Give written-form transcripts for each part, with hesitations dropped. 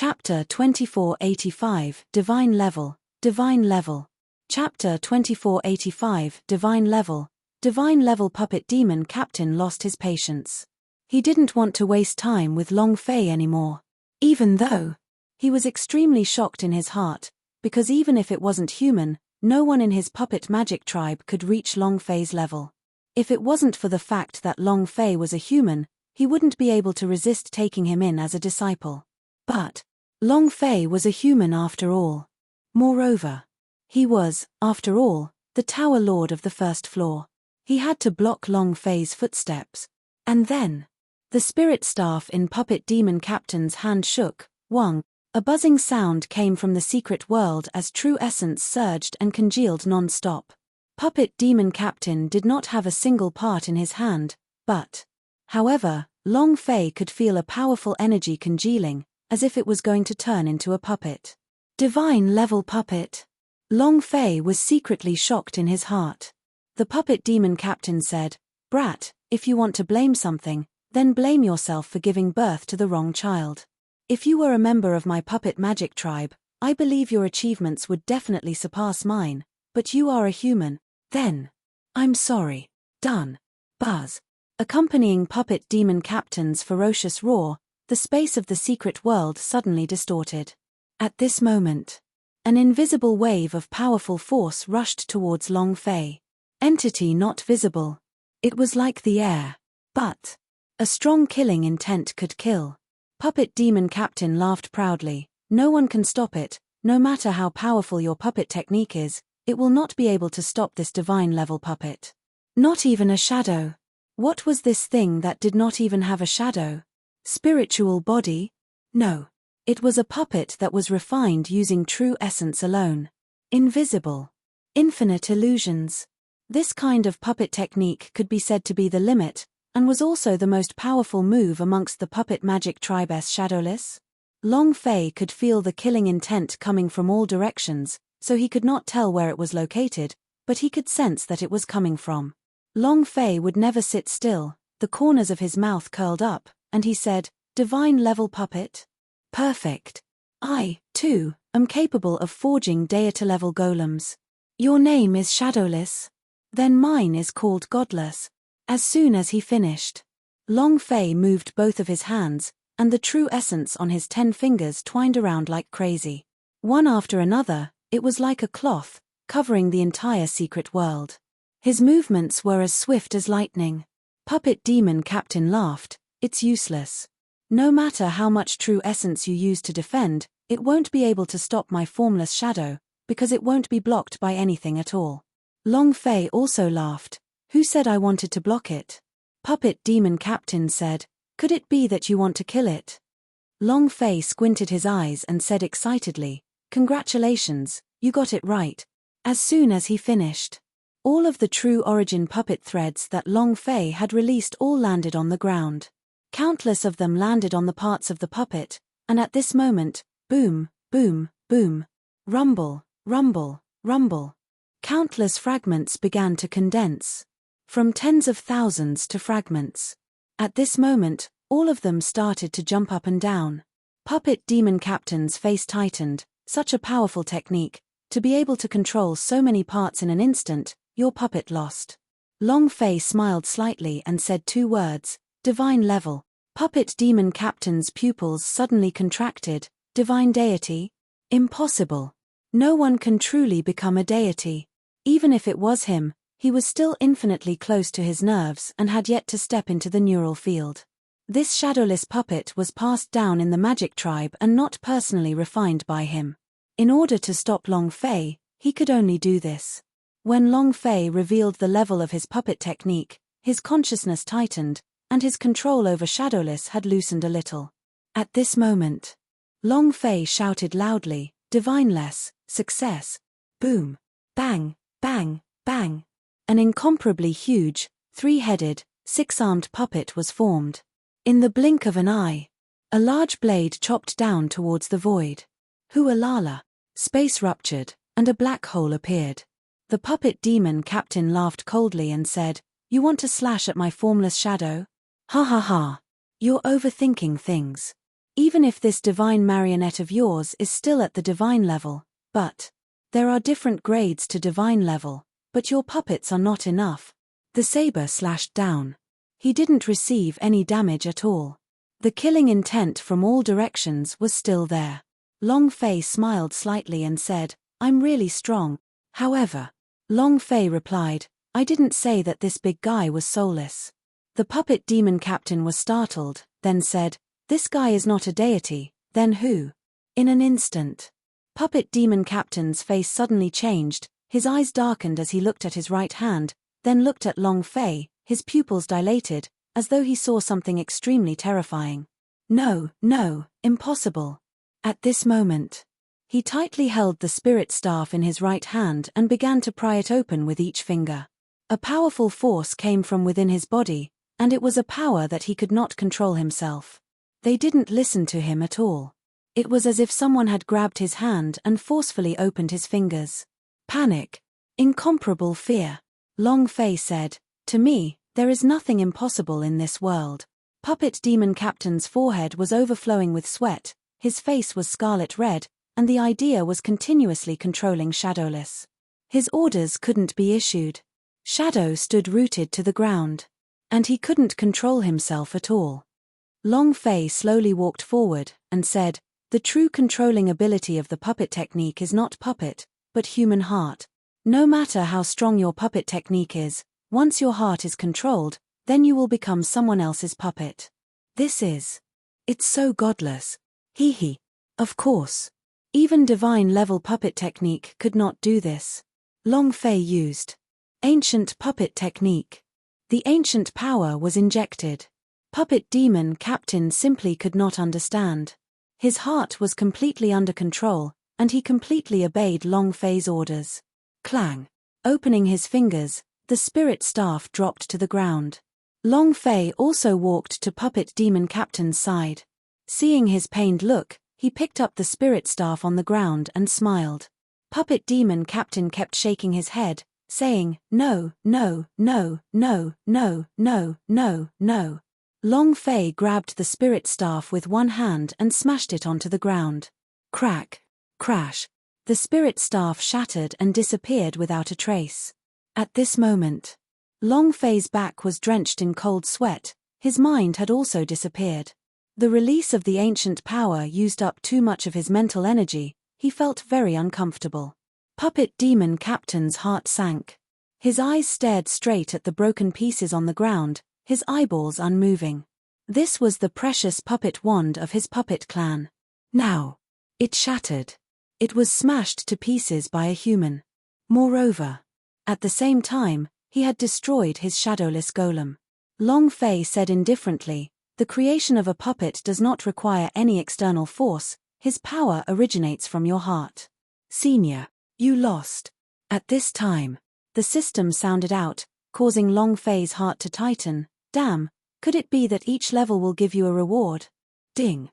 Chapter 2485, Divine Level, Divine Level. Chapter 2485, Divine Level. Divine Level. Puppet Demon Captain lost his patience. He didn't want to waste time with Long Fei anymore. Even though he was extremely shocked in his heart, because even if it wasn't human, no one in his puppet magic tribe could reach Long Fei's level. If it wasn't for the fact that Long Fei was a human, he wouldn't be able to resist taking him in as a disciple. But Long Fei was a human after all. Moreover, he was, after all, the Tower Lord of the first floor. He had to block Long Fei's footsteps. And then the spirit staff in Puppet Demon Captain's hand shook. Wang. A buzzing sound came from the secret world as true essence surged and congealed non-stop. Puppet Demon Captain did not have a single part in his hand, but, however, Long Fei could feel a powerful energy congealing, as if it was going to turn into a puppet. Divine level puppet. Long Fei was secretly shocked in his heart. The Puppet Demon Captain said, "Brat, if you want to blame something, then blame yourself for giving birth to the wrong child. If you were a member of my puppet magic tribe, I believe your achievements would definitely surpass mine, but you are a human, then I'm sorry." Done. Buzz. Accompanying Puppet Demon Captain's ferocious roar, the space of the secret world suddenly distorted. At this moment, an invisible wave of powerful force rushed towards Long Fei. Entity not visible. It was like the air. But a strong killing intent could kill. Puppet Demon Captain laughed proudly. No one can stop it. No matter how powerful your puppet technique is, it will not be able to stop this divine level puppet. Not even a shadow. What was this thing that did not even have a shadow? Spiritual body? No. It was a puppet that was refined using true essence alone. Invisible. Infinite illusions. This kind of puppet technique could be said to be the limit, and was also the most powerful move amongst the puppet magic tribe's shadowless. Long Fei could feel the killing intent coming from all directions, so he could not tell where it was located, but he could sense that it was coming from. Long Fei would never sit still, the corners of his mouth curled up, and he said, "Divine level puppet? Perfect. I, too, am capable of forging deity-level golems. Your name is Shadowless? Then mine is called Godless." As soon as he finished, Long Fei moved both of his hands, and the true essence on his 10 fingers twined around like crazy. One after another, it was like a cloth, covering the entire secret world. His movements were as swift as lightning. Puppet Demon Captain laughed. "It's useless. No matter how much true essence you use to defend, it won't be able to stop my formless shadow, because it won't be blocked by anything at all." Long Fei also laughed. "Who said I wanted to block it?" Puppet Demon Captain said, "Could it be that you want to kill it?" Long Fei squinted his eyes and said excitedly, "Congratulations, you got it right." As soon as he finished, all of the true origin puppet threads that Long Fei had released all landed on the ground. Countless of them landed on the parts of the puppet, and at this moment, boom, boom, boom, rumble, rumble, rumble. Countless fragments began to condense. From tens of thousands to fragments. At this moment, all of them started to jump up and down. Puppet Demon Captain's face tightened. Such a powerful technique, to be able to control so many parts in an instant. Your puppet lost. Long Fei smiled slightly and said 2 words, "Divine level." Puppet Demon Captain's pupils suddenly contracted. Divine deity? Impossible. No one can truly become a deity. Even if it was him, he was still infinitely close to his nerves and had yet to step into the neural field. This shadowless puppet was passed down in the magic tribe and not personally refined by him. In order to stop Long Fei, he could only do this. When Long Fei revealed the level of his puppet technique, his consciousness tightened, and his control over Shadowless had loosened a little. At this moment, Long Fei shouted loudly, "Divineless, success!" Boom! Bang! Bang! Bang! An incomparably huge, 3-headed, 6-armed puppet was formed. In the blink of an eye, a large blade chopped down towards the void. Hualala! Space ruptured, and a black hole appeared. The Puppet Demon Captain laughed coldly and said, "You want to slash at my formless shadow? Ha ha ha! You're overthinking things. Even if this divine marionette of yours is still at the divine level, but there are different grades to divine level, but your puppets are not enough. The saber slashed down. He didn't receive any damage at all. The killing intent from all directions was still there. Long Fei smiled slightly and said, "I'm really strong." However, Long Fei replied, "I didn't say that this big guy was soulless." The puppet demon captain was startled, then said, "This guy is not a deity, then who?" In an instant, puppet demon captain's face suddenly changed, his eyes darkened as he looked at his right hand, then looked at Long Fei, his pupils dilated, as though he saw something extremely terrifying. No, impossible. At this moment, he tightly held the spirit staff in his right hand and began to pry it open with each finger. A powerful force came from within his body, and it was a power that he could not control himself. They didn't listen to him at all. It was as if someone had grabbed his hand and forcefully opened his fingers. Panic. Incomparable fear. Long Fei said, "To me, there is nothing impossible in this world." Puppet demon captain's forehead was overflowing with sweat, his face was scarlet red, and the idea was continuously controlling Shadowless. His orders couldn't be issued. Shadow stood rooted to the ground. And he couldn't control himself at all. Long Fei slowly walked forward, and said, "The true controlling ability of the puppet technique is not puppet, but human heart. No matter how strong your puppet technique is, once your heart is controlled, then you will become someone else's puppet. It's so godless. Hee. Of course. Even divine-level puppet technique could not do this." Long Fei used ancient puppet technique. The ancient power was injected. Puppet demon captain simply could not understand. His heart was completely under control, and he completely obeyed Long Fei's orders. Clang. Opening his fingers, the spirit staff dropped to the ground. Long Fei also walked to puppet demon captain's side. Seeing his pained look, he picked up the spirit staff on the ground and smiled. Puppet demon captain kept shaking his head, saying, "No. Long Fei grabbed the spirit staff with one hand and smashed it onto the ground. Crack. Crash. The spirit staff shattered and disappeared without a trace. At this moment, Long Fei's back was drenched in cold sweat, his mind had also disappeared. The release of the ancient power used up too much of his mental energy, he felt very uncomfortable. Puppet demon captain's heart sank. His eyes stared straight at the broken pieces on the ground, his eyeballs unmoving. This was the precious puppet wand of his puppet clan. Now, it shattered. It was smashed to pieces by a human. Moreover, at the same time, he had destroyed his shadowless golem. Long Fei said indifferently, "The creation of a puppet does not require any external force, his power originates from your heart. Senior, you lost." At this time, the system sounded out, causing Long Fei's heart to tighten. Damn, could it be that each level will give you a reward? Ding.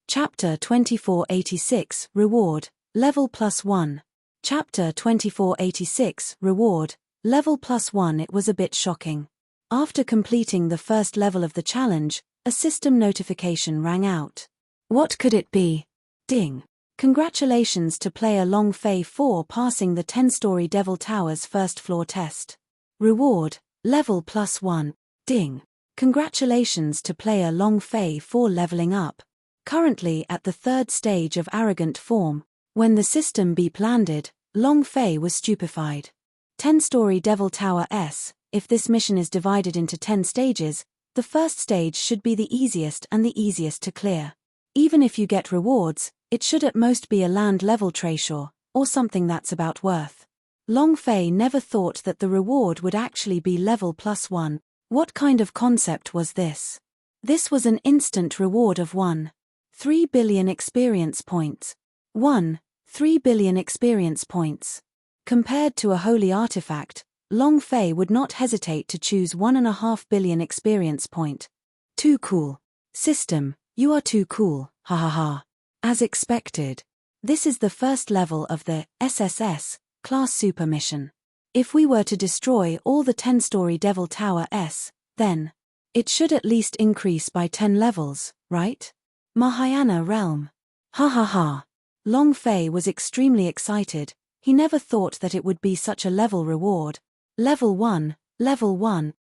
Chapter 2486, Reward, Level +1. Chapter 2486, Reward, Level +1. It was a bit shocking. After completing the first level of the challenge, a system notification rang out. What could it be? Ding. Congratulations to player Long Fei for passing the 10-story Devil Tower's first floor test. Reward, Level +1. Ding. Congratulations to player Long Fei for leveling up. Currently at the 3rd stage of arrogant form. When the system beep landed, Long Fei was stupefied. 10-story Devil Tower S. If this mission is divided into 10 stages, the first stage should be the easiest and the easiest to clear. Even if you get rewards, it should at most be a land level treasure, or something that's about worth. Long Fei never thought that the reward would actually be level +1. What kind of concept was this? This was an instant reward of 1.3 billion experience points. 1.3 billion experience points. Compared to a holy artifact, Long Fei would not hesitate to choose 1.5 billion experience point. Too cool. System, you are too cool, ha ha ha. As expected. This is the first level of the SSS class super mission. If we were to destroy all the 10-story Devil Tower S, then It should at least increase by 10 levels, right? Mahayana realm. Ha ha ha. Long Fei was extremely excited. He never thought that it would be such a level reward. Level 1,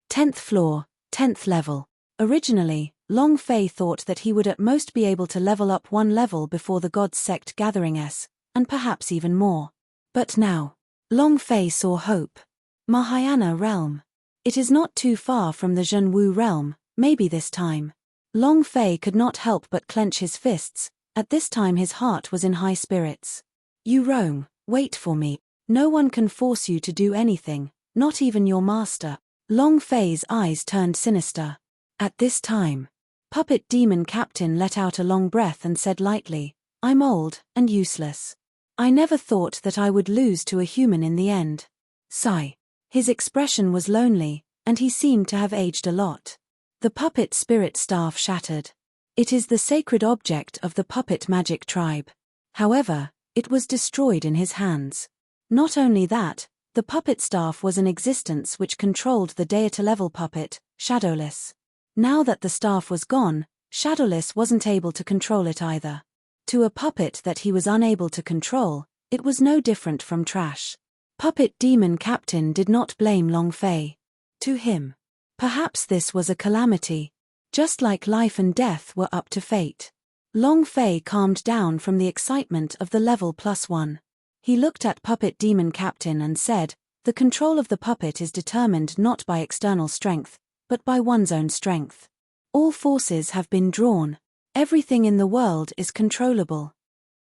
10th floor, 10th level. Originally, Long Fei thought that he would at most be able to level up one level before the God's Sect gathering and perhaps even more. But now, Long Fei saw hope. Mahayana realm. It is not too far from the Zhenwu realm, maybe this time. Long Fei could not help but clench his fists. At this time his heart was in high spirits. You roam, wait for me. No one can force you to do anything, not even your master. Long Fei's eyes turned sinister. At this time, Puppet Demon Captain let out a long breath and said lightly, I'm old and useless. I never thought that I would lose to a human in the end. Sigh. His expression was lonely, and he seemed to have aged a lot. The puppet spirit staff shattered. It is the sacred object of the puppet magic tribe. However, it was destroyed in his hands. Not only that, the puppet staff was an existence which controlled the deity-level puppet, Shadowless. Now that the staff was gone, Shadowless wasn't able to control it either. To a puppet that he was unable to control, it was no different from trash. Puppet Demon Captain did not blame Long Fei. To him, perhaps this was a calamity. Just like life and death were up to fate. Long Fei calmed down from the excitement of the level +1. He looked at Puppet Demon Captain and said, the control of the puppet is determined not by external strength, but by one's own strength. All forces have been drawn. Everything in the world is controllable.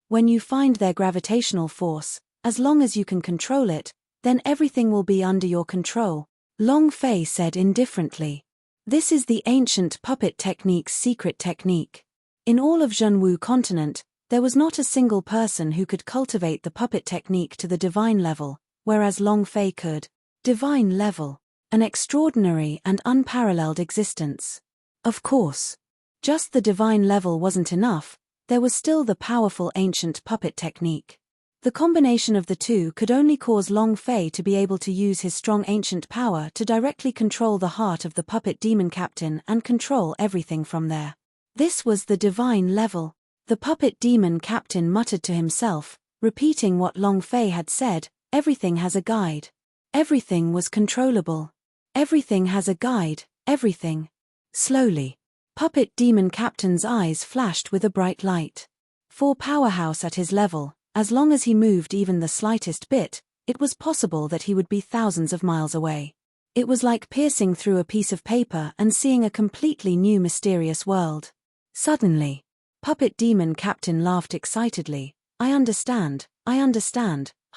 When you find their gravitational force, as long as you can control it, then everything will be under your control, Long Fei said indifferently. This is the ancient puppet technique's secret technique. In all of Zhenwu continent, there was not a single person who could cultivate the puppet technique to the divine level, whereas Long Fei could. Divine level. An extraordinary and unparalleled existence. Of course. Just the divine level wasn't enough, there was still the powerful ancient puppet technique. The combination of the two could only cause Long Fei to be able to use his strong ancient power to directly control the heart of the puppet demon captain and control everything from there. This was the divine level. The puppet demon captain muttered to himself, repeating what Long Fei had said, everything has a guide. Everything was controllable. Everything has a guide, everything. Slowly, puppet demon captain's eyes flashed with a bright light. For powerhouse at his level, as long as he moved even the slightest bit, it was possible that he would be thousands of miles away. It was like piercing through a piece of paper and seeing a completely new mysterious world. Suddenly, Puppet Demon Captain laughed excitedly. I understand, ha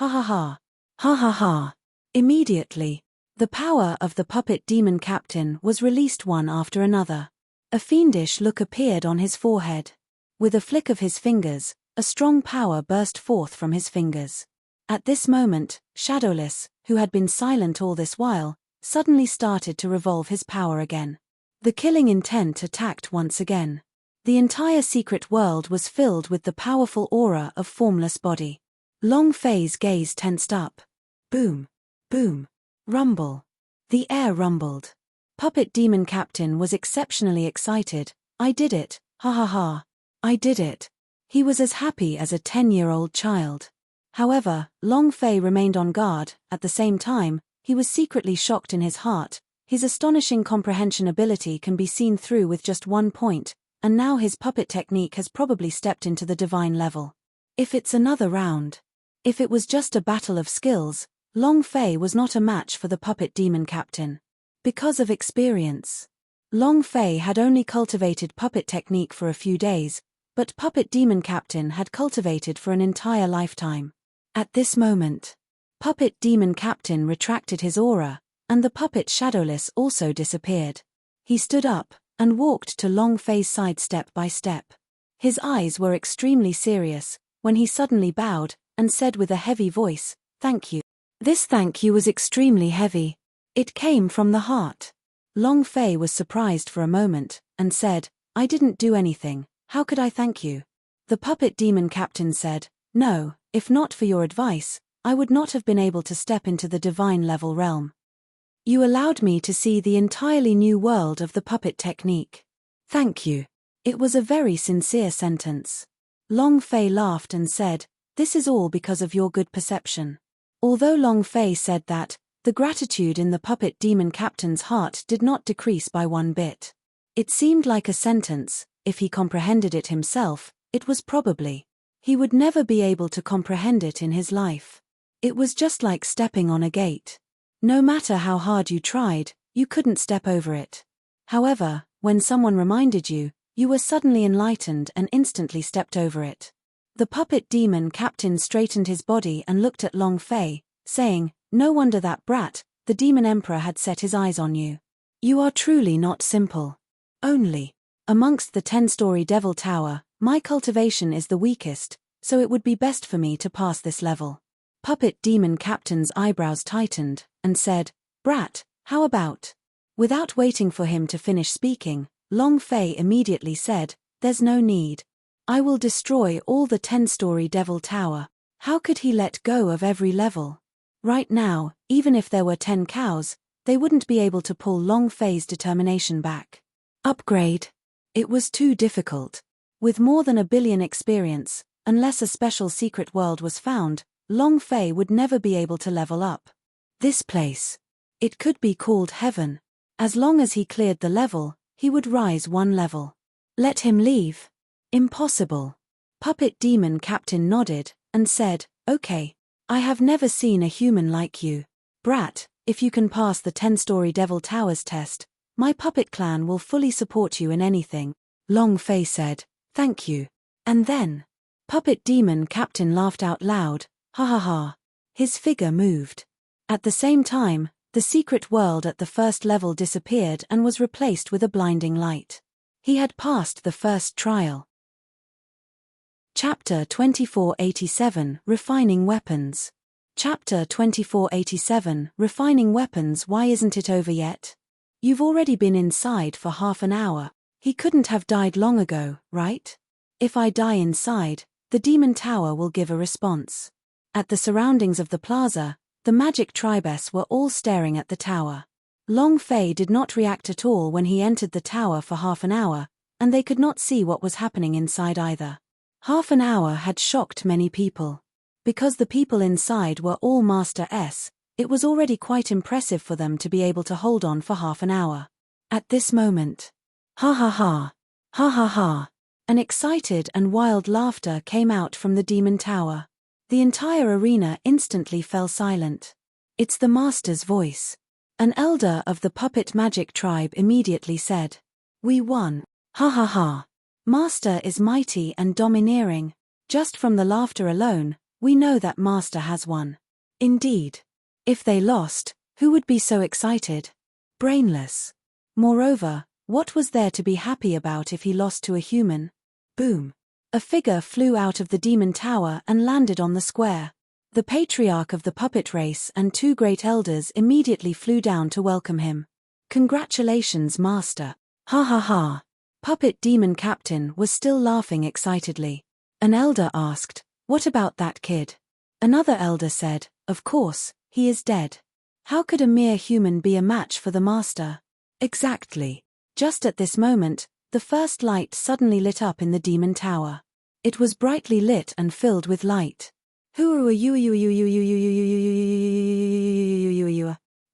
ha ha. Ha ha ha. Immediately, the power of the Puppet Demon Captain was released one after another. A fiendish look appeared on his forehead. With a flick of his fingers, a strong power burst forth from his fingers. At this moment, Shadowless, who had been silent all this while, suddenly started to revolve his power again. The killing intent attacked once again. The entire secret world was filled with the powerful aura of formless body. Long Fei's gaze tensed up. Boom. Boom. Rumble. The air rumbled. Puppet Demon Captain was exceptionally excited. I did it, ha ha ha. I did it. He was as happy as a 10-year-old child. However, Long Fei remained on guard. At the same time, he was secretly shocked in his heart. His astonishing comprehension ability can be seen through with just 1 point, and now his puppet technique has probably stepped into the divine level. If it's another round. If it was just a battle of skills, Long Fei was not a match for the Puppet Demon Captain. Because of experience. Long Fei had only cultivated puppet technique for a few days, but Puppet Demon Captain had cultivated for an entire lifetime. At this moment, Puppet Demon Captain retracted his aura, and the puppet Shadowless also disappeared. He stood up, and walked to Long Fei's side step by step. His eyes were extremely serious, when he suddenly bowed, and said with a heavy voice, "Thank you." This thank you was extremely heavy. It came from the heart. Long Fei was surprised for a moment, and said, "I didn't do anything. How could I thank you?" The Puppet Demon Captain said, "No, if not for your advice, I would not have been able to step into the divine level realm." You allowed me to see the entirely new world of the puppet technique. Thank you. It was a very sincere sentence. Long Fei laughed and said, "This is all because of your good perception." Although Long Fei said that, the gratitude in the puppet demon captain's heart did not decrease by one bit. It seemed like a sentence. If he comprehended it himself, it was probably. He would never be able to comprehend it in his life. It was just like stepping on a gate. No matter how hard you tried, you couldn't step over it. However, when someone reminded you, you were suddenly enlightened and instantly stepped over it. The puppet demon captain straightened his body and looked at Long Fei, saying, "No wonder that brat, the demon emperor, had set his eyes on you. You are truly not simple. Only. Amongst the 10-story devil tower, my cultivation is the weakest, so it would be best for me to pass this level." Puppet demon captain's eyebrows tightened, and said, "Brat, how about?" Without waiting for him to finish speaking, Long Fei immediately said, "There's no need. I will destroy all the 10-story devil tower." How could he let go of every level? Right now, even if there were 10 cows, they wouldn't be able to pull Long Fei's determination back. Upgrade. It was too difficult. With more than 1 billion experience, unless a special secret world was found, Long Fei would never be able to level up. This place. It could be called heaven. As long as he cleared the level, he would rise 1 level. Let him leave. Impossible. Puppet demon captain nodded, and said, "Okay. I have never seen a human like you. Brat, if you can pass the 10-story devil towers test, my puppet clan will fully support you in anything." Long Fei said, "Thank you." And then, puppet demon captain laughed out loud, "Ha ha ha." His figure moved. At the same time, the secret world at the first level disappeared and was replaced with a blinding light. He had passed the first trial. Chapter 2487, Refining Weapons. Chapter 2487, Refining Weapons. Why isn't it over yet? You've already been inside for half an hour. He couldn't have died long ago, right? If I die inside, the demon tower will give a response. At the surroundings of the plaza, the magic tribes were all staring at the tower. Long Fei did not react at all when he entered the tower for half an hour, and they could not see what was happening inside either. Half an hour had shocked many people. Because the people inside were all Master S, it was already quite impressive for them to be able to hold on for half an hour. At this moment, ha ha ha, ha ha ha, an excited and wild laughter came out from the demon tower. The entire arena instantly fell silent. "It's the master's voice." An elder of the puppet magic tribe immediately said, "We won. Ha ha ha. Master is mighty and domineering. Just from the laughter alone, we know that Master has won." Indeed. If they lost, who would be so excited? Brainless. Moreover, what was there to be happy about if he lost to a human? Boom. A figure flew out of the demon tower and landed on the square. The patriarch of the puppet race and 2 great elders immediately flew down to welcome him. "Congratulations, Master." Ha ha ha. Puppet demon captain was still laughing excitedly. An elder asked, "What about that kid?" Another elder said, "Of course, he is dead. How could a mere human be a match for the master?" Exactly. Just at this moment, the first light suddenly lit up in the demon tower. It was brightly lit and filled with light. Who are you?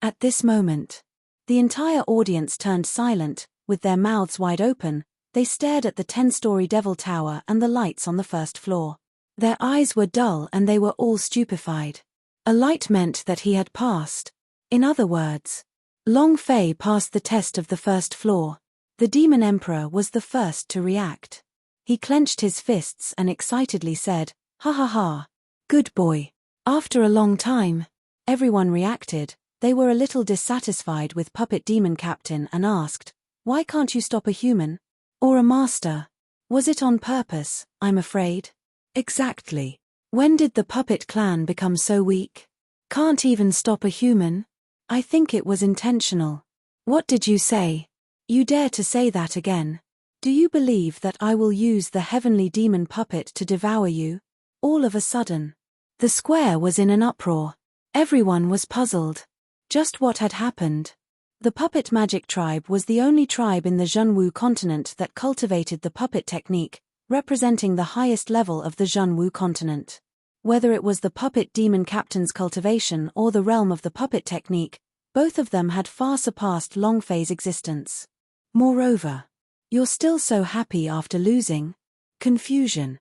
At this moment, the entire audience turned silent, with their mouths wide open. They stared at the 10-story devil tower and the lights on the first floor. Their eyes were dull and they were all stupefied. A light meant that he had passed. In other words, Long Fei passed the test of the first floor. The demon emperor was the first to react. He clenched his fists and excitedly said, "Ha ha ha. Good boy." After a long time, everyone reacted. They were a little dissatisfied with puppet demon captain and asked, "Why can't you stop a human? Or a master? Was it on purpose, I'm afraid?" Exactly. When did the puppet clan become so weak? Can't even stop a human? I think it was intentional. What did you say? You dare to say that again? Do you believe that I will use the heavenly demon puppet to devour you? All of a sudden, the square was in an uproar. Everyone was puzzled. Just what had happened? The puppet magic tribe was the only tribe in the Zhenwu continent that cultivated the puppet technique, representing the highest level of the Zhenwu continent. Whether it was the puppet demon captain's cultivation or the realm of the puppet technique, both of them had far surpassed Long Fei's existence. Moreover, "You're still so happy after losing?" Confusion.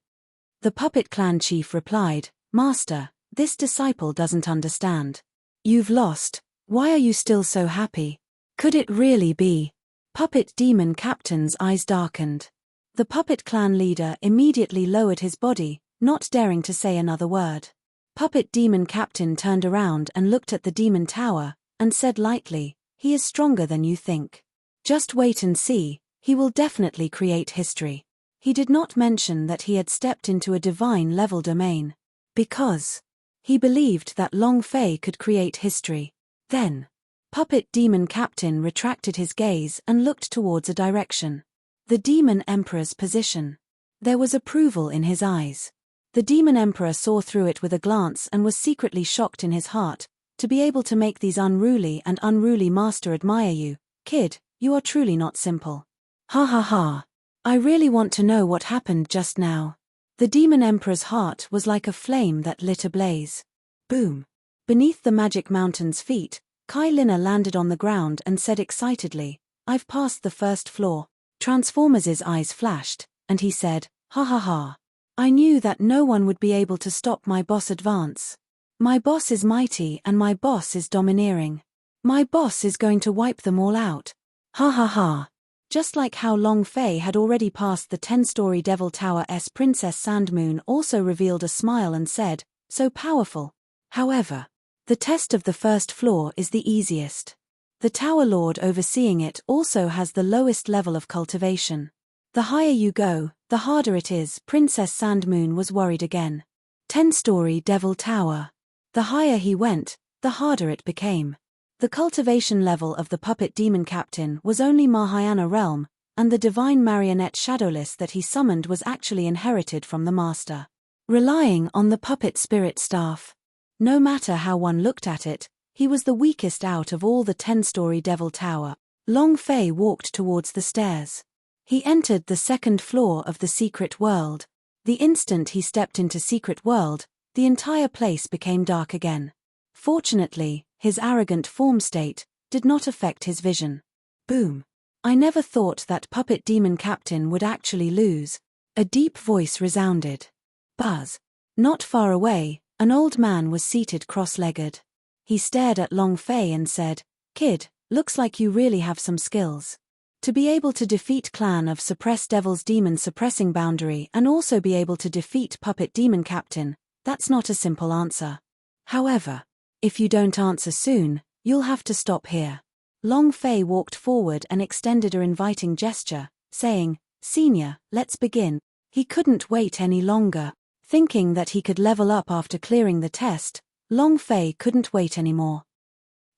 The puppet clan chief replied, "Master, this disciple doesn't understand. You've lost, why are you still so happy? Could it really be?" Puppet demon captain's eyes darkened. The puppet clan leader immediately lowered his body, not daring to say another word. Puppet demon captain turned around and looked at the demon tower, and said lightly, "He is stronger than you think. Just wait and see, he will definitely create history." He did not mention that he had stepped into a divine-level domain. Because he believed that Long Fei could create history. Then, puppet demon captain retracted his gaze and looked towards a direction. The demon emperor's position. There was approval in his eyes. The demon emperor saw through it with a glance and was secretly shocked in his heart, to be able to make these unruly master admire you. "Kid, you are truly not simple." "Ha ha ha. I really want to know what happened just now." The demon emperor's heart was like a flame that lit ablaze. Boom. Beneath the magic mountain's feet, Kai Lina landed on the ground and said excitedly, "I've passed the first floor." Transformers' eyes flashed, and he said, "Ha ha ha. I knew that no one would be able to stop my boss advance. My boss is mighty and my boss is domineering. My boss is going to wipe them all out. Ha ha ha." Just like how Long Fei had already passed the 10-story Devil Tower-s, Princess Sandmoon also revealed a smile and said, "So powerful. However, the test of the first floor is the easiest. The Tower Lord overseeing it also has the lowest level of cultivation. The higher you go, the harder it is." Princess Sandmoon was worried again. 10-story Devil Tower. The higher he went, the harder it became. The cultivation level of the puppet demon captain was only Mahayana realm, and the divine marionette shadowless that he summoned was actually inherited from the master. Relying on the puppet spirit staff. No matter how one looked at it, he was the weakest out of all the 10-story Devil Tower. Long Fei walked towards the stairs. He entered the second floor of the secret world. The instant he stepped into secret world, the entire place became dark again. Fortunately, his arrogant form state did not affect his vision. Boom. "I never thought that puppet demon captain would actually lose." A deep voice resounded. Buzz. Not far away, an old man was seated cross-legged. He stared at Long Fei and said, "Kid, looks like you really have some skills. To be able to defeat clan of suppressed devil's demon suppressing boundary and also be able to defeat puppet demon captain, that's not a simple answer. However, if you don't answer soon, you'll have to stop here." Long Fei walked forward and extended an inviting gesture, saying, "Senior, let's begin." He couldn't wait any longer. Thinking that he could level up after clearing the test, Long Fei couldn't wait anymore.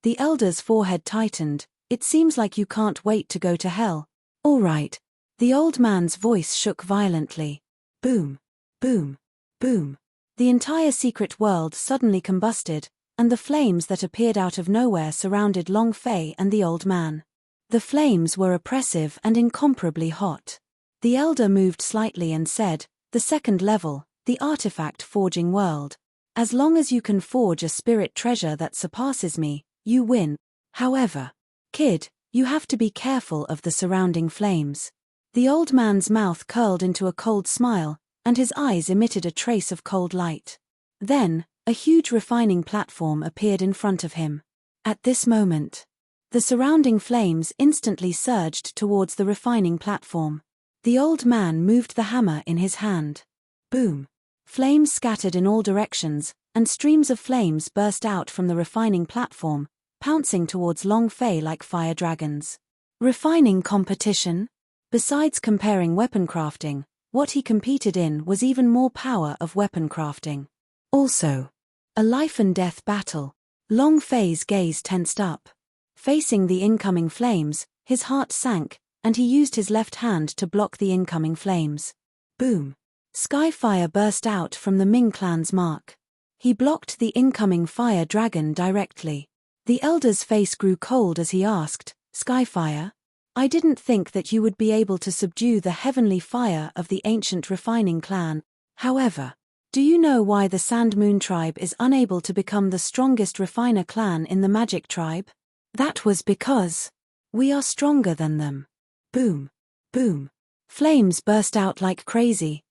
The elder's forehead tightened. "It seems like you can't wait to go to hell." "All right." The old man's voice shook violently. Boom. Boom. Boom. The entire secret world suddenly combusted, and the flames that appeared out of nowhere surrounded Long Fei and the old man. The flames were oppressive and incomparably hot. The elder moved slightly and said, "The second level, the artifact forging world. As long as you can forge a spirit treasure that surpasses me, you win. However, kid, you have to be careful of the surrounding flames." The old man's mouth curled into a cold smile, and his eyes emitted a trace of cold light. Then, a huge refining platform appeared in front of him. At this moment, the surrounding flames instantly surged towards the refining platform. The old man moved the hammer in his hand. Boom. Flames scattered in all directions, and streams of flames burst out from the refining platform, pouncing towards Long Fei like fire dragons. Refining competition? Besides comparing weapon crafting, what he competed in was even more power of weapon crafting. Also, a life and death battle. Long Fei's gaze tensed up. Facing the incoming flames, his heart sank, and he used his left hand to block the incoming flames. Boom. Skyfire burst out from the Ming clan's mark. He blocked the incoming fire dragon directly. The elder's face grew cold as he asked, Skyfire? I didn't think that you would be able to subdue the heavenly fire of the ancient refining clan. However, do you know why the Sand Moon tribe is unable to become the strongest refiner clan in the magic tribe? That was because we are stronger than them. Boom. Boom. Flames burst out like crazy.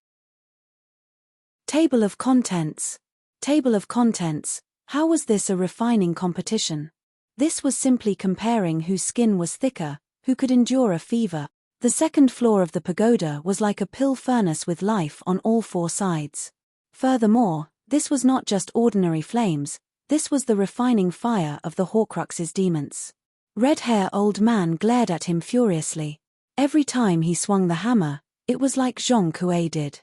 Table of contents. Table of contents. How was this a refining competition? This was simply comparing whose skin was thicker, who could endure a fever. The second floor of the pagoda was like a pill furnace with life on all four sides. Furthermore, this was not just ordinary flames, this was the refining fire of the Horcrux's demons. Red-hair old man glared at him furiously. Every time he swung the hammer, it was like Zhong Kuei did.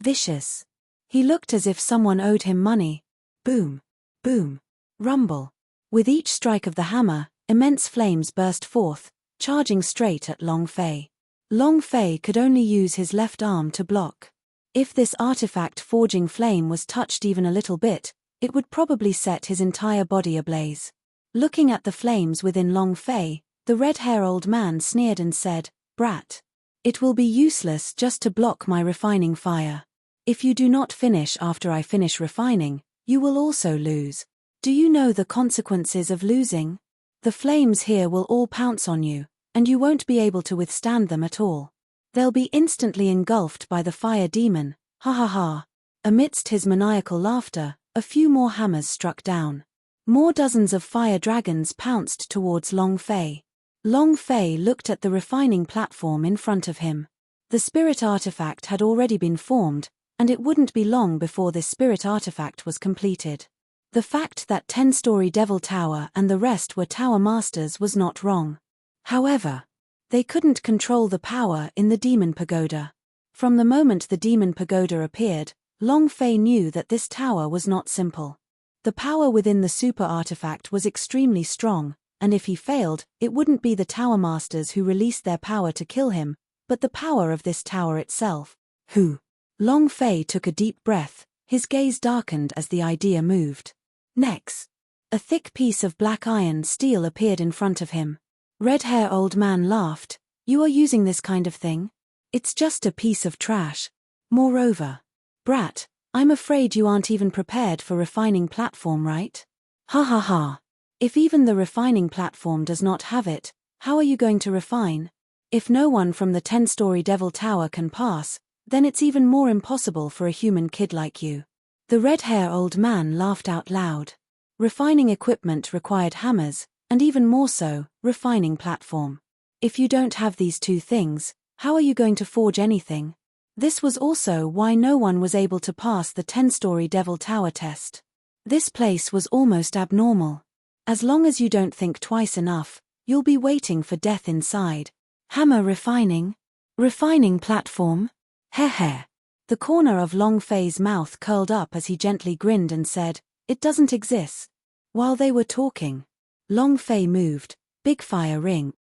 Vicious. He looked as if someone owed him money. Boom. Boom. Rumble. With each strike of the hammer, immense flames burst forth, charging straight at Long Fei. Long Fei could only use his left arm to block. If this artifact forging flame was touched even a little bit, it would probably set his entire body ablaze. Looking at the flames within Long Fei, the red-hair old man sneered and said, Brat. It will be useless just to block my refining fire. If you do not finish after I finish refining, you will also lose. Do you know the consequences of losing? The flames here will all pounce on you, and you won't be able to withstand them at all. They'll be instantly engulfed by the fire demon, ha ha ha. Amidst his maniacal laughter, a few more hammers struck down. More dozens of fire dragons pounced towards Long Fei. Long Fei looked at the refining platform in front of him. The spirit artifact had already been formed, and it wouldn't be long before this spirit artifact was completed. The fact that 10-story Devil Tower and the rest were Tower Masters was not wrong. However, they couldn't control the power in the Demon Pagoda. From the moment the Demon Pagoda appeared, Long Fei knew that this tower was not simple. The power within the super artifact was extremely strong, and if he failed, it wouldn't be the Tower Masters who released their power to kill him, but the power of this tower itself. Who? Long Fei took a deep breath, his gaze darkened as the idea moved. Next, a thick piece of black iron steel appeared in front of him. Red-hair old man laughed. You are using this kind of thing? It's just a piece of trash. Moreover, Brat, I'm afraid you aren't even prepared for refining platform, right? Ha ha ha. If even the refining platform does not have it, how are you going to refine? If no one from the 10-story Devil Tower can pass, then it's even more impossible for a human kid like you. The red-hair old man laughed out loud. Refining equipment required hammers, and even more so, refining platform. If you don't have these two things, how are you going to forge anything? This was also why no one was able to pass the 10-story Devil Tower test. This place was almost abnormal. As long as you don't think twice enough, you'll be waiting for death inside. Hammer refining? Refining platform? Heh. The corner of Long Fei's mouth curled up as he gently grinned and said, It doesn't exist. While they were talking, Long Fei moved, big fire ring.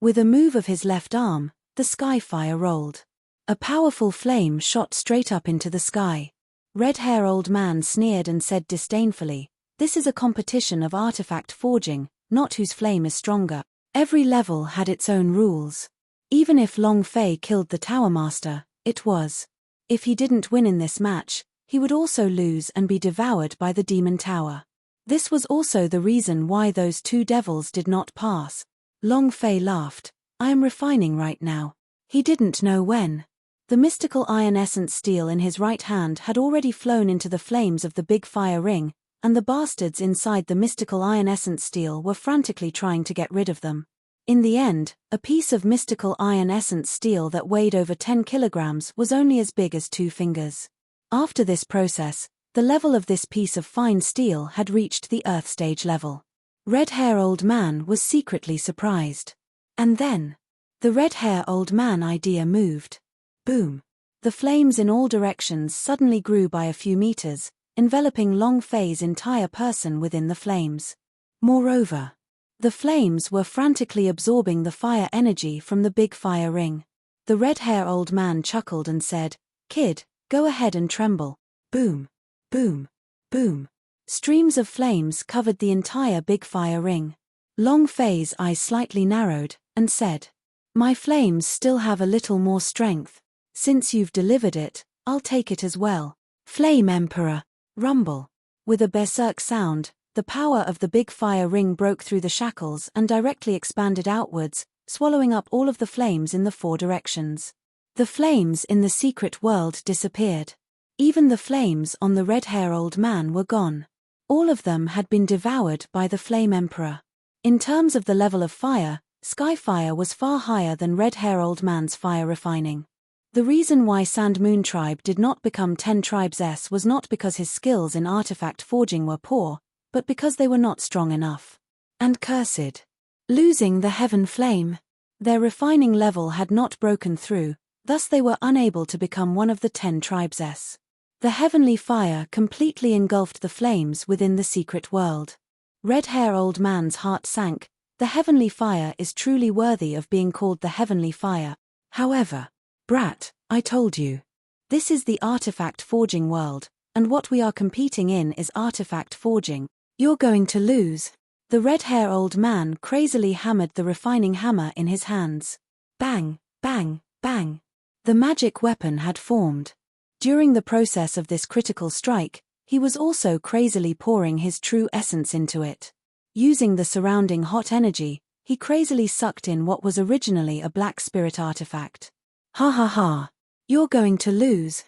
With a move of his left arm, the sky fire rolled. A powerful flame shot straight up into the sky. Red-hair old man sneered and said disdainfully, This is a competition of artifact forging, not whose flame is stronger. Every level had its own rules. Even if Long Fei killed the Tower Master, it was. If he didn't win in this match, he would also lose and be devoured by the Demon Tower. This was also the reason why those two devils did not pass. Long Fei laughed. I am refining right now. He didn't know when. The mystical iron essence steel in his right hand had already flown into the flames of the big fire ring, and the bastards inside the mystical iron essence steel were frantically trying to get rid of them. In the end, a piece of mystical iron essence steel that weighed over 10 kilograms was only as big as 2 fingers. After this process, the level of this piece of fine steel had reached the Earth stage level. Red-hair old man was secretly surprised. And then, the red-hair old man idea moved. Boom. The flames in all directions suddenly grew by a few meters, enveloping Long Fei's entire person within the flames. Moreover, the flames were frantically absorbing the fire energy from the big fire ring. The red-hair old man chuckled and said, Kid, go ahead and tremble. Boom. Boom. Boom. Streams of flames covered the entire big fire ring. Long Fei's eyes slightly narrowed, and said, "My flames still have a little more strength. Since you've delivered it, I'll take it as well." Flame Emperor. Rumble. With a berserk sound, the power of the big fire ring broke through the shackles and directly expanded outwards, swallowing up all of the flames in the 4 directions. The flames in the secret world disappeared. Even the flames on the red-hair old man were gone. All of them had been devoured by the Flame Emperor. In terms of the level of fire, Skyfire was far higher than red-hair old man's fire refining. The reason why Sand Moon Tribe did not become 10 Tribes S was not because his skills in artifact forging were poor, but because they were not strong enough. And cursed. Losing the Heaven Flame. Their refining level had not broken through, thus they were unable to become one of the 10 Tribes S. The heavenly fire completely engulfed the flames within the secret world. Red-hair old man's heart sank. The heavenly fire is truly worthy of being called the heavenly fire. However, brat, I told you. This is the artifact forging world, and what we are competing in is artifact forging. You're going to lose. The red-hair old man crazily hammered the refining hammer in his hands. Bang, bang, bang. The magic weapon had formed. During the process of this critical strike, he was also crazily pouring his true essence into it. Using the surrounding hot energy, he crazily sucked in what was originally a black spirit artifact. Ha ha ha. You're going to lose.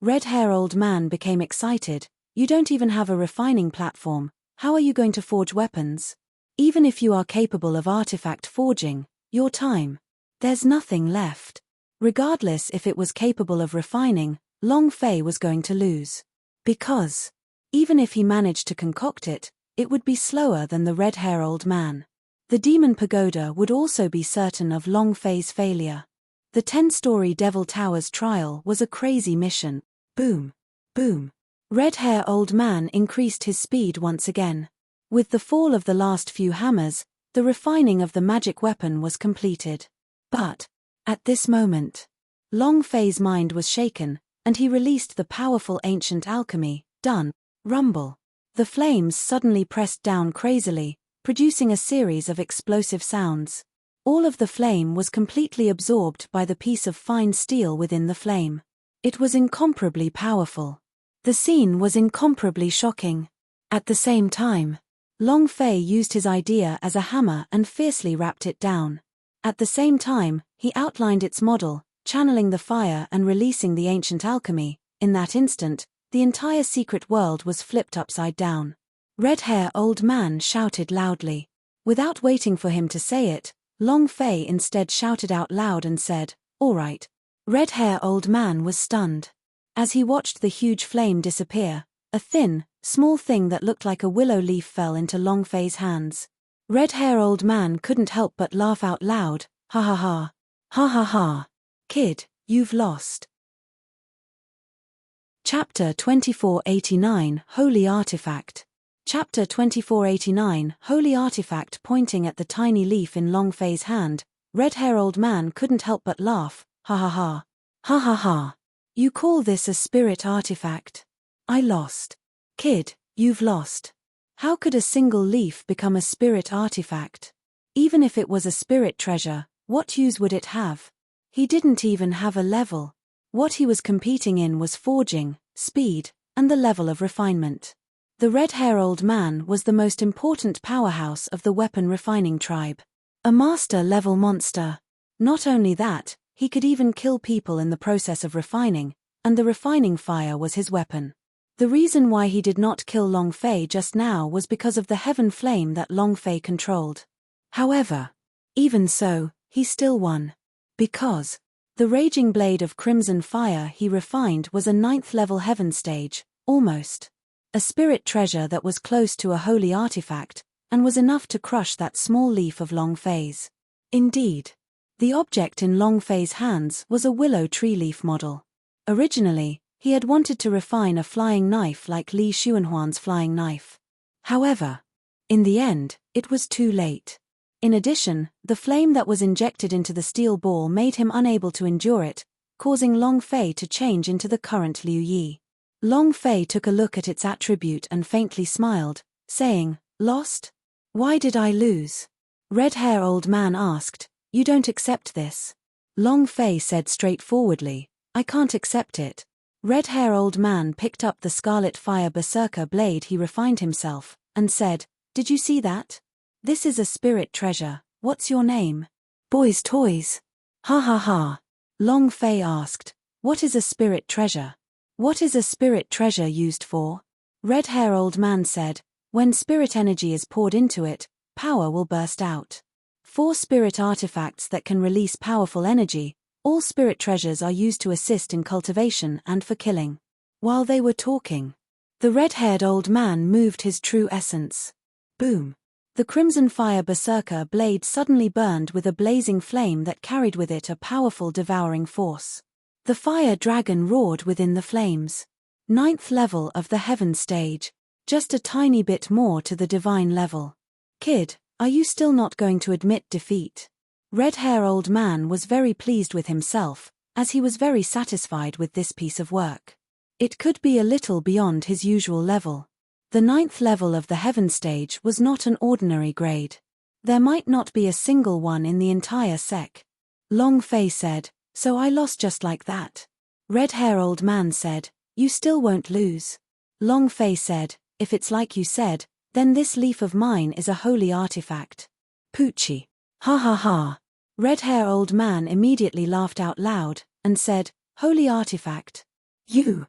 Red-hair old man became excited. You don't even have a refining platform. How are you going to forge weapons? Even if you are capable of artifact forging, your time. There's nothing left. Regardless if it was capable of refining, Long Fei was going to lose. Because, even if he managed to concoct it, it would be slower than the red-hair old man. The Demon Pagoda would also be certain of Long Fei's failure. The 10-story Devil Tower's trial was a crazy mission. Boom. Boom. Red-hair old man increased his speed once again. With the fall of the last few hammers, the refining of the magic weapon was completed. But, at this moment, Long Fei's mind was shaken, and he released the powerful ancient alchemy. Done. Rumble. The flames suddenly pressed down crazily, producing a series of explosive sounds. All of the flame was completely absorbed by the piece of fine steel within the flame. It was incomparably powerful. The scene was incomparably shocking. At the same time, Long Fei used his idea as a hammer and fiercely rapped it down. At the same time, he outlined its model, channeling the fire and releasing the ancient alchemy. In that instant, the entire secret world was flipped upside down. Red-hair old man shouted loudly. Without waiting for him to say it, Long Fei instead shouted out loud and said, "All right." Red-hair old man was stunned. As he watched the huge flame disappear, a thin, small thing that looked like a willow leaf fell into Long Fei's hands. Red-hair old man couldn't help but laugh out loud. Ha ha ha. Ha ha ha. Kid, you've lost. Chapter 2489 Holy Artifact. Chapter 2489 Holy Artifact. Pointing at the tiny leaf in Long Fei's hand, red-hair old man couldn't help but laugh. Ha ha ha. Ha ha ha. You call this a spirit artifact? I lost. Kid, you've lost. How could a single leaf become a spirit artifact? Even if it was a spirit treasure, what use would it have? He didn't even have a level. What he was competing in was forging, speed, and the level of refinement. The red-hair old man was the most important powerhouse of the weapon refining tribe. A master-level monster. Not only that, he could even kill people in the process of refining, and the refining fire was his weapon. The reason why he did not kill Long Fei just now was because of the heaven flame that Long Fei controlled. However, even so, he still won. Because the raging blade of crimson fire he refined was a 9th level heaven stage, almost. A spirit treasure that was close to a holy artifact, and was enough to crush that small leaf of Long Fei's. Indeed, the object in Long Fei's hands was a willow tree leaf model. Originally, he had wanted to refine a flying knife like Li Xuanhuan's flying knife. However, in the end, it was too late. In addition, the flame that was injected into the steel ball made him unable to endure it, causing Long Fei to change into the current Liu Yi. Long Fei took a look at its attribute and faintly smiled, saying, "Lost? Why did I lose?" Red-hair old man asked, "You don't accept this?" Long Fei said straightforwardly, "I can't accept it." Red-hair old man picked up the scarlet fire berserker blade he refined himself, and said, "Did you see that? This is a spirit treasure. What's your name?" "Boys' toys." "Ha ha ha." Long Fei asked, "What is a spirit treasure? What is a spirit treasure used for?" Red-hair old man said, "When spirit energy is poured into it, power will burst out. 4 spirit artifacts that can release powerful energy. All spirit treasures are used to assist in cultivation and for killing." While they were talking, the red-haired old man moved his true essence. Boom! The crimson fire berserker blade suddenly burned with a blazing flame that carried with it a powerful devouring force. The fire dragon roared within the flames. 9th level of the heaven stage. Just a tiny bit more to the divine level. "Kid, are you still not going to admit defeat?" Red-hair old man was very pleased with himself, as he was very satisfied with this piece of work. It could be a little beyond his usual level. The 9th level of the heaven stage was not an ordinary grade. There might not be a single one in the entire sec. Long Fei said, "So I lost just like that?" Red-hair old man said, "You still won't lose." Long Fei said, "If it's like you said, then this leaf of mine is a holy artifact." Poochie. Ha ha ha. Red-hair old man immediately laughed out loud, and said, "Holy artifact? You?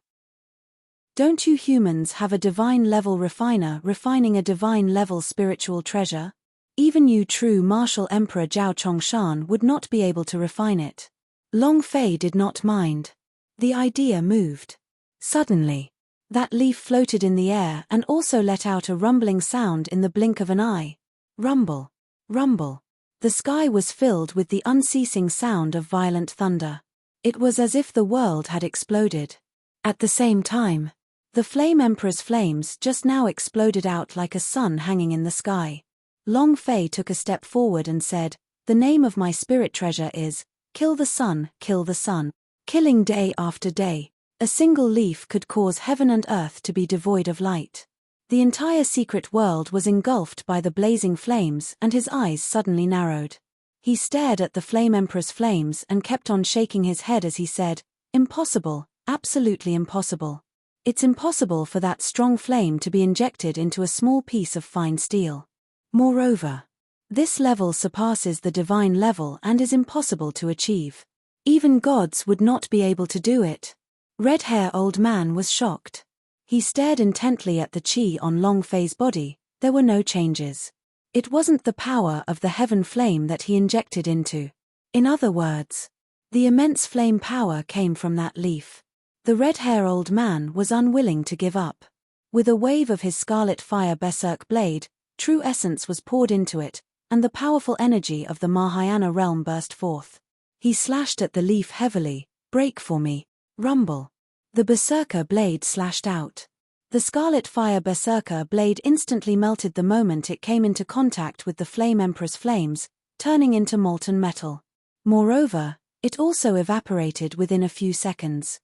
Don't you humans have a divine level refiner refining a divine level spiritual treasure? Even you true martial emperor Zhao Chongshan would not be able to refine it." Long Fei did not mind. The idea moved. Suddenly, that leaf floated in the air and also let out a rumbling sound in the blink of an eye. Rumble. Rumble. The sky was filled with the unceasing sound of violent thunder. It was as if the world had exploded. At the same time, the Flame Emperor's flames just now exploded out like a sun hanging in the sky. Long Fei took a step forward and said, "The name of my spirit treasure is, kill the sun, kill the sun." Killing day after day, a single leaf could cause heaven and earth to be devoid of light. The entire secret world was engulfed by the blazing flames and his eyes suddenly narrowed. He stared at the Flame Emperor's flames and kept on shaking his head as he said, "Impossible, absolutely impossible. It's impossible for that strong flame to be injected into a small piece of fine steel. Moreover, this level surpasses the divine level and is impossible to achieve. Even gods would not be able to do it." Red-hair old man was shocked. He stared intently at the chi on Long Fei's body. There were no changes. It wasn't the power of the heaven flame that he injected into. In other words, the immense flame power came from that leaf. The red-hair old man was unwilling to give up. With a wave of his scarlet fire berserk blade, true essence was poured into it, and the powerful energy of the Mahayana realm burst forth. He slashed at the leaf heavily. "Break for me." Rumble. The berserker blade slashed out. The scarlet fire berserker blade instantly melted the moment it came into contact with the Flame Emperor's flames, turning into molten metal. Moreover, it also evaporated within a few seconds.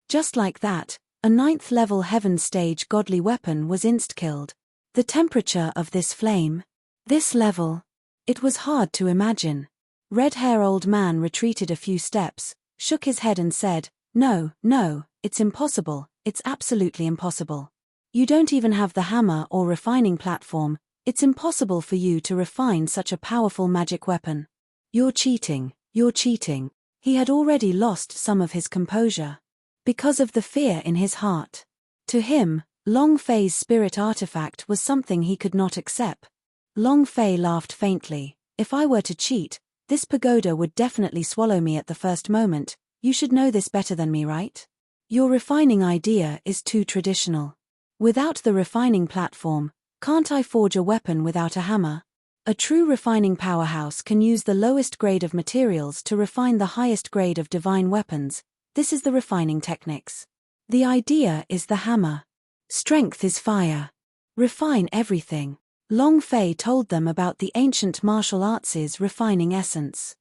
Just like that, a 9th level heaven stage godly weapon was insta-killed. The temperature of this flame, this level, it was hard to imagine. Red-hair old man retreated a few steps, shook his head and said, "No, no, it's impossible, it's absolutely impossible. You don't even have the hammer or refining platform, it's impossible for you to refine such a powerful magic weapon. You're cheating, you're cheating." He had already lost some of his composure because of the fear in his heart. To him, Long Fei's spirit artifact was something he could not accept. Long Fei laughed faintly. "If I were to cheat, this pagoda would definitely swallow me at the first moment. You should know this better than me, right? Your refining idea is too traditional. Without the refining platform, can't I forge a weapon without a hammer? A true refining powerhouse can use the lowest grade of materials to refine the highest grade of divine weapons. This is the refining techniques. The idea is the hammer. Strength is fire. Refine everything." Long Fei told them about the ancient martial arts' refining essence.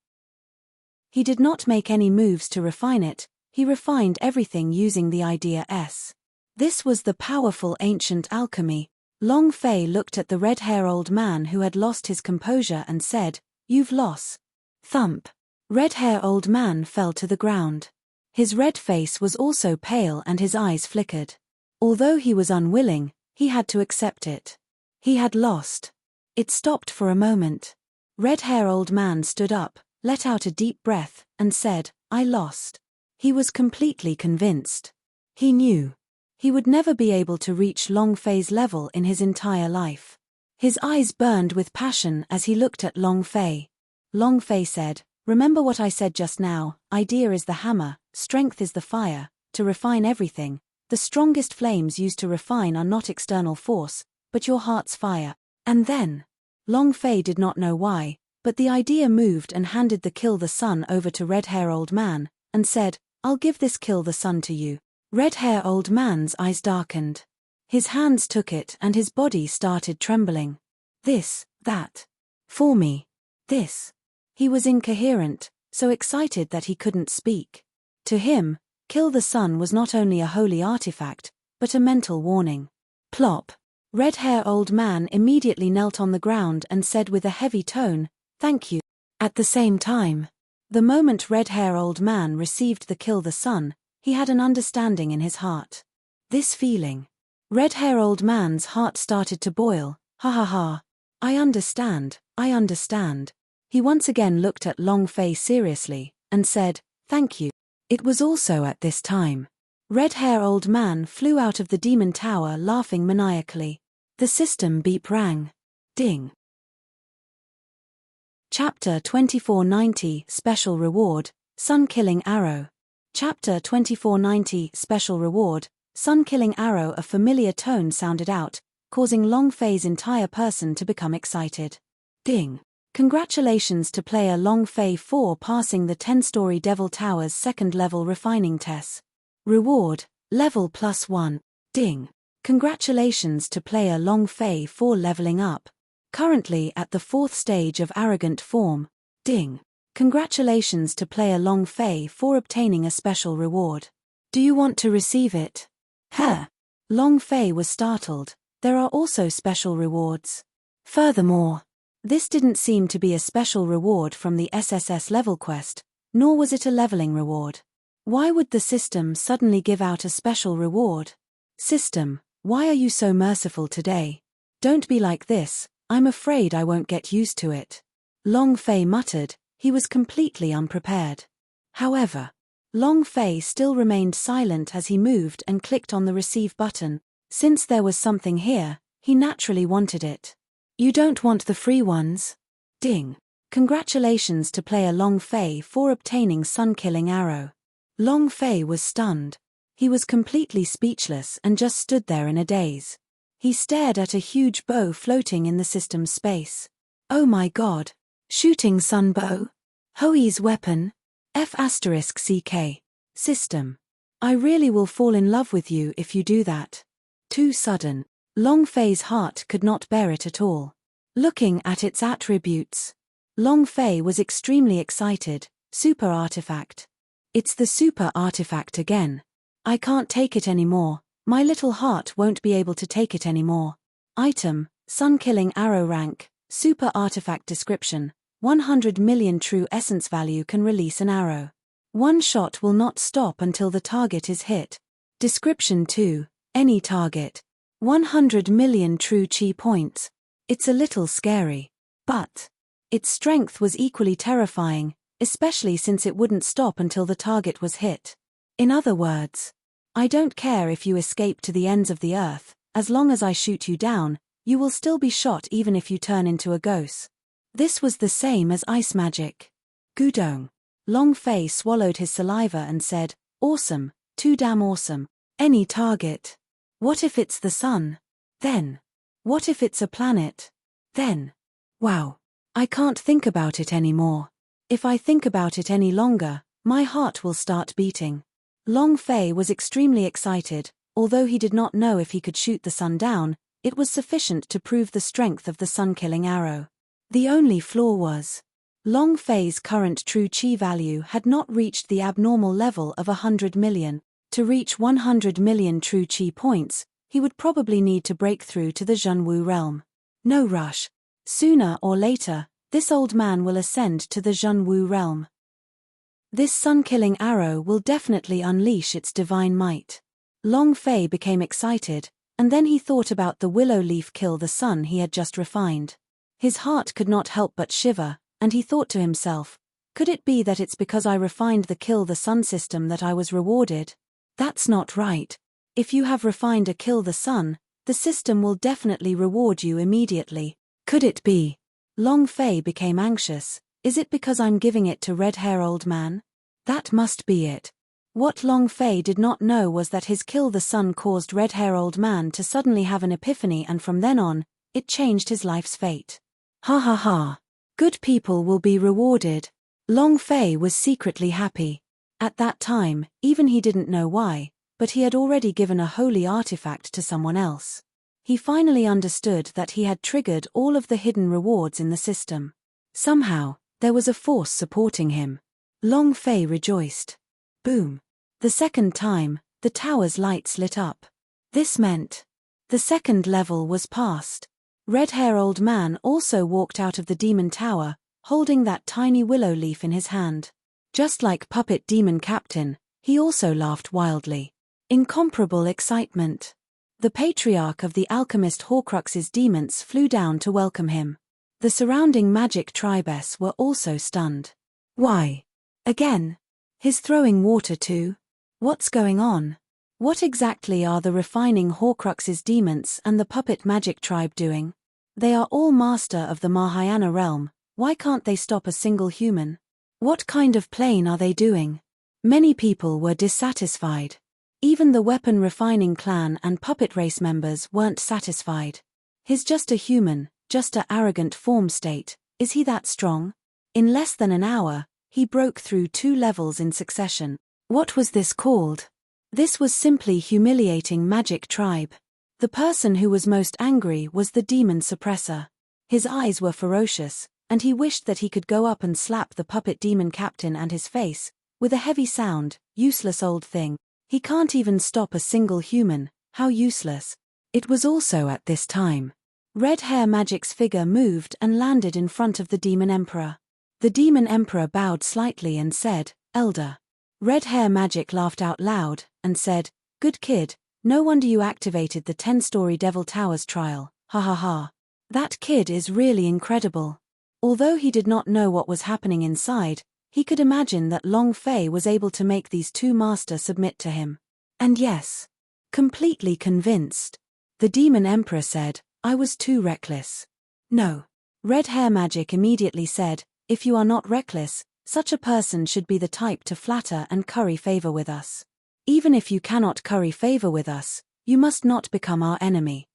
He did not make any moves to refine it, He refined everything using the idea S. This was the powerful ancient alchemy. Long Fei looked at the red-haired old man who had lost his composure and said, "You've lost." Thump. Red-haired old man fell to the ground. His red face was also pale and his eyes flickered. Although he was unwilling, he had to accept it. He had lost. It stopped for a moment. Red-haired old man stood up, let out a deep breath, and said, "I lost." He was completely convinced. He knew. He would never be able to reach Long Fei's level in his entire life. His eyes burned with passion as he looked at Long Fei. Long Fei said, "Remember what I said just now, idea is the hammer, strength is the fire, to refine everything. The strongest flames used to refine are not external force, but your heart's fire." And then, Long Fei did not know why, but the idea moved and handed the kill the sun over to red-haired old man, and said, "I'll give this kill the sun to you." Red-haired old man's eyes darkened. His hands took it and his body started trembling. "This, that. For me. This." He was incoherent, so excited that he couldn't speak. To him, kill the sun was not only a holy artifact, but a mental warning. Plop. Red-haired old man immediately knelt on the ground and said with a heavy tone, "Thank you." At the same time, the moment red-haired old man received the kill the sun, he had an understanding in his heart. This feeling. Red-haired old man's heart started to boil. "Ha ha ha. I understand, I understand." He once again looked at Long Fei seriously, and said, "Thank you." It was also at this time. Red-haired old man flew out of the demon tower laughing maniacally. The system beep rang. Ding. Chapter 2490 Special Reward, Sun-Killing Arrow. Chapter 2490 Special Reward, Sun-Killing Arrow. A familiar tone sounded out, causing Long Fei's entire person to become excited. Ding. Congratulations to player Long Fei for passing the 10-story Devil Tower's second-level refining test. Reward, level +1. Ding. Congratulations to player Long Fei for leveling up. Currently at the 4th stage of arrogant form. Ding. Congratulations to player Long Fei for obtaining a special reward. Do you want to receive it? Huh. Long Fei was startled. There are also special rewards. Furthermore, this didn't seem to be a special reward from the SSS level quest, nor was it a leveling reward. Why would the system suddenly give out a special reward? System, why are you so merciful today? Don't be like this, I'm afraid I won't get used to it. Long Fei muttered, he was completely unprepared. However, Long Fei still remained silent as he moved and clicked on the receive button. Since there was something here, he naturally wanted it. You don't want the free ones? Ding. Congratulations to player Long Fei for obtaining Sun-Killing Arrow. Long Fei was stunned. He was completely speechless and just stood there in a daze. He stared at a huge bow floating in the system's space. Oh my god. Shooting sun bow? Hoi's weapon? F***CK. System. I really will fall in love with you if you do that. Too sudden. Long Fei's heart could not bear it at all. Looking at its attributes, Long Fei was extremely excited. Super artifact. It's the super artifact again. I can't take it anymore. My little heart won't be able to take it anymore. Item, Sun-Killing Arrow rank, super artifact description, 100 million true essence value can release an arrow. One shot will not stop until the target is hit. Description 2, any target. 100 million true chi points. It's a little scary. But its strength was equally terrifying, especially since it wouldn't stop until the target was hit. In other words, I don't care if you escape to the ends of the earth, as long as I shoot you down, you will still be shot even if you turn into a ghost. This was the same as ice magic. Gudong. Long Fei swallowed his saliva and said, awesome, too damn awesome. Any target. What if it's the sun? Then. What if it's a planet? Then. Wow. I can't think about it anymore. If I think about it any longer, my heart will start beating. Long Fei was extremely excited. Although he did not know if he could shoot the sun down, it was sufficient to prove the strength of the sun-killing arrow. The only flaw was, Long Fei's current true qi value had not reached the abnormal level of 100 million. To reach 100 million true qi points, he would probably need to break through to the Zhenwu realm. No rush. Sooner or later, this old man will ascend to the Zhenwu realm. This sun-killing arrow will definitely unleash its divine might. Long Fei became excited, and then he thought about the willow leaf kill the sun he had just refined. His heart could not help but shiver, and he thought to himself, could it be that it's because I refined the kill the sun system that I was rewarded? That's not right. If you have refined a kill the sun, the system will definitely reward you immediately. Could it be? Long Fei became anxious. Is it because I'm giving it to red hair old man? That must be it. What Long Fei did not know was that his kill the sun caused red hair old man to suddenly have an epiphany, and from then on, it changed his life's fate. Ha ha ha. Good people will be rewarded. Long Fei was secretly happy. At that time, even he didn't know why, but he had already given a holy artifact to someone else. He finally understood that he had triggered all of the hidden rewards in the system. Somehow, there was a force supporting him. Long Fei rejoiced. Boom. The second time, the tower's lights lit up. This meant the second level was passed. Red hair old man also walked out of the demon tower, holding that tiny willow leaf in his hand. Just like puppet demon captain, he also laughed wildly. Incomparable excitement. The patriarch of the alchemist Horcrux's demons flew down to welcome him. The surrounding magic tribes were also stunned. Why? Again? He's throwing water too? What's going on? What exactly are the refining Horcrux's demons and the puppet magic tribe doing? They are all master of the Mahayana realm, why can't they stop a single human? What kind of plane are they doing? Many people were dissatisfied. Even the weapon refining clan and puppet race members weren't satisfied. He's just a human, just a arrogant form state, is he that strong? In less than an hour, he broke through 2 levels in succession. What was this called? This was simply humiliating magic tribe. The person who was most angry was the demon suppressor. His eyes were ferocious, and he wished that he could go up and slap the puppet demon captain and his face, with a heavy sound. Useless old thing. He can't even stop a single human, how useless. It was also at this time. Red hair magic's figure moved and landed in front of the demon emperor. The demon emperor bowed slightly and said, Elder. Red hair magic laughed out loud, and said, Good kid, no wonder you activated the 10-story Devil Towers trial, ha ha ha. That kid is really incredible. Although he did not know what was happening inside, he could imagine that Long Fei was able to make these 2 masters submit to him. And yes, completely convinced. The demon emperor said, I was too reckless. No. Red hair magic immediately said, if you are not reckless, such a person should be the type to flatter and curry favor with us. Even if you cannot curry favor with us, you must not become our enemy.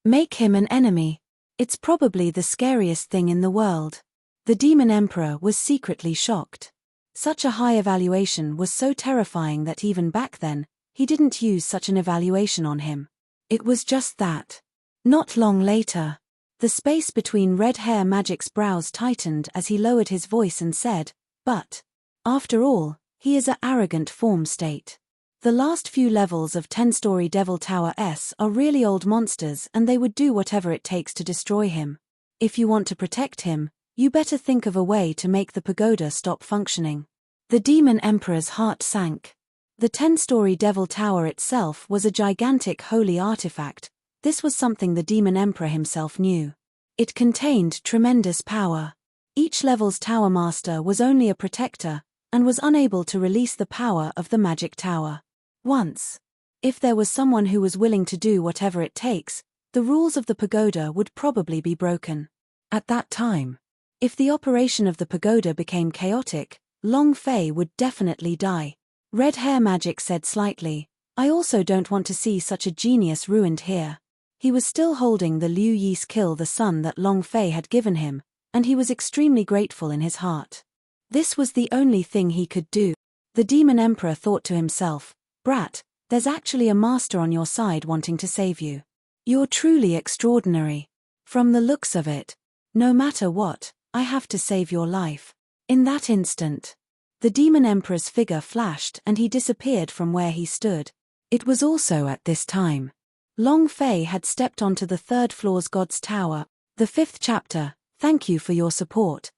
Make him an enemy. It's probably the scariest thing in the world. The demon emperor was secretly shocked. Such a high evaluation was so terrifying that even back then, he didn't use such an evaluation on him. It was just that. Not long later, the space between red hair magic's brows tightened as he lowered his voice and said, but, after all, he is an arrogant form state. The last few levels of 10-story Devil Tower S are really old monsters, and they would do whatever it takes to destroy him. If you want to protect him, you better think of a way to make the pagoda stop functioning. The demon emperor's heart sank. The 10-story Devil Tower itself was a gigantic holy artifact. This was something the demon emperor himself knew. It contained tremendous power. Each level's tower master was only a protector, and was unable to release the power of the magic tower. Once, if there was someone who was willing to do whatever it takes, the rules of the pagoda would probably be broken. At that time, if the operation of the pagoda became chaotic, Long Fei would definitely die. Red hair magic said slightly, I also don't want to see such a genius ruined here. He was still holding the Liu Yi's kill the sun that Long Fei had given him, and he was extremely grateful in his heart. This was the only thing he could do. The demon emperor thought to himself, Brat, there's actually a master on your side wanting to save you. You're truly extraordinary. From the looks of it. No matter what, I have to save your life. In that instant, the demon emperor's figure flashed and he disappeared from where he stood. It was also at this time Long Fei had stepped onto the third floor's God's Tower. The 5th chapter, thank you for your support.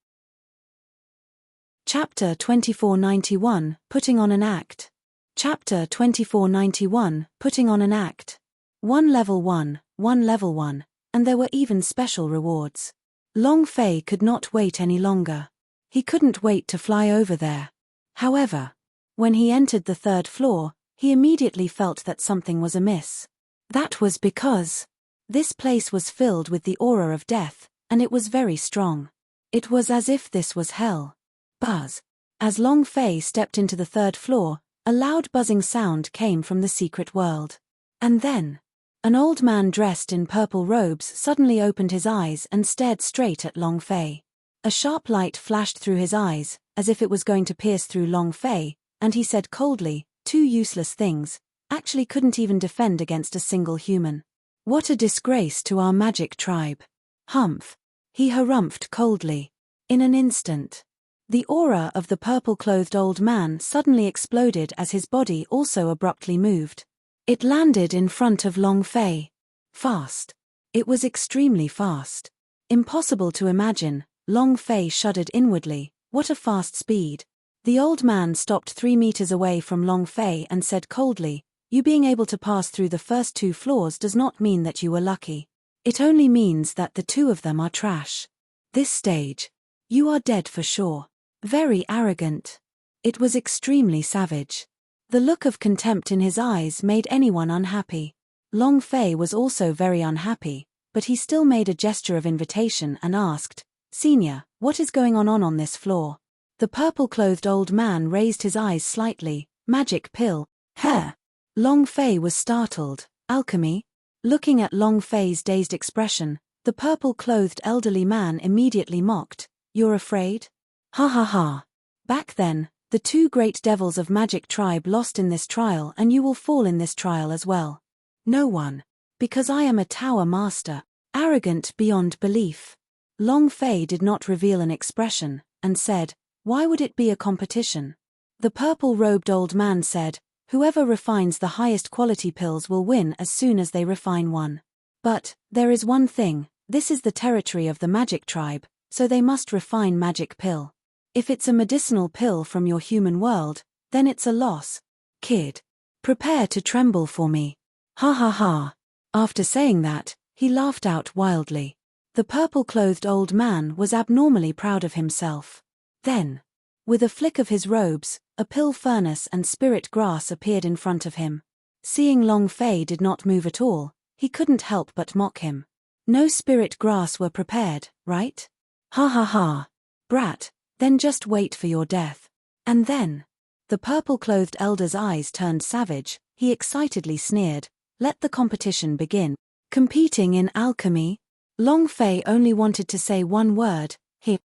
Chapter 2491, Putting on an Act. Chapter 2491, Putting on an Act. 1 level 1, 1 level 1, and there were even special rewards. Long Fei could not wait any longer. He couldn't wait to fly over there. However, when he entered the 3rd floor, he immediately felt that something was amiss. That was because this place was filled with the aura of death, and it was very strong. It was as if this was hell. Buzz. As Long Fei stepped into the 3rd floor, a loud buzzing sound came from the secret world. And then, an old man dressed in purple robes suddenly opened his eyes and stared straight at Long Fei. A sharp light flashed through his eyes, as if it was going to pierce through Long Fei, and he said coldly, "Two useless things, actually couldn't even defend against a single human. What a disgrace to our magic tribe." Humph. He harumphed coldly. In an instant, the aura of the purple-clothed old man suddenly exploded as his body also abruptly moved. It landed in front of Long Fei. Fast. It was extremely fast. Impossible to imagine. Long Fei shuddered inwardly. What a fast speed. The old man stopped 3 meters away from Long Fei and said coldly, "You being able to pass through the first 2 floors does not mean that you were lucky. It only means that the 2 of them are trash. This stage, you are dead for sure." Very arrogant. It was extremely savage. The look of contempt in his eyes made anyone unhappy. Long Fei was also very unhappy, but he still made a gesture of invitation and asked, "Senior, what is going on this floor?" The purple-clothed old man raised his eyes slightly. "Magic pill." "Huh?" Long Fei was startled. "Alchemy?" Looking at Long Fei's dazed expression, the purple-clothed elderly man immediately mocked. "You're afraid? Ha ha ha. Back then, the 2 great devils of magic tribe lost in this trial and you will fall in this trial as well. No one. Because I am a tower master." Arrogant beyond belief. Long Fei did not reveal an expression, and said, "Why would it be a competition?" The purple-robed old man said, "Whoever refines the highest quality pills will win as soon as they refine one. But, there is one thing, this is the territory of the magic tribe, so they must refine magic pill. If it's a medicinal pill from your human world, then it's a loss. Kid. Prepare to tremble for me. Ha ha ha." After saying that, he laughed out wildly. The purple-clothed old man was abnormally proud of himself. Then, with a flick of his robes, a pill furnace and spirit grass appeared in front of him. Seeing Long Fei did not move at all, he couldn't help but mock him. "No spirit grass were prepared, right? Ha ha ha. Brat. Then just wait for your death." And then, the purple-clothed elder's eyes turned savage. He excitedly sneered, "Let the competition begin." Competing in alchemy? Long Fei only wanted to say one word, "He."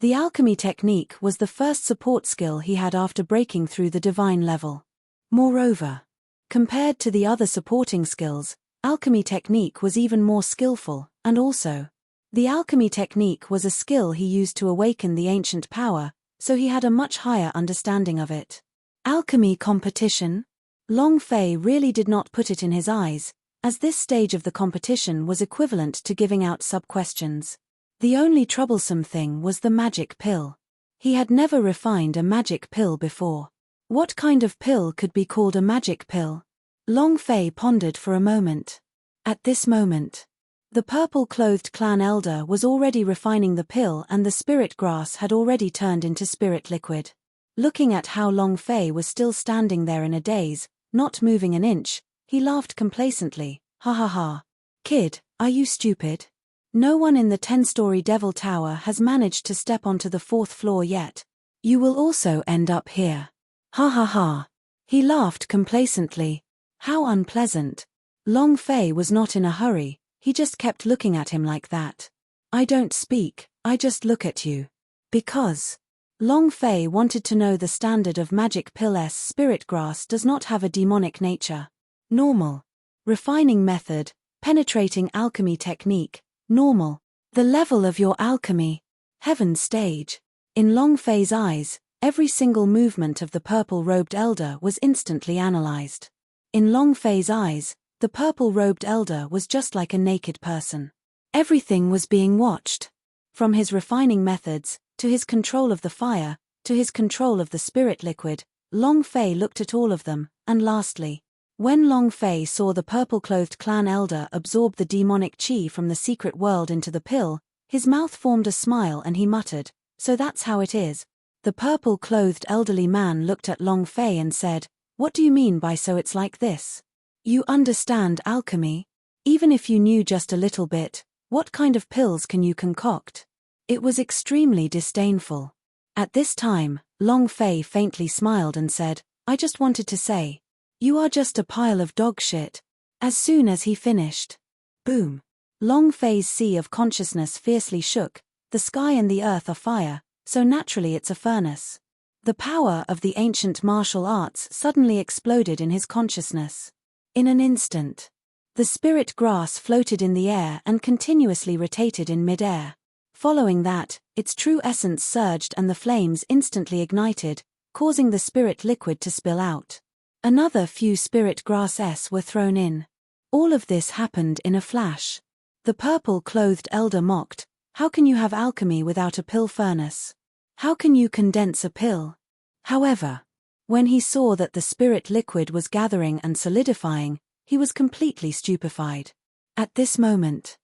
The alchemy technique was the first support skill he had after breaking through the divine level. Moreover, compared to the other supporting skills, alchemy technique was even more skillful, and also, the alchemy technique was a skill he used to awaken the ancient power, so he had a much higher understanding of it. Alchemy competition? Long Fei really did not put it in his eyes, as this stage of the competition was equivalent to giving out sub-questions. The only troublesome thing was the magic pill. He had never refined a magic pill before. What kind of pill could be called a magic pill? Long Fei pondered for a moment. At this moment, the purple-clothed clan elder was already refining the pill and the spirit grass had already turned into spirit liquid. Looking at how Long Fei was still standing there in a daze, not moving an inch, he laughed complacently. "Ha ha ha. Kid, are you stupid? No one in the 10-story Devil Tower has managed to step onto the 4th floor yet. You will also end up here. Ha ha ha." He laughed complacently. How unpleasant. Long Fei was not in a hurry, he just kept looking at him like that. "I don't speak, I just look at you." Because Long Fei wanted to know the standard of magic pill-s spirit grass does not have a demonic nature. Normal. Refining method, penetrating alchemy technique, normal. The level of your alchemy. Heaven's stage. In Long Fei's eyes, every single movement of the purple-robed elder was instantly analyzed. In Long Fei's eyes, the purple-robed elder was just like a naked person. Everything was being watched. From his refining methods, to his control of the fire, to his control of the spirit liquid, Long Fei looked at all of them, and lastly, when Long Fei saw the purple-clothed clan elder absorb the demonic chi from the secret world into the pill, his mouth formed a smile and he muttered, "So that's how it is." The purple-clothed elderly man looked at Long Fei and said, "What do you mean by so it's like this? You understand alchemy? Even if you knew just a little bit, what kind of pills can you concoct?" It was extremely disdainful. At this time, Long Fei faintly smiled and said, "I just wanted to say, you are just a pile of dog shit." As soon as he finished, boom. Long Fei's sea of consciousness fiercely shook. The sky and the earth are fire, so naturally it's a furnace. The power of the ancient martial arts suddenly exploded in his consciousness. In an instant, the spirit grass floated in the air and continuously rotated in mid-air. Following that, its true essence surged and the flames instantly ignited, causing the spirit liquid to spill out. Another few spirit grasses were thrown in. All of this happened in a flash. The purple-clothed elder mocked, "How can you have alchemy without a pill furnace? How can you condense a pill?" However, when he saw that the spirit liquid was gathering and solidifying, he was completely stupefied. At this moment,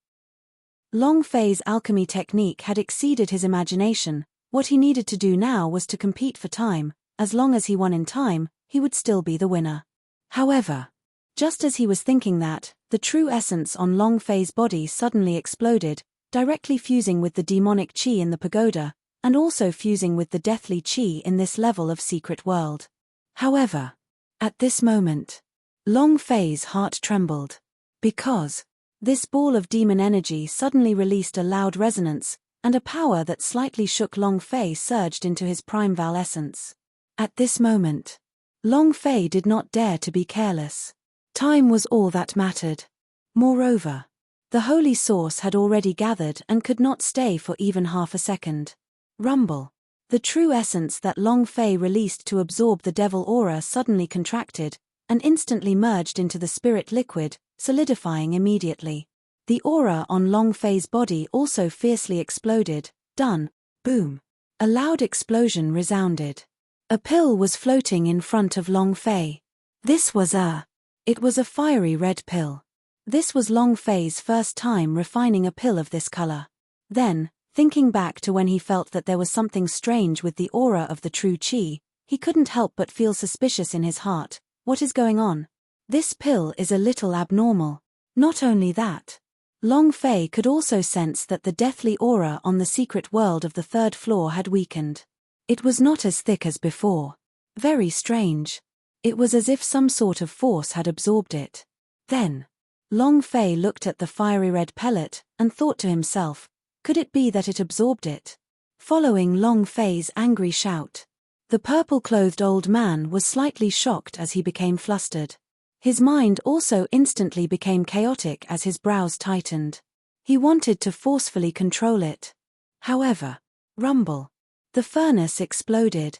Long Fei's alchemy technique had exceeded his imagination. What he needed to do now was to compete for time. As long as he won in time, he would still be the winner. However, just as he was thinking that, the true essence on Long Fei's body suddenly exploded, directly fusing with the demonic chi in the pagoda, and also fusing with the deathly chi in this level of secret world. However, at this moment, Long Fei's heart trembled. Because this ball of demon energy suddenly released a loud resonance, and a power that slightly shook Long Fei surged into his primeval essence. At this moment, Long Fei did not dare to be careless. Time was all that mattered. Moreover, the holy source had already gathered and could not stay for even half a second. Rumble. The true essence that Long Fei released to absorb the devil aura suddenly contracted, and instantly merged into the spirit liquid, solidifying immediately. The aura on Long Fei's body also fiercely exploded. Done. Boom. A loud explosion resounded. A pill was floating in front of Long Fei. It was a fiery red pill. This was Long Fei's first time refining a pill of this color. Then, thinking back to when he felt that there was something strange with the aura of the true chi, he couldn't help but feel suspicious in his heart. What is going on? This pill is a little abnormal. Not only that, Long Fei could also sense that the deathly aura on the secret world of the third floor had weakened. It was not as thick as before. Very strange. It was as if some sort of force had absorbed it. Then, Long Fei looked at the fiery red pellet, and thought to himself, could it be that it absorbed it? Following Long Fei's angry shout, the purple-clothed old man was slightly shocked as he became flustered. His mind also instantly became chaotic as his brows tightened. He wanted to forcefully control it. However, rumble. The furnace exploded.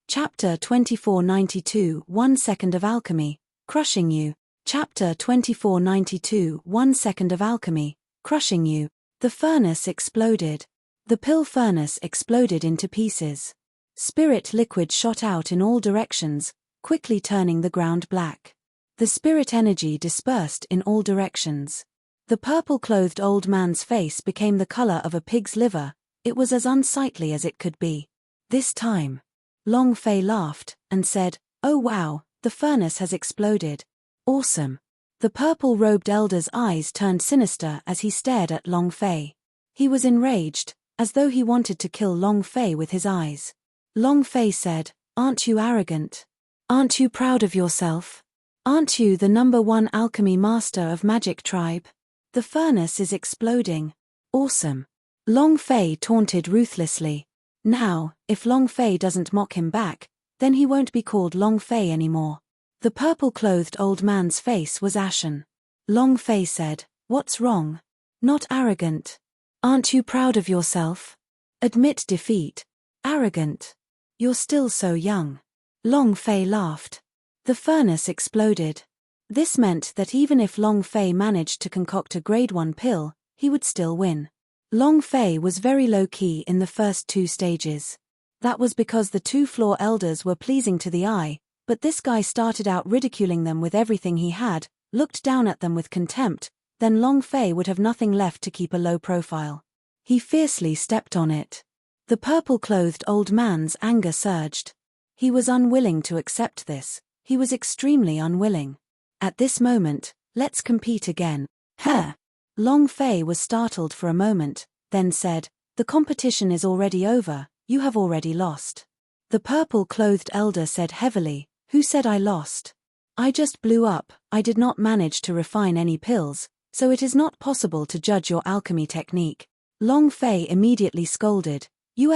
Chapter 2492 1 Second of Alchemy, Crushing You. Chapter 2492 1 Second of Alchemy, Crushing You. The furnace exploded. The pill furnace exploded into pieces. Spirit liquid shot out in all directions, quickly turning the ground black. The spirit energy dispersed in all directions. The purple-clothed old man's face became the color of a pig's liver. It was as unsightly as it could be. This time, Long Fei laughed, and said, "Oh wow, the furnace has exploded. Awesome." The purple-robed elder's eyes turned sinister as he stared at Long Fei. He was enraged, as though he wanted to kill Long Fei with his eyes. Long Fei said, "Aren't you arrogant? Aren't you proud of yourself? Aren't you the #1 alchemy master of Magic Tribe? The furnace is exploding. Awesome." Long Fei taunted ruthlessly. Now, if Long Fei doesn't mock him back, then he won't be called Long Fei anymore. The purple-clothed old man's face was ashen. Long Fei said, "What's wrong? Not arrogant. Aren't you proud of yourself? Admit defeat. Arrogant. You're still so young. Long Fei laughed. The furnace exploded. This meant that even if Long Fei managed to concoct a grade 1 pill, he would still win. Long Fei was very low-key in the first 2 stages. That was because the 2 floor elders were pleasing to the eye, but this guy started out ridiculing them with everything he had, looked down at them with contempt, then Long Fei would have nothing left to keep a low profile. He fiercely stepped on it. The purple-clothed old man's anger surged. He was unwilling to accept this. He was extremely unwilling. At this moment, let's compete again. Huh. Long Fei was startled for a moment, then said, the competition is already over, you have already lost. The purple-clothed elder said heavily, who said I lost? I just blew up, I did not manage to refine any pills, so it is not possible to judge your alchemy technique. Long Fei immediately scolded, you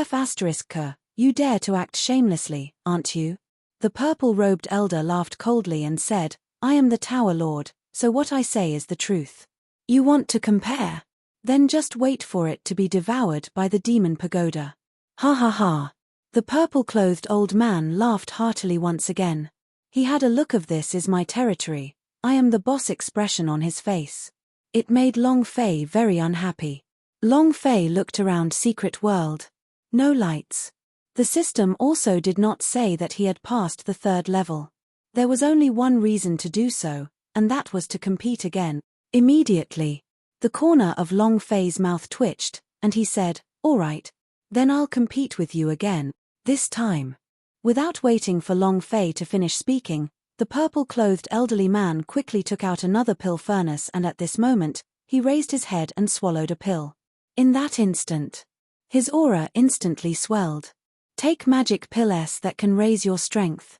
dare to act shamelessly, aren't you? The purple-robed elder laughed coldly and said, I am the Tower Lord, so what I say is the truth. You want to compare? Then just wait for it to be devoured by the demon pagoda. Ha ha ha. The purple-clothed old man laughed heartily once again. He had a look of this is my territory, I am the boss expression on his face. It made Long Fei very unhappy. Long Fei looked around Secret World. No lights. The system also did not say that he had passed the 3rd level. There was only one reason to do so, and that was to compete again. Immediately, the corner of Long Fei's mouth twitched, and he said, all right, then I'll compete with you again, this time. Without waiting for Long Fei to finish speaking, the purple-clothed elderly man quickly took out another pill furnace and at this moment, he raised his head and swallowed a pill. In that instant, his aura instantly swelled. Take magic pills that can raise your strength.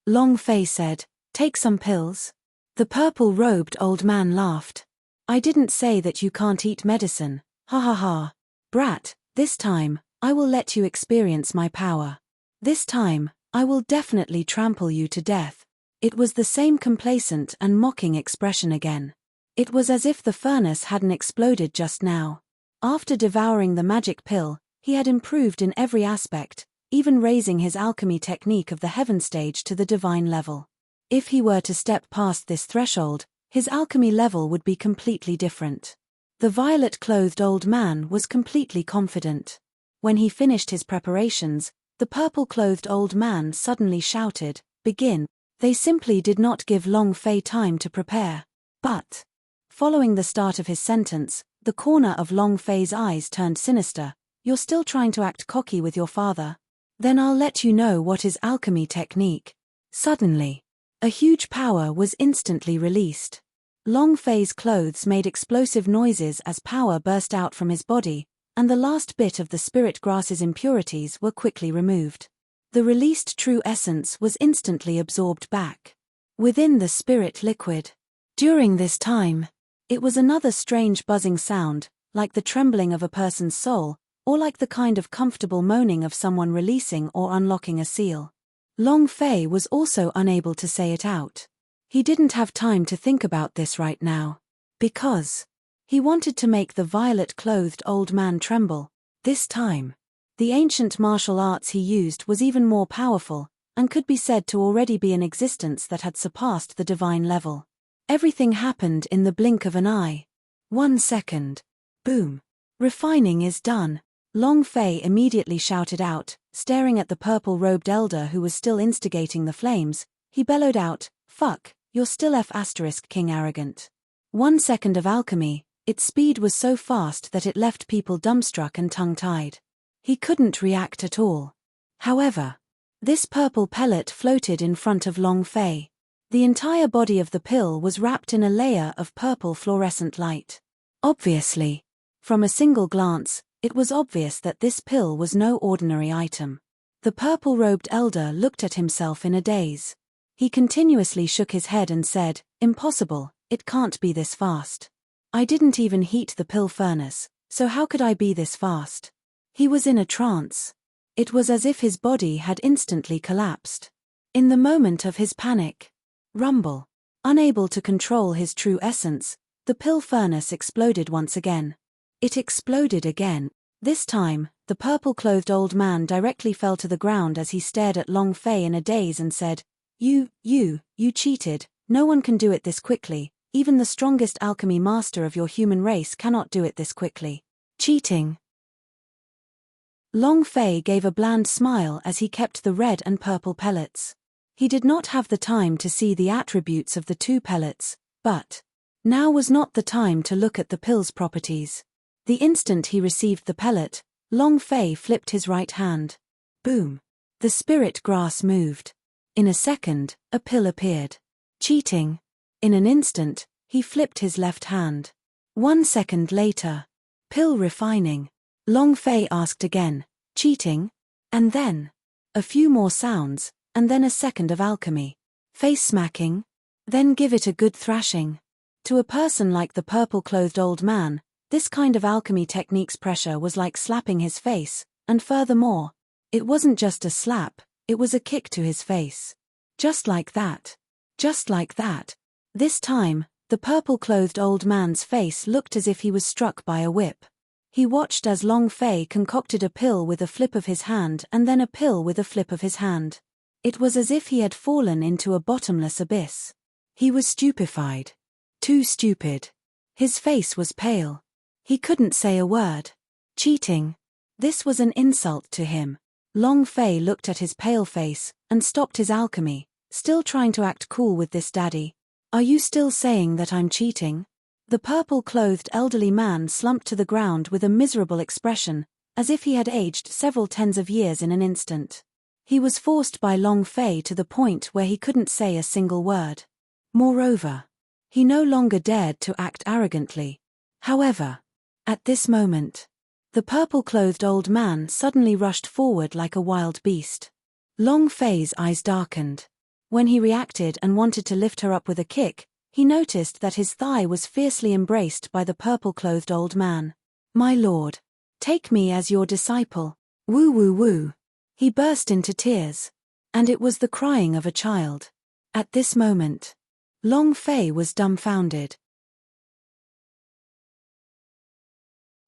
Long Fei said, take some pills. The purple-robed old man laughed. I didn't say that you can't eat medicine, ha ha ha. Brat, this time, I will let you experience my power. This time, I will definitely trample you to death. It was the same complacent and mocking expression again. It was as if the furnace hadn't exploded just now. After devouring the magic pill, he had improved in every aspect, even raising his alchemy technique of the heaven stage to the divine level. If he were to step past this threshold, his alchemy level would be completely different. The violet-clothed old man was completely confident. When he finished his preparations, the purple-clothed old man suddenly shouted, begin. They simply did not give Long Fei time to prepare. But, following the start of his sentence, the corner of Long Fei's eyes turned sinister. You're still trying to act cocky with your father? Then I'll let you know what is alchemy technique. Suddenly, a huge power was instantly released. Long Fei's clothes made explosive noises as power burst out from his body, and the last bit of the spirit grass's impurities were quickly removed. The released true essence was instantly absorbed back within the spirit liquid. During this time, it was another strange buzzing sound, like the trembling of a person's soul, or like the kind of comfortable moaning of someone releasing or unlocking a seal. Long Fei was also unable to say it out. He didn't have time to think about this right now. Because he wanted to make the violet-clothed old man tremble. This time, the ancient martial arts he used was even more powerful, and could be said to already be in existence that had surpassed the divine level. Everything happened in the blink of an eye. 1 second. Boom. Refining is done. Long Fei immediately shouted out, staring at the purple-robed elder who was still instigating the flames. He bellowed out, fuck, you're still King arrogant. 1 second of alchemy, its speed was so fast that it left people dumbstruck and tongue-tied. He couldn't react at all. However, this purple pellet floated in front of Long Fei. The entire body of the pill was wrapped in a layer of purple fluorescent light. Obviously, from a single glance, it was obvious that this pill was no ordinary item. The purple-robed elder looked at himself in a daze. He continuously shook his head and said, impossible, it can't be this fast. I didn't even heat the pill furnace, so how could I be this fast? He was in a trance. It was as if his body had instantly collapsed. In the moment of his panic, rumble, unable to control his true essence, The pill furnace exploded once again. It exploded again. This time, the purple-clothed old man directly fell to the ground as he stared at Long Fei in a daze and said, You cheated. No one can do it this quickly. Even the strongest alchemy master of your human race cannot do it this quickly. Cheating. Long Fei gave a bland smile as he kept the red and purple pellets. He did not have the time to see the attributes of the two pellets, but now was not the time to look at the pill's properties. The instant he received the pellet, Long Fei flipped his right hand. Boom! The spirit grass moved. In a second, a pill appeared. Cheating. In an instant, he flipped his left hand. 1 second later. Pill refining. Long Fei asked again, cheating? And then a few more sounds, and then a second of alchemy. Face smacking? Then give it a good thrashing. To a person like the purple-clothed old man, this kind of alchemy technique's pressure was like slapping his face, and furthermore, it wasn't just a slap, it was a kick to his face. Just like that. Just like that. This time, the purple-clothed old man's face looked as if he was struck by a whip. He watched as Long Fei concocted a pill with a flip of his hand and then a pill with a flip of his hand. It was as if he had fallen into a bottomless abyss. He was stupefied. Too stupid. His face was pale. He couldn't say a word. Cheating. This was an insult to him. Long Fei looked at his pale face and stopped his alchemy, still trying to act cool with this daddy. Are you still saying that I'm cheating? The purple-clothed elderly man slumped to the ground with a miserable expression, as if he had aged several tens of years in an instant. He was forced by Long Fei to the point where he couldn't say a single word. Moreover, he no longer dared to act arrogantly. However, at this moment, the purple-clothed old man suddenly rushed forward like a wild beast. Long Fei's eyes darkened. When he reacted and wanted to lift her up with a kick, he noticed that his thigh was fiercely embraced by the purple-clothed old man. My lord, take me as your disciple. Woo woo woo. He burst into tears. And it was the crying of a child. At this moment, Long Fei was dumbfounded.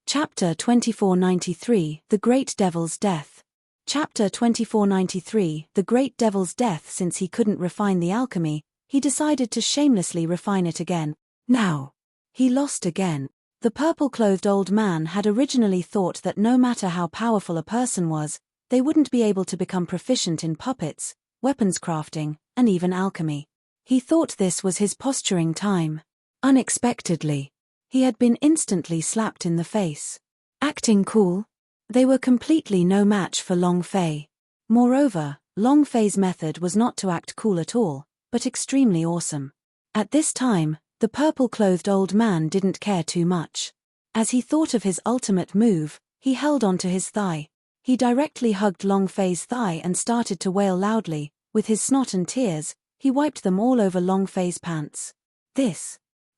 Chapter 2493, The Great Devil's Death. Chapter 2493, The Great Devil's Death. Since he couldn't refine the alchemy, he decided to shamelessly refine it again. Now, he lost again. The purple-clothed old man had originally thought that no matter how powerful a person was, they wouldn't be able to become proficient in puppets, weapons crafting, and even alchemy. He thought this was his posturing time. Unexpectedly, he had been instantly slapped in the face. Acting cool? They were completely no match for Long Fei. Moreover, Long Fei's method was not to act cool at all, but extremely awesome. At this time, the purple-clothed old man didn't care too much. As he thought of his ultimate move, he held onto his thigh. He directly hugged Long Fei's thigh and started to wail loudly. With his snot and tears, he wiped them all over Long Fei's pants.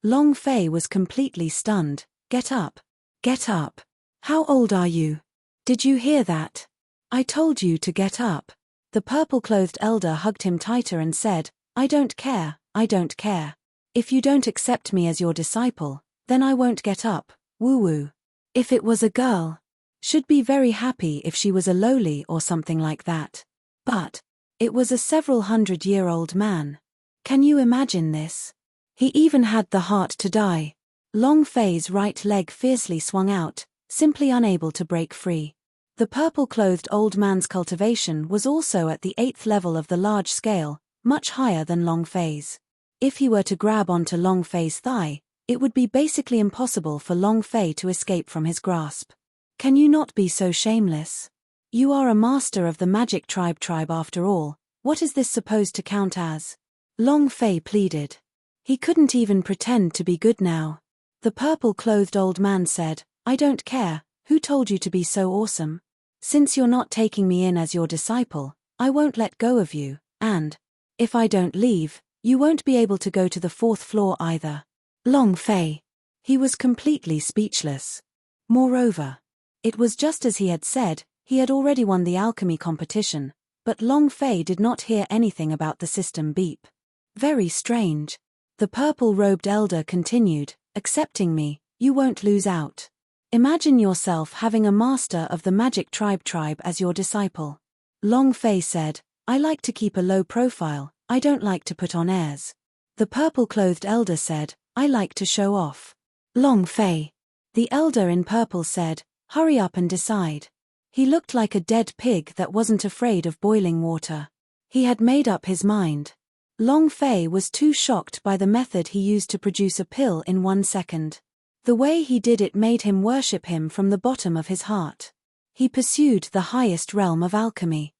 Long Fei was completely stunned. Get up. Get up. How old are you? Did you hear that? I told you to get up. The purple-clothed elder hugged him tighter and said, I don't care, I don't care. If you don't accept me as your disciple, then I won't get up, woo-woo. If it was a girl, should be very happy if she was a lowly or something like that. But it was a several hundred-year-old man. Can you imagine this? He even had the heart to die. Long Fei's right leg fiercely swung out, simply unable to break free. The purple-clothed old man's cultivation was also at the 8th level of the large scale, much higher than Long Fei's. If he were to grab onto Long Fei's thigh, it would be basically impossible for Long Fei to escape from his grasp. Can you not be so shameless? You are a master of the magic tribe after all. What is this supposed to count as? Long Fei pleaded. He couldn't even pretend to be good now. The purple-clothed old man said, I don't care, who told you to be so awesome? Since you're not taking me in as your disciple, I won't let go of you, and if I don't leave, you won't be able to go to the 4th floor either. Long Fei. He was completely speechless. Moreover, it was just as he had said, he had already won the alchemy competition, but Long Fei did not hear anything about the system beep. Very strange. The purple-robed elder continued, Accepting me, you won't lose out. Imagine yourself having a master of the magic tribe as your disciple. Long Fei said, I like to keep a low profile, I don't like to put on airs. The purple-clothed elder said, I like to show off. Long Fei. The elder in purple said, hurry up and decide. He looked like a dead pig that wasn't afraid of boiling water. He had made up his mind. Long Fei was too shocked by the method he used to produce a pill in 1 second. The way he did it made him worship him from the bottom of his heart. He pursued the highest realm of alchemy.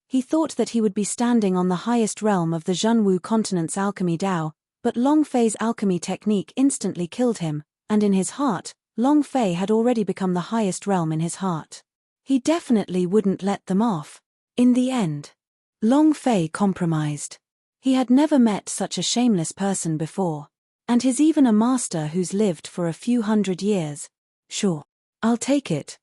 He thought that he would be standing on the highest realm of the Zhenwu continent's alchemy Dao, but Long Fei's alchemy technique instantly killed him, and in his heart, Long Fei had already become the highest realm in his heart. He definitely wouldn't let them off. In the end, Long Fei compromised. He had never met such a shameless person before. And he's even a master who's lived for a few hundred years. Sure. I'll take it,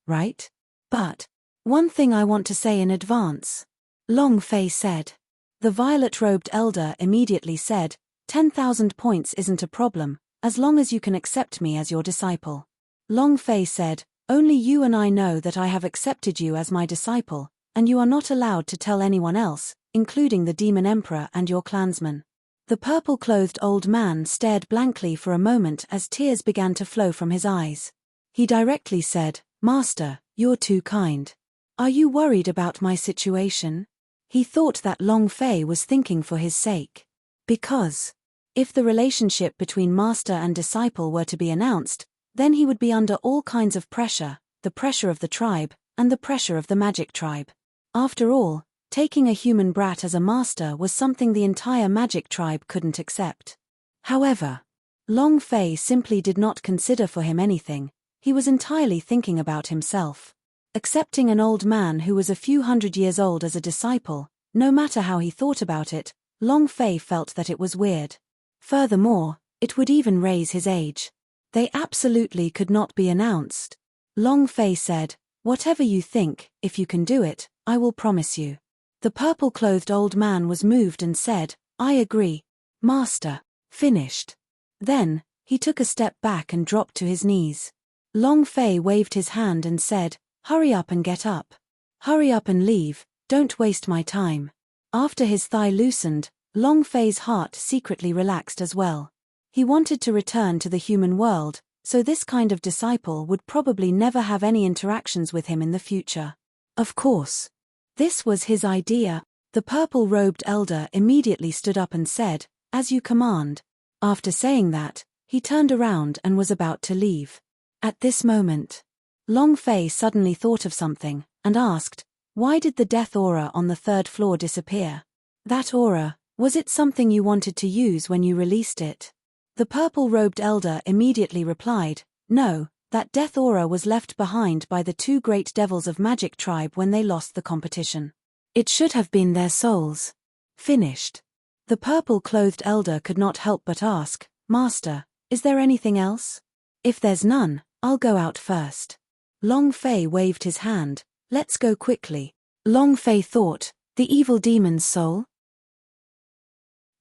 right? But one thing I want to say in advance. Long Fei said. The violet-robed elder immediately said, 10,000 points isn't a problem, as long as you can accept me as your disciple. Long Fei said, only you and I know that I have accepted you as my disciple, and you are not allowed to tell anyone else, including the demon emperor and your clansmen. The purple-clothed old man stared blankly for a moment as tears began to flow from his eyes. He directly said, Master, you're too kind. Are you worried about my situation? He thought that Long Fei was thinking for his sake. Because if the relationship between master and disciple were to be announced, then he would be under all kinds of pressure, the pressure of the tribe, and the pressure of the magic tribe. After all, taking a human brat as a master was something the entire magic tribe couldn't accept. However, Long Fei simply did not consider for him anything, he was entirely thinking about himself. Accepting an old man who was a few hundred years old as a disciple, no matter how he thought about it, Long Fei felt that it was weird. Furthermore, it would even raise his age. They absolutely could not be announced. Long Fei said, whatever you think, if you can do it, I will promise you. The purple-clothed old man was moved and said, I agree. Master. Finished. Then, he took a step back and dropped to his knees. Long Fei waved his hand and said, hurry up and get up. Hurry up and leave, don't waste my time. After his thigh loosened, Long Fei's heart secretly relaxed as well. He wanted to return to the human world, so this kind of disciple would probably never have any interactions with him in the future. Of course. This was his idea. The purple-robed elder immediately stood up and said, as you command. After saying that, he turned around and was about to leave. At this moment, Long Fei suddenly thought of something, and asked, why did the death aura on the 3rd floor disappear? That aura, was it something you wanted to use when you released it? The purple-robed elder immediately replied, no, that death aura was left behind by the 2 great devils of magic tribe when they lost the competition. It should have been their souls. Finished. The purple-clothed elder could not help but ask, Master, is there anything else? If there's none, I'll go out first. Long Fei waved his hand, let's go quickly. Long Fei thought, the evil demon's soul?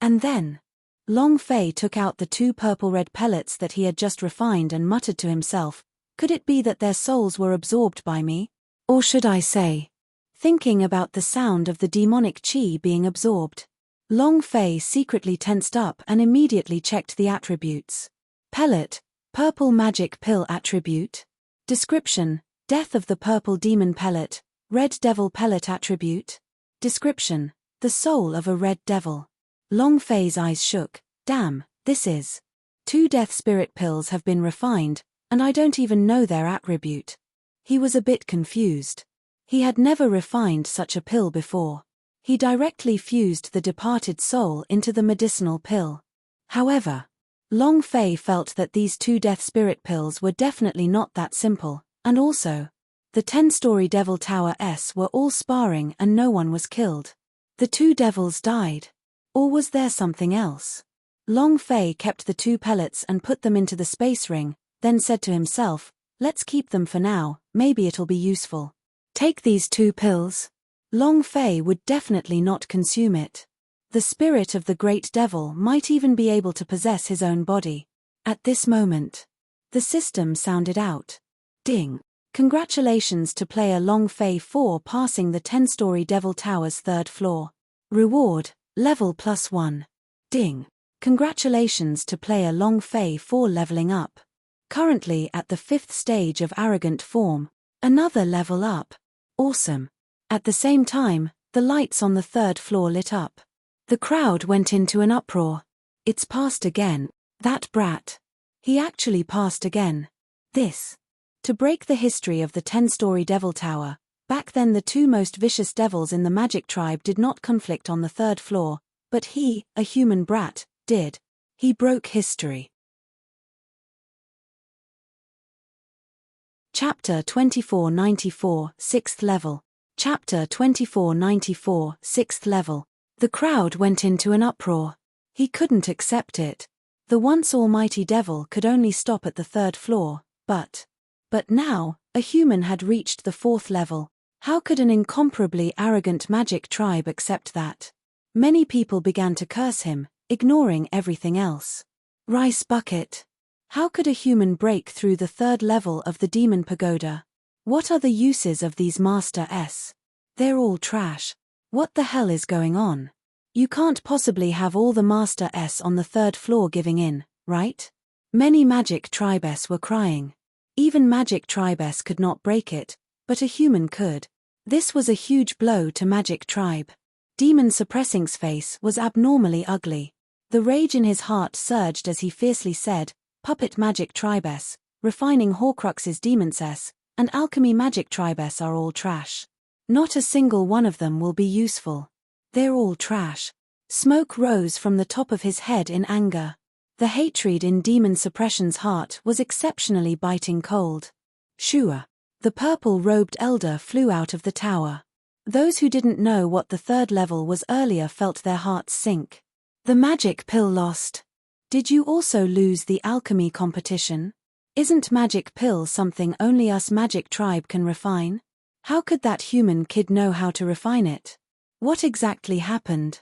And then, Long Fei took out the 2 purple-red pellets that he had just refined and muttered to himself, could it be that their souls were absorbed by me? Or should I say, thinking about the sound of the demonic qi being absorbed. Long Fei secretly tensed up and immediately checked the attributes. Pellet, purple magic pill attribute. Description, death of the purple demon pellet, red devil pellet attribute. Description, the soul of a red devil. Long Fei's eyes shook. Damn, this is. 2 death spirit pills have been refined, and I don't even know their attribute. He was a bit confused. He had never refined such a pill before. He directly fused the departed soul into the medicinal pill. However, Long Fei felt that these 2 death spirit pills were definitely not that simple, and also, the 10-story devil tower S were all sparring and no one was killed. The 2 devils died. Or was there something else? Long Fei kept the 2 pellets and put them into the space ring, then said to himself, let's keep them for now, maybe it'll be useful. Take these 2 pills. Long Fei would definitely not consume it. The spirit of the great devil might even be able to possess his own body. At this moment, the system sounded out. Ding! Congratulations to player Long Fei for passing the 10-story Devil Tower's 3rd floor. Reward, level +1. Ding! Congratulations to player Long Fei for leveling up. Currently at the 5th stage of arrogant form. Another level up. Awesome. At the same time, the lights on the 3rd floor lit up. The crowd went into an uproar. It's passed again. That brat. He actually passed again. This. To break the history of the 10-story Devil Tower, back then the 2 most vicious devils in the magic tribe did not conflict on the 3rd floor, but he, a human brat, did. He broke history. Chapter 2494, 6th level. Chapter 2494, 6th level. The crowd went into an uproar. He couldn't accept it. The once almighty devil could only stop at the 3rd floor, but now, a human had reached the 4th level. How could an incomparably arrogant magic tribe accept that? Many people began to curse him, ignoring everything else. Rice bucket. How could a human break through the 3rd level of the demon pagoda? What are the uses of these Master S? They're all trash. What the hell is going on? You can't possibly have all the Master S on the 3rd floor giving in, right? Many Magic Tribe S were crying. Even Magic Tribe S could not break it, but a human could. This was a huge blow to Magic Tribe. Demon Suppressing's face was abnormally ugly. The rage in his heart surged as he fiercely said, Puppet Magic Tribe S, Refining Horcrux's Demons S, and Alchemy Magic Tribe S are all trash. Not a single one of them will be useful. They're all trash. Smoke rose from the top of his head in anger. The hatred in Demon Suppression's heart was exceptionally biting cold. Shua. The purple-robed elder flew out of the tower. Those who didn't know what the 3rd level was earlier felt their hearts sink. The magic pill lost. Did you also lose the alchemy competition? Isn't magic pill something only us Magic Tribe can refine? How could that human kid know how to refine it? What exactly happened?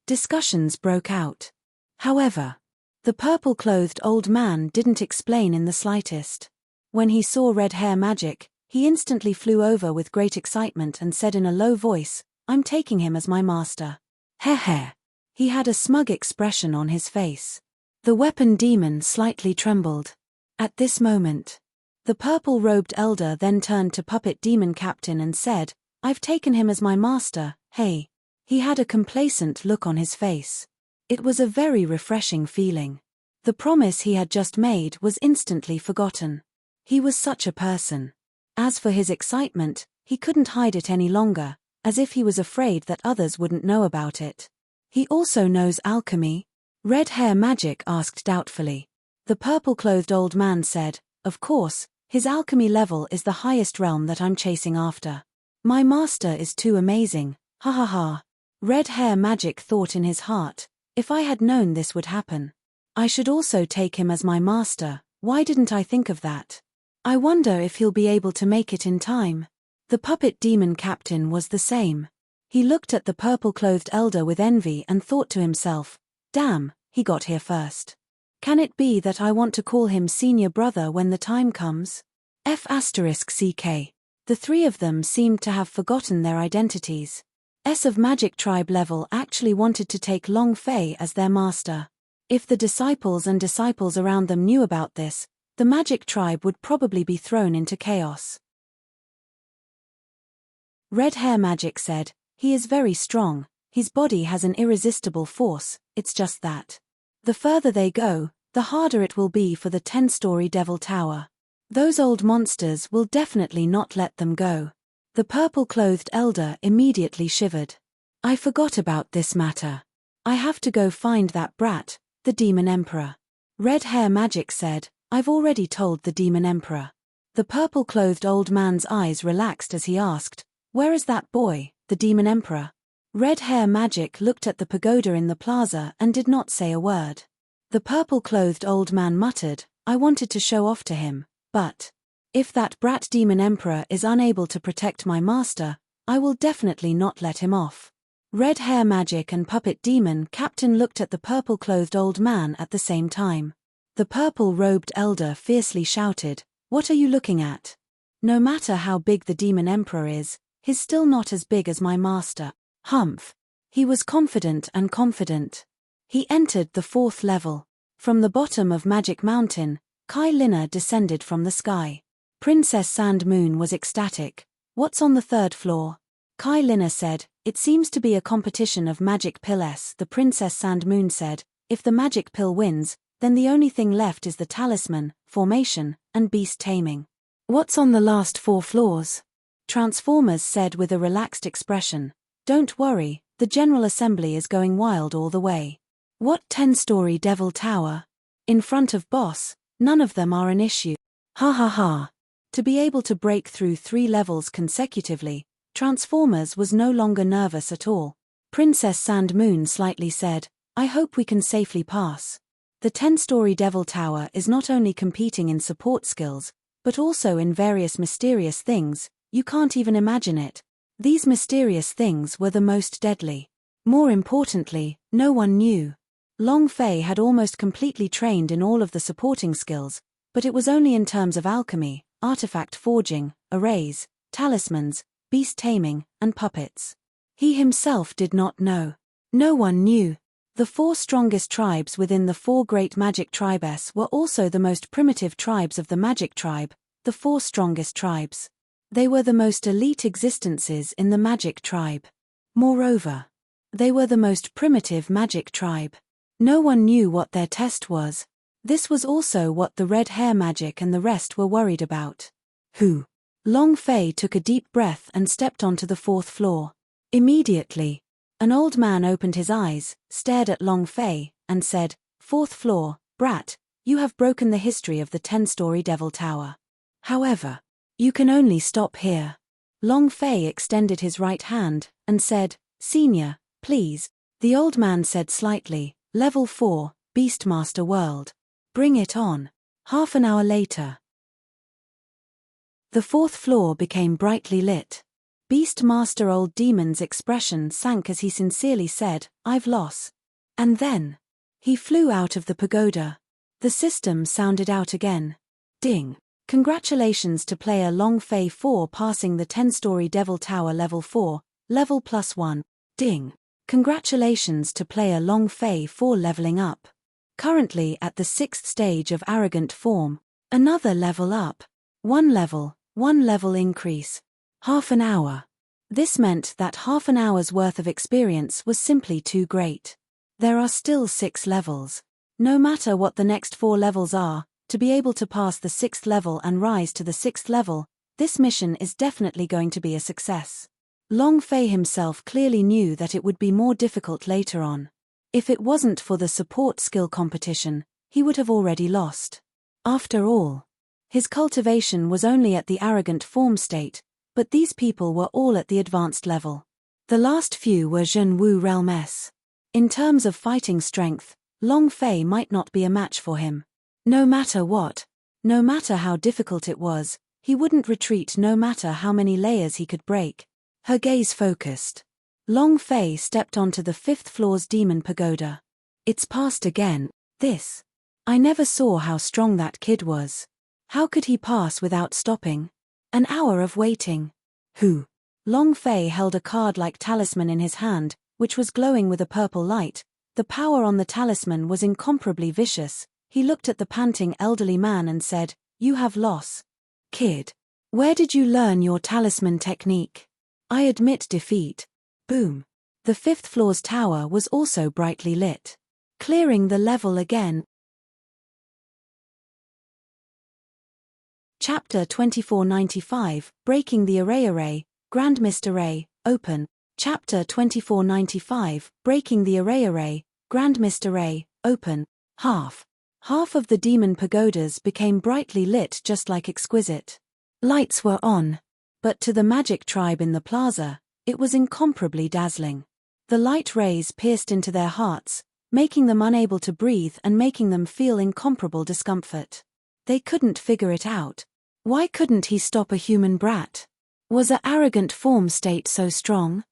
Discussions broke out. However, the purple-clothed old man didn't explain in the slightest. When he saw red hair magic, he instantly flew over with great excitement and said in a low voice, I'm taking him as my master. Heh. He had a smug expression on his face. The weapon demon slightly trembled. At this moment, the purple-robed elder then turned to Puppet Demon Captain and said, I've taken him as my master, hey. He had a complacent look on his face. It was a very refreshing feeling. The promise he had just made was instantly forgotten. He was such a person. As for his excitement, he couldn't hide it any longer, as if he was afraid that others wouldn't know about it. He also knows alchemy? Red hair magic asked doubtfully. The purple-clothed old man said, Of course, his alchemy level is the highest realm that I'm chasing after. My master is too amazing, ha ha ha. Red hair magic thought in his heart, if I had known this would happen. I should also take him as my master, why didn't I think of that? I wonder if he'll be able to make it in time. The puppet demon captain was the same. He looked at the purple-clothed elder with envy and thought to himself, damn, he got here first. Can it be that I want to call him senior brother when the time comes? F***CK. The 3 of them seemed to have forgotten their identities. S of Magic Tribe level actually wanted to take Long Fei as their master. If the disciples and disciples around them knew about this, the Magic Tribe would probably be thrown into chaos. Red Hair Magic said, he is very strong, his body has an irresistible force, it's just that. The further they go, the harder it will be for the 10-story Devil Tower. Those old monsters will definitely not let them go. The purple-clothed elder immediately shivered. I forgot about this matter. I have to go find that brat, the Demon Emperor. Red Hair Magic said, I've already told the Demon Emperor. The purple-clothed old man's eyes relaxed as he asked, where is that boy, the Demon Emperor? Red Hair Magic looked at the pagoda in the plaza and did not say a word. The purple-clothed old man muttered, I wanted to show off to him, but if that brat Demon Emperor is unable to protect my master, I will definitely not let him off. Red hair magic and puppet demon captain looked at the purple-clothed old man at the same time. The purple-robed elder fiercely shouted, "What are you looking at? No matter how big the demon emperor is, he's still not as big as my master." Humph. He was confident and confident. He entered the 4th level. From the bottom of Magic Mountain, Kai Lina descended from the sky. Princess Sand Moon was ecstatic. "What's on the 3rd floor?" Kai Lina said, "It seems to be a competition of magic pills." The Princess Sand Moon said, "If the magic pill wins, then the only thing left is the talisman, formation, and beast taming." "What's on the last 4 floors?" Transformers said with a relaxed expression. "Don't worry, the General Assembly is going wild all the way." "What 10-story Devil Tower?" "In front of Boss, none of them are an issue." Ha ha ha. To be able to break through 3 levels consecutively, Transformers was no longer nervous at all. Princess Sand Moon slightly said, "I hope we can safely pass. The 10-story Devil Tower is not only competing in support skills, but also in various mysterious things. You can't even imagine it. These mysterious things were the most deadly. More importantly, no one knew. Long Fei had almost completely trained in all of the supporting skills, but it was only in terms of alchemy, artifact forging, arrays, talismans, beast taming, and puppets. He himself did not know. No one knew. The 4 strongest tribes within the 4 great magic tribes were also the most primitive tribes of the magic tribe, the 4 strongest tribes. They were the most elite existences in the magic tribe. Moreover, they were the most primitive magic tribe. No one knew what their test was. This was also what the red hair magic and the rest were worried about. Who? Long Fei took a deep breath and stepped onto the 4th floor. Immediately, an old man opened his eyes, stared at Long Fei, and said, "4th floor, brat, you have broken the history of the 10-story Devil Tower. However, you can only stop here." Long Fei extended his right hand, and said, "Senior, please." The old man said slightly, "Level 4, Beastmaster World. Bring it on." Half an hour later, the 4th floor became brightly lit. Beastmaster Old Demon's expression sank as he sincerely said, "I've lost." And then, he flew out of the pagoda. The system sounded out again. Ding. Congratulations to player Long Fei for passing the 10-story Devil Tower level 4, level +1. Ding. Congratulations to player Long Fei for leveling up. Currently at the 6th stage of Arrogant Form. Another level up. 1 level increase. Half an hour. This meant that half an hour's worth of experience was simply too great. There are still 6 levels. No matter what the next 4 levels are, to be able to pass the 6th level and rise to the 6th level, this mission is definitely going to be a success. Long Fei himself clearly knew that it would be more difficult later on. If it wasn't for the support skill competition, he would have already lost. After all, his cultivation was only at the Arrogant Form state, but these people were all at the advanced level. The last few were Zhen Wu Realm S. In terms of fighting strength, Long Fei might not be a match for him. No matter what, no matter how difficult it was, he wouldn't retreat no matter how many layers he could break. Her gaze focused. Long Fei stepped onto the 5th floor's demon pagoda. "It's passed again. This. I never saw how strong that kid was. How could he pass without stopping? An hour of waiting." Who? Long Fei held a card-like talisman in his hand, which was glowing with a purple light. The power on the talisman was incomparably vicious. He looked at the panting elderly man and said, "You have lost. Kid. Where did you learn your talisman technique?" "I admit defeat." Boom. The 5th floor's tower was also brightly lit. Clearing the level again. Chapter 2495, Breaking the Array, Grand Mist Array, Open. Chapter 2495, Breaking the Array, Grand Mist Array, Open. Half of the demon pagodas became brightly lit just like exquisite. Lights were on. But to the magic tribe in the plaza, it was incomparably dazzling. The light rays pierced into their hearts, making them unable to breathe and making them feel incomparable discomfort. They couldn't figure it out. Why couldn't he stop a human brat? Was an Arrogant Form state so strong?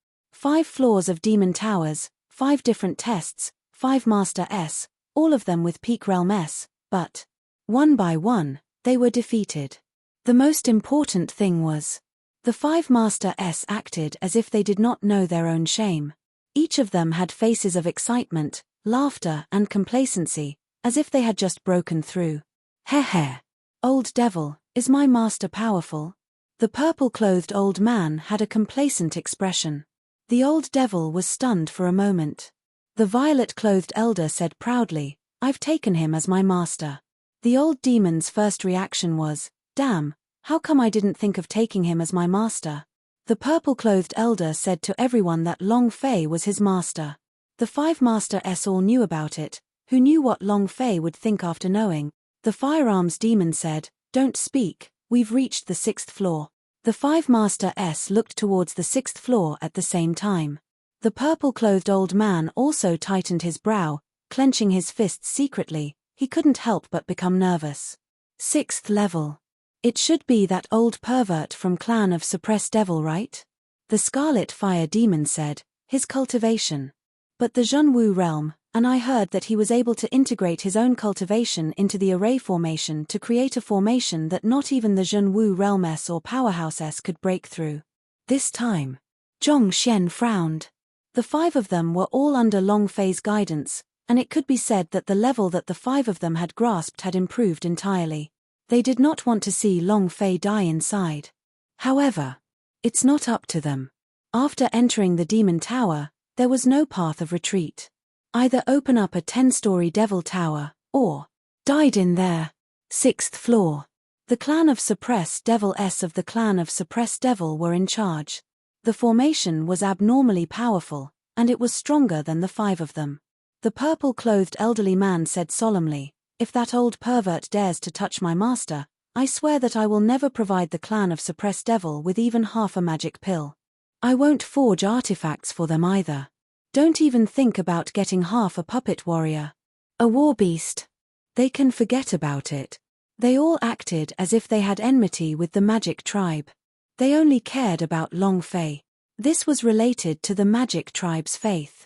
5 floors of demon towers, 5 different tests, 5 Master S, all of them with Peak Realm S, but one by one, they were defeated. The most important thing was, the 5 Master S acted as if they did not know their own shame. Each of them had faces of excitement, laughter and complacency, as if they had just broken through. Heh. Old devil, is my master powerful? The purple-clothed old man had a complacent expression. The old devil was stunned for a moment. The violet-clothed elder said proudly, I've taken him as my master. The old demon's first reaction was, damn, how come I didn't think of taking him as my master? The purple-clothed elder said to everyone that Long Fei was his master. The 5 Master S all knew about it. Who knew what Long Fei would think after knowing? The firearms demon said, don't speak, we've reached the 6th floor. The 5 Master S looked towards the 6th floor at the same time. The purple-clothed old man also tightened his brow, clenching his fists secretly. He couldn't help but become nervous. 6th level. It should be that old pervert from Clan of Suppressed Devil, right? The Scarlet Fire Demon said, his cultivation. But the Zhenwu realm, and I heard that he was able to integrate his own cultivation into the array formation to create a formation that not even the Zhenwu realm S or Powerhouse S could break through. This time, Zhong Xian frowned. The 5 of them were all under Long Fei's guidance, and it could be said that the level that the 5 of them had grasped had improved entirely. They did not want to see Long Fei die inside. However, it's not up to them. After entering the demon tower, there was no path of retreat. Either open up a 10-story devil tower, or died in there. 6th floor. The Clan of Suppressed Devil S of the Clan of Suppressed Devil were in charge. The formation was abnormally powerful, and it was stronger than the 5 of them. The purple-clothed elderly man said solemnly, if that old pervert dares to touch my master, I swear that I will never provide the Clan of Suppressed Devil with even half a magic pill. I won't forge artifacts for them either. Don't even think about getting half a puppet warrior. A war beast. They can forget about it. They all acted as if they had enmity with the magic tribe. They only cared about Long Fei. This was related to the magic tribe's faith.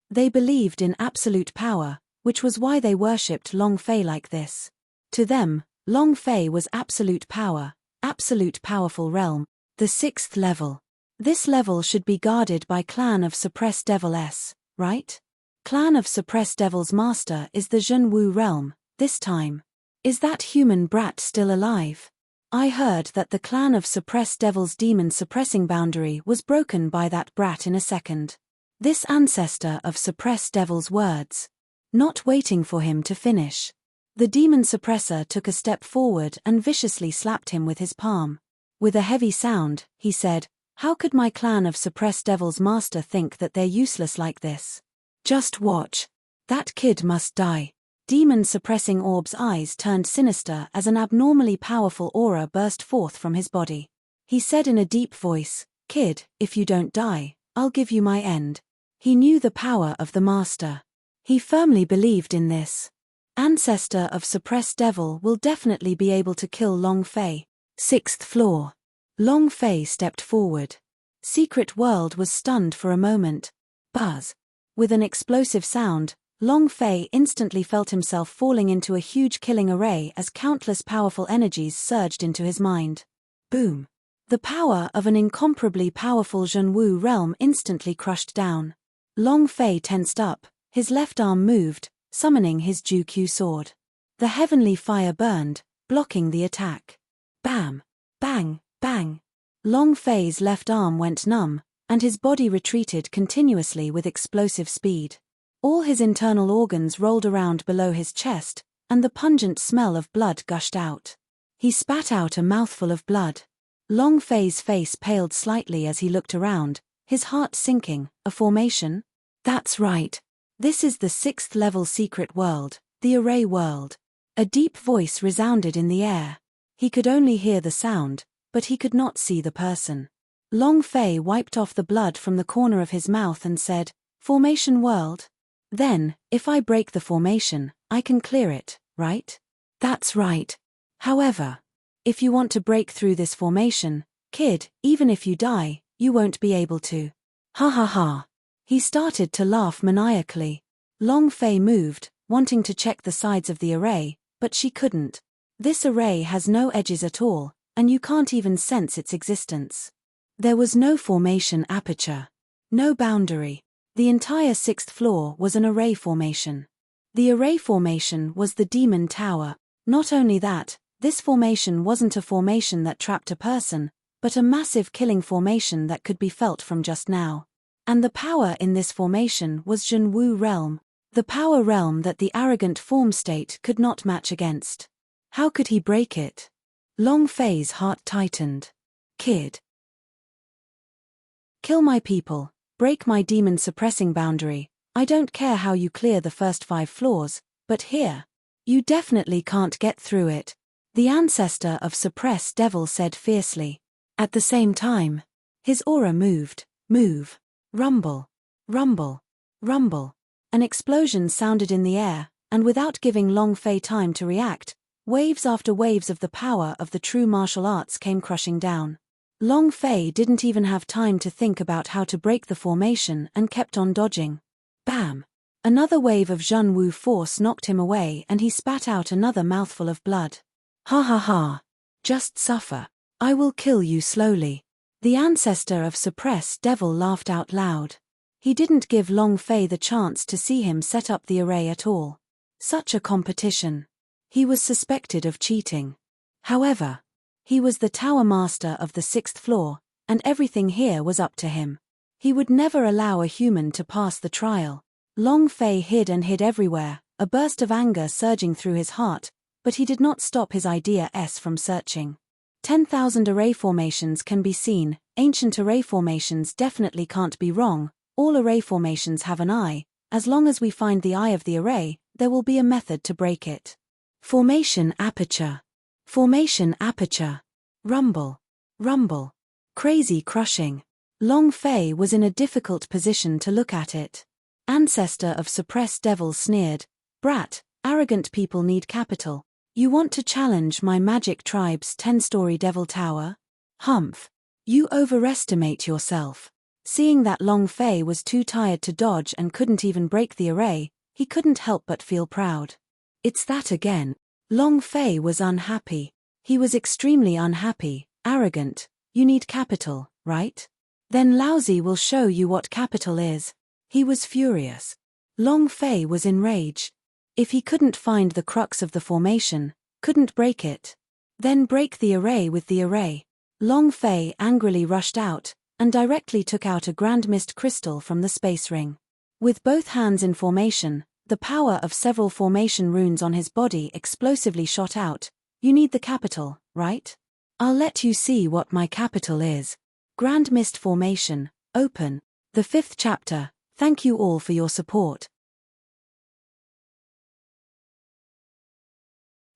They believed in absolute power, which was why they worshipped Long Fei like this. To them, Long Fei was absolute power, absolute powerful realm, the 6th level. This level should be guarded by Clan of Suppressed Devil S, right? Clan of Suppressed Devil's master is the Zhenwu realm, this time. Is that human brat still alive? I heard that the Clan of Suppressed Devil's demon suppressing boundary was broken by that brat in a second. This ancestor of Suppressed Devil's words. Not waiting for him to finish. The demon suppressor took a step forward and viciously slapped him with his palm. With a heavy sound, he said, how could my Clan of Suppressed Devil's master think that they're useless like this? Just watch. That kid must die. Demon-suppressing orb's eyes turned sinister as an abnormally powerful aura burst forth from his body. He said in a deep voice, kid, if you don't die, I'll give you my end. He knew the power of the master. He firmly believed in this. Ancestor of Suppressed Devil will definitely be able to kill Long Fei. 6th floor. Long Fei stepped forward. Secret World was stunned for a moment. Buzz. With an explosive sound, Long Fei instantly felt himself falling into a huge killing array as countless powerful energies surged into his mind. Boom. The power of an incomparably powerful Zhenwu realm instantly crushed down. Long Fei tensed up, his left arm moved, summoning his Ju-Q sword. The heavenly fire burned, blocking the attack. Bam! Bang! Bang! Long Fei's left arm went numb, and his body retreated continuously with explosive speed. All his internal organs rolled around below his chest, and the pungent smell of blood gushed out. He spat out a mouthful of blood. Long Fei's face paled slightly as he looked around, his heart sinking. A formation? That's right. This is the 6th level secret world, the array world. A deep voice resounded in the air. He could only hear the sound, but he could not see the person. Long Fei wiped off the blood from the corner of his mouth and said, Formation world? Then, if I break the formation, I can clear it, right? That's right. However, if you want to break through this formation, kid, even if you die, You won't be able to. Ha ha ha. He started to laugh maniacally. Long Fei moved, wanting to check the sides of the array, but she couldn't. This array has no edges at all, and you can't even sense its existence. There was no formation aperture. No boundary. The entire 6th floor was an array formation. The array formation was the demon tower. Not only that, this formation wasn't a formation that trapped a person, but a massive killing formation that could be felt from just now. And the power in this formation was Zhenwu realm, the power realm that the arrogant form state could not match against. How could he break it? Long Fei's heart tightened. Kid. Kill my people, break my demon suppressing boundary. I don't care how you clear the first 5 floors, but here. You definitely can't get through it, the ancestor of Suppress Devil said fiercely. At the same time, his aura moved, move, rumble, rumble, rumble. An explosion sounded in the air, and without giving Long Fei time to react, waves after waves of the power of the true martial arts came crushing down. Long Fei didn't even have time to think about how to break the formation and kept on dodging. Bam! Another wave of Zhenwu force knocked him away and he spat out another mouthful of blood. Ha ha ha! Just suffer. I will kill you slowly. The ancestor of Suppress Devil laughed out loud. He didn't give Long Fei the chance to see him set up the array at all. Such a competition. He was suspected of cheating. However, he was the tower master of the 6th floor, and everything here was up to him. He would never allow a human to pass the trial. Long Fei hid and hid everywhere, a burst of anger surging through his heart, but he did not stop his ideas from searching. 10,000 array formations can be seen, ancient array formations definitely can't be wrong, all array formations have an eye, as long as we find the eye of the array, there will be a method to break it. Formation aperture. Formation aperture. Rumble. Rumble. Crazy crushing. Long Fei was in a difficult position to look at it. Ancestor of Suppress Devil sneered, "Brat, arrogant people need capital. You want to challenge my magic tribe's 10-story devil tower? Humph. You overestimate yourself." Seeing that Long Fei was too tired to dodge and couldn't even break the array, he couldn't help but feel proud. It's that again. Long Fei was unhappy. He was extremely unhappy. Arrogant. You need capital, right? Then Laozi will show you what capital is. He was furious. Long Fei was enraged. If he couldn't find the crux of the formation, couldn't break it, then break the array with the array. Long Fei angrily rushed out, and directly took out a grand mist crystal from the space ring. With both hands in formation, the power of several formation runes on his body explosively shot out. You need the capital, right? I'll let you see what my capital is. Grand Mist Formation, open. The 5th chapter. Thank you all for your support.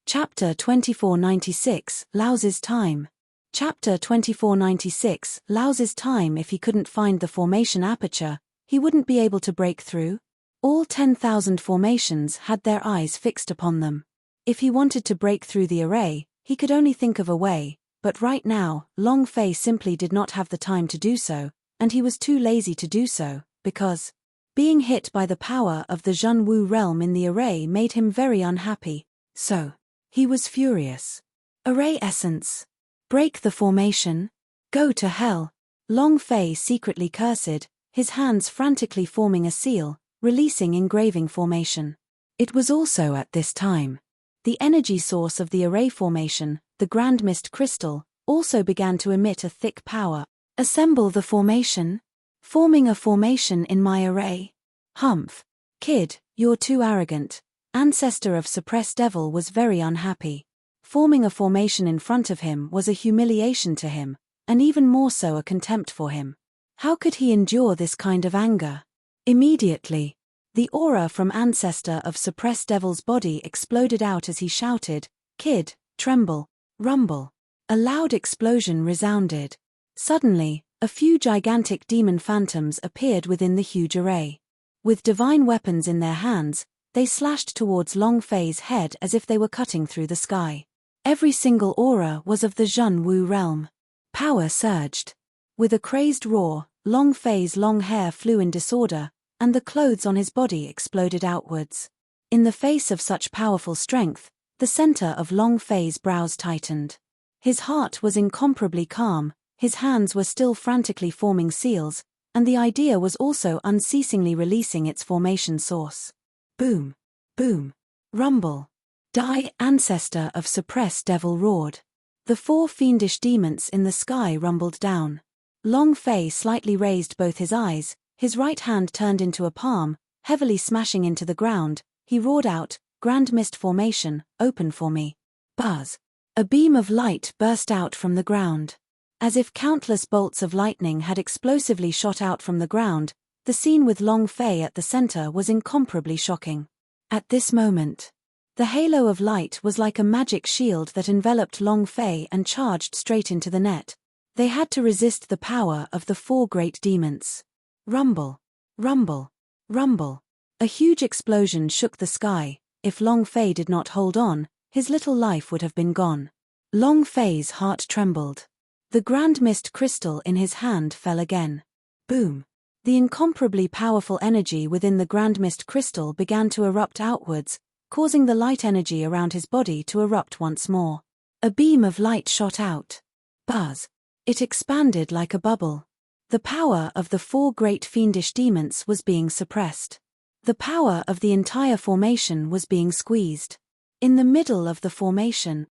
Chapter 2496, Laozi's Time. Chapter 2496, Laozi's Time. If he couldn't find the formation aperture, he wouldn't be able to break through. All 10,000 formations had their eyes fixed upon them. If he wanted to break through the array, he could only think of a way, but right now, Long Fei simply did not have the time to do so, and he was too lazy to do so, because being hit by the power of the Zhenwu realm in the array made him very unhappy. So, he was furious. Array essence. Break the formation. Go to hell. Long Fei secretly cursed, his hands frantically forming a seal, releasing engraving formation. It was also at this time. The energy source of the array formation, the Grand Mist Crystal, also began to emit a thick power. Assemble the formation. Forming a formation in my array. Humph. Kid, you're too arrogant. Ancestor of Suppress Devil was very unhappy. Forming a formation in front of him was a humiliation to him, and even more so a contempt for him. How could he endure this kind of anger? Immediately, the aura from Ancestor of Suppress Devil's body exploded out as he shouted, "Kid, tremble, rumble." A loud explosion resounded. Suddenly, a few gigantic demon phantoms appeared within the huge array. With divine weapons in their hands, they slashed towards Long Fei's head as if they were cutting through the sky. Every single aura was of the Zhenwu realm. Power surged. With a crazed roar, Long Fei's long hair flew in disorder, and the clothes on his body exploded outwards. In the face of such powerful strength, the center of Long Fei's brows tightened. His heart was incomparably calm, his hands were still frantically forming seals, and the idea was also unceasingly releasing its formation source. Boom! Boom! Rumble! Die! Ancestor of suppressed devil roared. The 4 fiendish demons in the sky rumbled down. Long Fei slightly raised both his eyes, his right hand turned into a palm, heavily smashing into the ground. He roared out, "Grand mist formation, open for me." Buzz! A beam of light burst out from the ground. As if countless bolts of lightning had explosively shot out from the ground, the scene with Long Fei at the center was incomparably shocking. At this moment, the halo of light was like a magic shield that enveloped Long Fei and charged straight into the net. They had to resist the power of the 4 great demons. Rumble! Rumble! Rumble! A huge explosion shook the sky. If Long Fei did not hold on, his little life would have been gone. Long Fei's heart trembled. The grand mist crystal in his hand fell again. Boom! The incomparably powerful energy within the grand mist crystal began to erupt outwards, causing the light energy around his body to erupt once more. A beam of light shot out. Buzz! It expanded like a bubble. The power of the 4 great fiendish demons was being suppressed. The power of the entire formation was being squeezed. In the middle of the formation.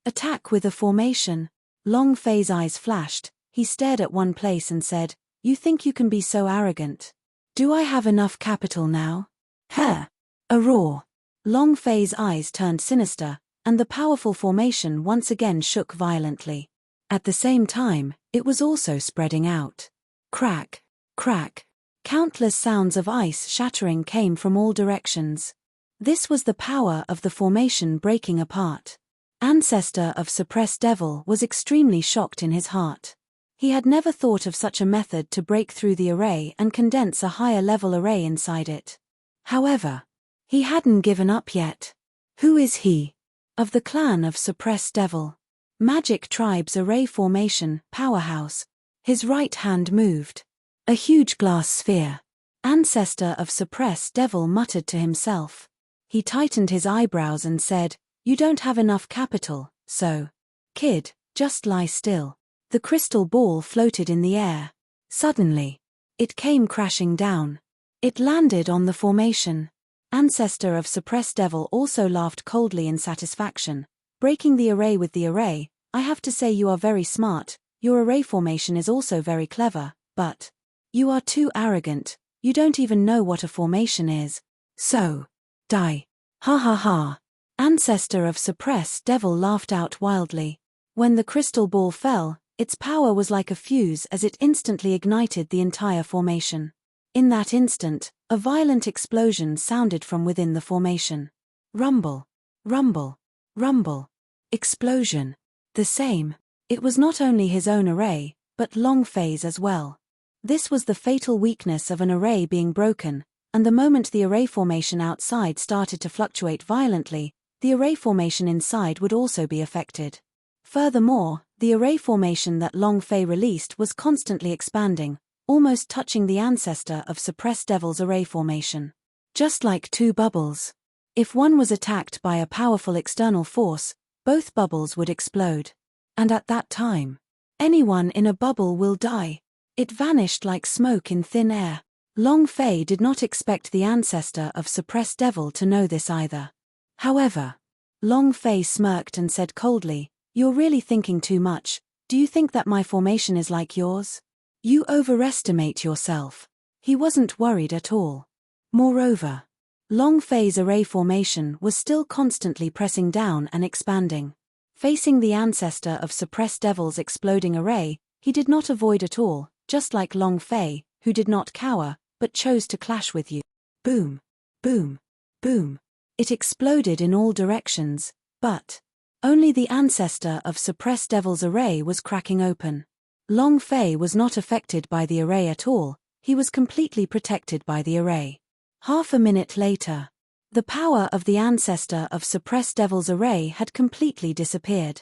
Attack with a formation. Long Fei's eyes flashed, he stared at one place and said, "You think you can be so arrogant? Do I have enough capital now?" "Huh!" A roar. Long Fei's eyes turned sinister, and the powerful formation once again shook violently. At the same time, it was also spreading out. Crack! Crack! Countless sounds of ice shattering came from all directions. This was the power of the formation breaking apart. Ancestor of suppressed devil was extremely shocked in his heart. He had never thought of such a method to break through the array and condense a higher level array inside it. However, he hadn't given up yet. Who is he? Of the clan of suppressed devil. Magic Tribe's array formation, powerhouse. His right hand moved. A huge glass sphere. Ancestor of suppressed devil muttered to himself. He tightened his eyebrows and said, "You don't have enough capital, so. Kid, just lie still." The crystal ball floated in the air. Suddenly, it came crashing down. It landed on the formation. Ancestor of suppressed devil also laughed coldly in satisfaction. Breaking the array with the array, "I have to say you are very smart, your array formation is also very clever, but you are too arrogant, you don't even know what a formation is. So, die." Ha ha ha. Ancestor of suppressed devil laughed out wildly. When the crystal ball fell, its power was like a fuse as it instantly ignited the entire formation. In that instant, a violent explosion sounded from within the formation. Rumble. Rumble. Rumble. Explosion. The same. It was not only his own array, but Long Fei's as well. This was the fatal weakness of an array being broken, and the moment the array formation outside started to fluctuate violently, the array formation inside would also be affected. Furthermore, the array formation that Long Fei released was constantly expanding, almost touching the ancestor of suppressed devil's array formation. Just like 2 bubbles. If one was attacked by a powerful external force, both bubbles would explode. And at that time, anyone in a bubble will die. It vanished like smoke in thin air. Long Fei did not expect the ancestor of suppressed devil to know this either. However, Long Fei smirked and said coldly, "You're really thinking too much. Do you think that my formation is like yours? You overestimate yourself." He wasn't worried at all. Moreover, Long Fei's array formation was still constantly pressing down and expanding. Facing the ancestor of suppressed devil's exploding array, he did not avoid at all, just like Long Fei, who did not cower, but chose to clash with you. Boom. Boom. Boom. It exploded in all directions, but only the ancestor of suppressed devil's array was cracking open. Long Fei was not affected by the array at all, he was completely protected by the array. Half a minute later, the power of the ancestor of suppressed devil's array had completely disappeared.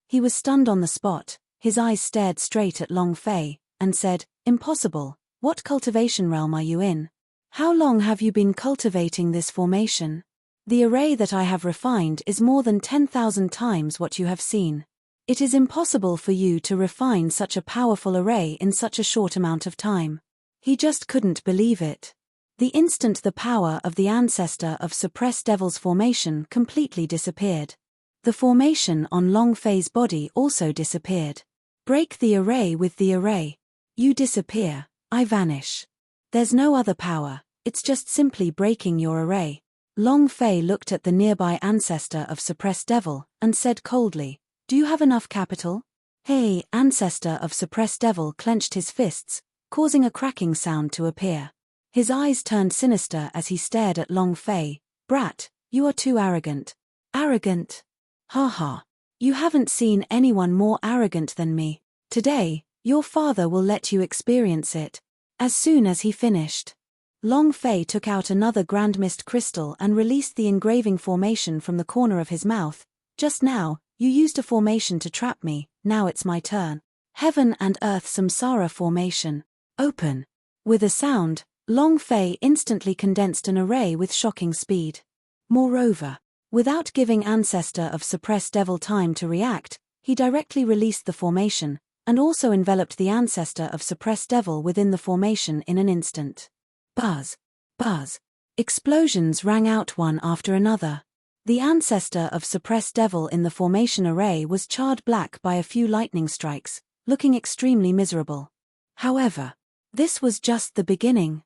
He was stunned on the spot, his eyes stared straight at Long Fei, and said, "Impossible, what cultivation realm are you in? How long have you been cultivating this formation? The array that I have refined is more than 10,000 times what you have seen. It is impossible for you to refine such a powerful array in such a short amount of time." He just couldn't believe it. The instant the power of the ancestor of suppressed devil's formation completely disappeared. The formation on Long Fei's body also disappeared. Break the array with the array. You disappear, I vanish. There's no other power, it's just simply breaking your array. Long Fei looked at the nearby ancestor of suppressed devil, and said coldly, "Do you have enough capital?" Hey, ancestor of suppressed devil clenched his fists, causing a cracking sound to appear. His eyes turned sinister as he stared at Long Fei. "Brat, you are too arrogant." "Arrogant? Ha ha. You haven't seen anyone more arrogant than me. Today, your father will let you experience it." As soon as he finished, Long Fei took out another grand mist crystal and released the engraving formation from the corner of his mouth. "Just now, you used a formation to trap me, now it's my turn. Heaven and Earth Samsara formation. Open." With a sound, Long Fei instantly condensed an array with shocking speed. Moreover, without giving ancestor of suppressed devil time to react, he directly released the formation, and also enveloped the ancestor of suppressed devil within the formation in an instant. Buzz! Buzz! Explosions rang out one after another. The ancestor of suppressed devil in the formation array was charred black by a few lightning strikes, looking extremely miserable. However, this was just the beginning.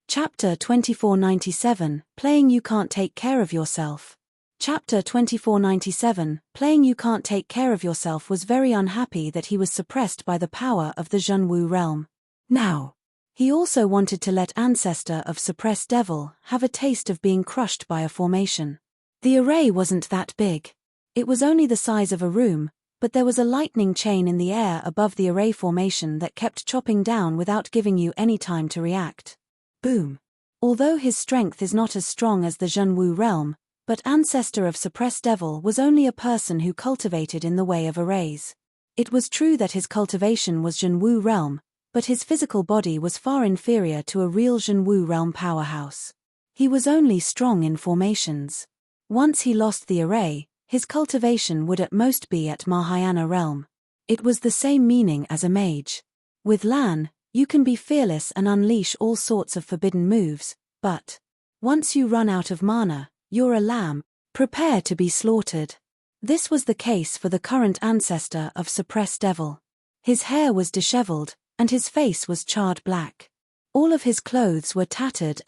Chapter 2497, Playing You Can't Take Care of Yourself. Chapter 2497, Playing You Can't Take Care of Yourself was very unhappy that he was suppressed by the power of the Zhenwu realm. Now, he also wanted to let ancestor of suppressed devil have a taste of being crushed by a formation. The array wasn't that big. It was only the size of a room, but there was a lightning chain in the air above the array formation that kept chopping down without giving you any time to react. Boom. Although his strength is not as strong as the Zhenwu realm, but ancestor of suppressed devil was only a person who cultivated in the way of arrays. It was true that his cultivation was Zhenwu realm, but his physical body was far inferior to a real Zhenwu realm powerhouse. He was only strong in formations. Once he lost the array, his cultivation would at most be at Mahayana realm. It was the same meaning as a mage. With Lan, you can be fearless and unleash all sorts of forbidden moves, but once you run out of mana, you're a lamb, prepare to be slaughtered. This was the case for the current ancestor of suppressed devil. His hair was disheveled, and his face was charred black. All of his clothes were tattered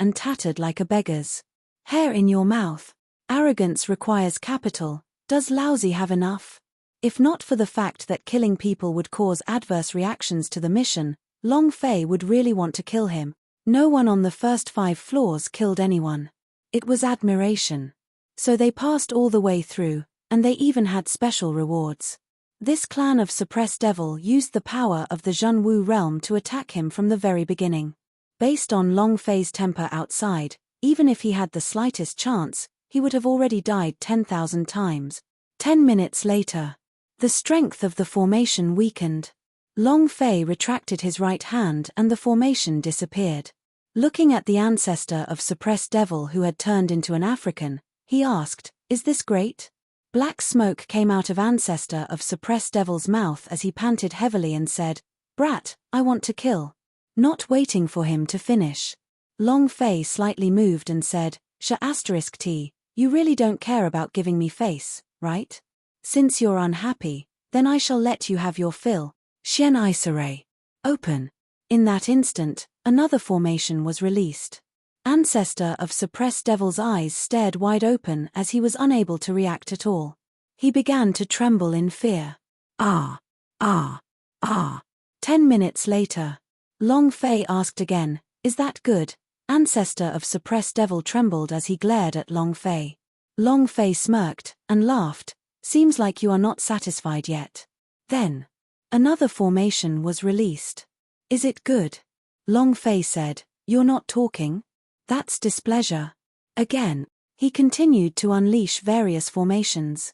like a beggar's. Hair in your mouth. Arrogance requires capital. Does Lousy have enough? If not for the fact that killing people would cause adverse reactions to the mission, Long Fei would really want to kill him. No one on the first 5 floors killed anyone. It was admiration. So they passed all the way through, and they even had special rewards. This clan of suppressed devil used the power of the Zhenwu realm to attack him from the very beginning. Based on Long Fei's temper outside, even if he had the slightest chance, he would have already died 10,000 times. 10 minutes later, the strength of the formation weakened. Long Fei retracted his right hand and the formation disappeared. Looking at the ancestor of suppressed devil who had turned into an African, he asked, "Is this great?" Black smoke came out of ancestor of suppressed devil's mouth as he panted heavily and said, "Brat, I want to kill." Not waiting for him to finish, Long Fei slightly moved and said, "T, you really don't care about giving me face, right? Since you're unhappy, then I shall let you have your fill. Xian Iserai. Open." In that instant, another formation was released. Ancestor of suppressed devil's eyes stared wide open as he was unable to react at all. He began to tremble in fear. Ah! Ah! Ah! 10 minutes later, Long Fei asked again, "Is that good?" Ancestor of suppressed devil trembled as he glared at Long Fei. Long Fei smirked and laughed. "Seems like you are not satisfied yet." Then, another formation was released. "Is it good?" Long Fei said, "You're not talking? That's displeasure." Again, He continued to unleash various formations.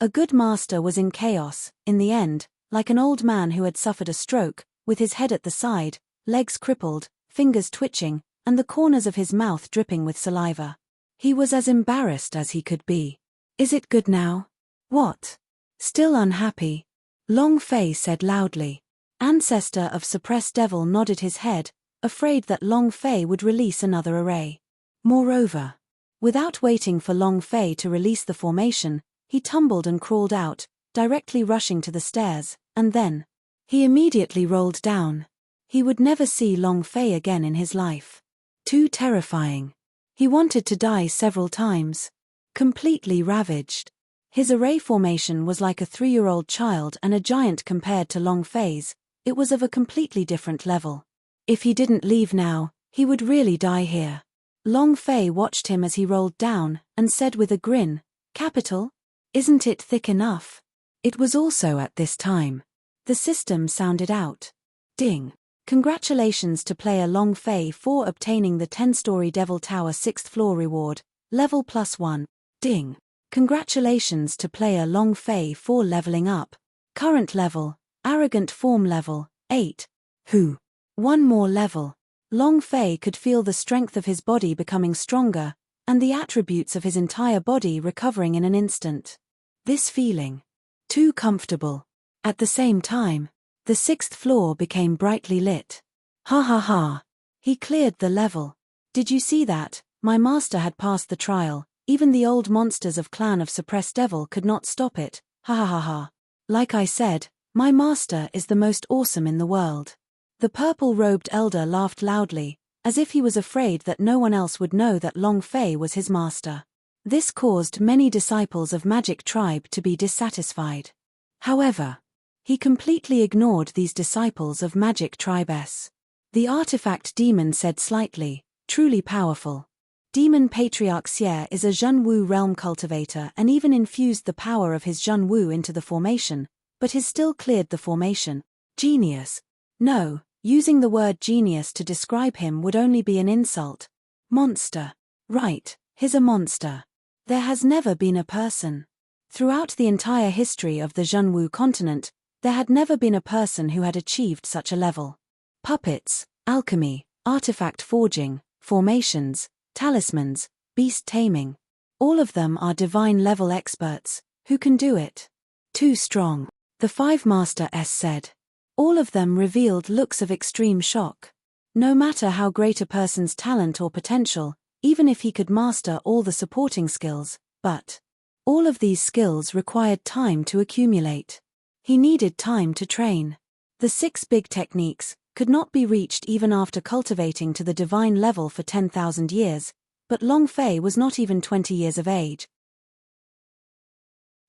A good master was in chaos, in the end, like an old man who had suffered a stroke, with his head at the side, legs crippled, fingers twitching, and the corners of his mouth dripping with saliva. He was as embarrassed as he could be. Is it good now? What? Still unhappy? Long Fei said loudly. Ancestor of suppressed devil nodded his head, afraid that Long Fei would release another array. Moreover, without waiting for Long Fei to release the formation, he tumbled and crawled out, directly rushing to the stairs, and then he immediately rolled down. He would never see Long Fei again in his life. Too terrifying. He wanted to die several times. Completely ravaged. His array formation was like a 3-year-old child and a giant compared to Long Fei's. It was of a completely different level. If he didn't leave now, he would really die here. Long Fei watched him as he rolled down, and said with a grin, "Capital? Isn't it thick enough?" It was also at this time. The system sounded out. Ding. Congratulations to player Long Fei for obtaining the 10-story Devil Tower 6th floor reward, level +1. Ding. Congratulations to player Long Fei for leveling up. Current level, Arrogant Form level, 8. Who? One more level. Long Fei could feel the strength of his body becoming stronger, and the attributes of his entire body recovering in an instant. This feeling. Too comfortable. At the same time, the 6th floor became brightly lit. Ha ha ha. He cleared the level. Did you see that? My master had passed the trial. Even the old monsters of Clan of Suppressed Devil could not stop it. Ha ha ha ha. Like I said, my master is the most awesome in the world. The purple-robed elder laughed loudly, as if he was afraid that no one else would know that Long Fei was his master. This caused many disciples of Magic Tribe to be dissatisfied. However, he completely ignored these disciples of Magic Tribe S. The artifact demon said slightly, truly powerful. Demon Patriarch Xie is a Zhenwu realm cultivator and even infused the power of his Zhenwu into the formation, but has still cleared the formation. Genius. No, using the word genius to describe him would only be an insult. Monster. Right, he's a monster. There has never been a person. Throughout the entire history of the Zhenwu continent, there had never been a person who had achieved such a level. Puppets, alchemy, artifact forging, formations, talismans, beast taming. All of them are divine level experts. Who can do it? Too strong. The 5 Master S said. All of them revealed looks of extreme shock. No matter how great a person's talent or potential, even if he could master all the supporting skills, but all of these skills required time to accumulate. He needed time to train. The 6 big techniques could not be reached even after cultivating to the divine level for 10,000 years, but Long Fei was not even 20 years of age.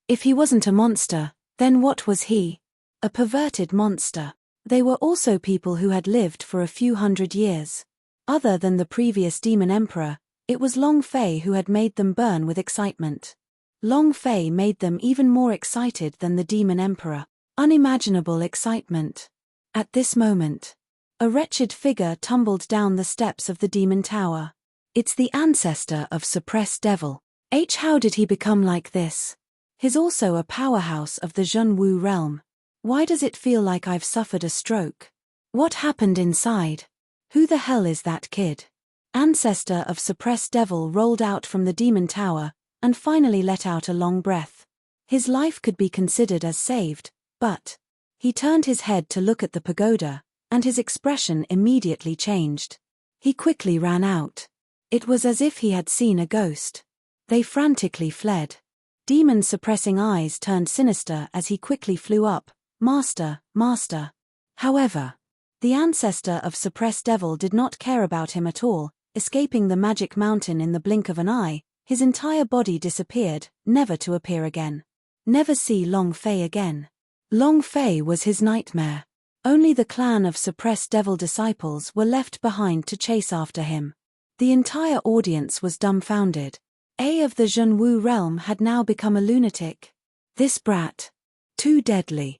If he wasn't a monster, then what was he? A perverted monster. They were also people who had lived for a few hundred years. Other than the previous demon emperor, it was Long Fei who had made them burn with excitement. Long Fei made them even more excited than the demon emperor. Unimaginable excitement. At this moment, a wretched figure tumbled down the steps of the demon tower. It's the ancestor of Suppressed Devil. How did he become like this? He's also a powerhouse of the Zhenwu realm. Why does it feel like I've suffered a stroke? What happened inside? Who the hell is that kid? Ancestor of Suppressed Devil rolled out from the demon tower, and finally let out a long breath. His life could be considered as saved, but he turned his head to look at the pagoda, and his expression immediately changed. He quickly ran out. It was as if he had seen a ghost. They frantically fled. Demon's suppressing eyes turned sinister as he quickly flew up. Master, Master. However, the ancestor of Suppressed Devil did not care about him at all, escaping the magic mountain in the blink of an eye. His entire body disappeared, never to appear again. Never see Long Fei again. Long Fei was his nightmare. Only the clan of Suppressed Devil disciples were left behind to chase after him. The entire audience was dumbfounded. A of the Zhenwu realm had now become a lunatic. This brat. Too deadly.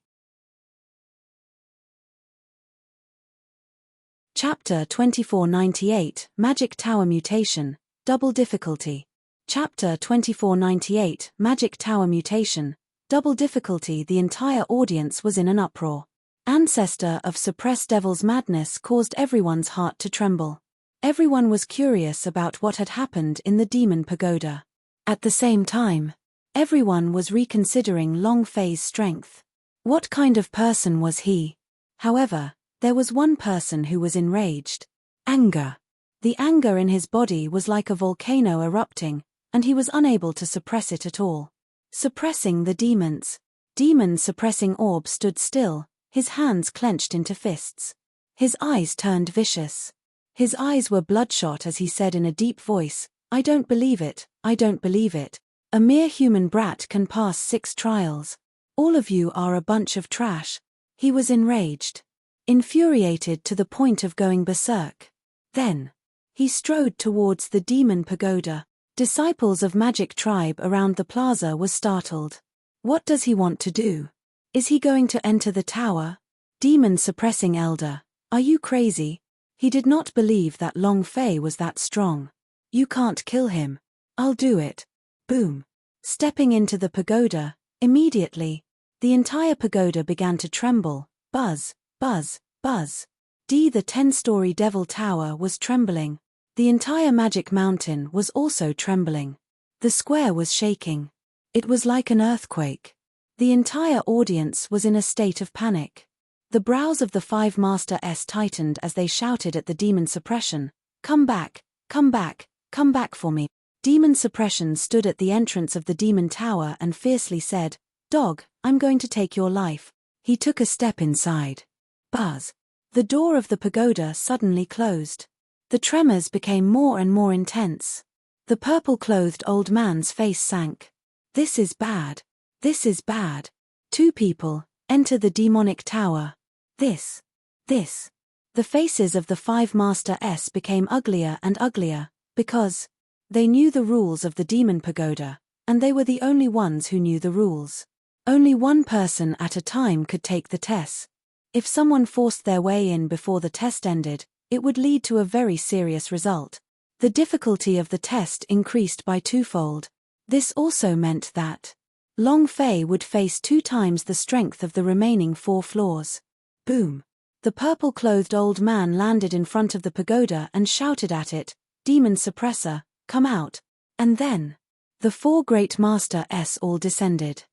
Chapter 2498, Magic Tower Mutation. double difficulty. Chapter 2498, Magic Tower Mutation, double difficulty. The entire audience was in an uproar. Ancestor of suppressed devil's madness caused everyone's heart to tremble. Everyone was curious about what had happened in the demon pagoda. At the same time, everyone was reconsidering Long Fei's strength. What kind of person was he? However, there was one person who was enraged. Anger. The anger in his body was like a volcano erupting, and he was unable to suppress it at all. Suppressing the demons. Demon-suppressing orb stood still, his hands clenched into fists. His eyes turned vicious. His eyes were bloodshot as he said in a deep voice, "I don't believe it, I don't believe it. A mere human brat can pass 6 trials. All of you are a bunch of trash." He was enraged. Infuriated to the point of going berserk. Then, he strode towards the demon pagoda. Disciples of Magic Tribe around the plaza were startled. What does he want to do? Is he going to enter the tower? Demon-suppressing elder, are you crazy? He did not believe that Long Fei was that strong. You can't kill him. I'll do it. Boom. Stepping into the pagoda, immediately, the entire pagoda began to tremble. Buzz, buzz, buzz. The 10-story devil tower was trembling. The entire magic mountain was also trembling. The square was shaking. It was like an earthquake. The entire audience was in a state of panic. The brows of the 5 Masters tightened as they shouted at the demon suppression, "Come back, come back, come back for me." Demon suppression stood at the entrance of the demon tower and fiercely said, "Dog, I'm going to take your life." He took a step inside. Buzz. The door of the pagoda suddenly closed. The tremors became more and more intense. The purple-clothed old man's face sank. This is bad. This is bad. 2 people, enter the demonic tower. This. The faces of the 5 Masters became uglier and uglier, because they knew the rules of the demon pagoda, and they were the only ones who knew the rules. Only one person at a time could take the test. If someone forced their way in before the test ended, it would lead to a very serious result. The difficulty of the test increased by 2-fold. This also meant that Long Fei would face 2 times the strength of the remaining 4 floors. Boom. The purple-clothed old man landed in front of the pagoda and shouted at it, "Demon suppressor, come out." And then, the 4 great Masters all descended.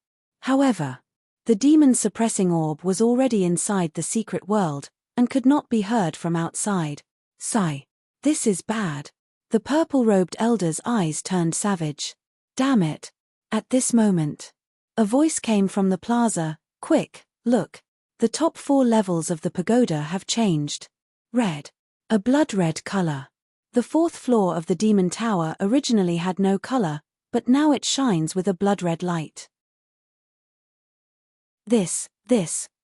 However, the demon-suppressing orb was already inside the secret world, and could not be heard from outside. Sigh. This is bad. The purple-robed elder's eyes turned savage. Damn it. At this moment, a voice came from the plaza, "Quick, look. The top 4 levels of the pagoda have changed. Red. A blood-red color. The 4th floor of the demon tower originally had no color, but now it shines with a blood-red light." This,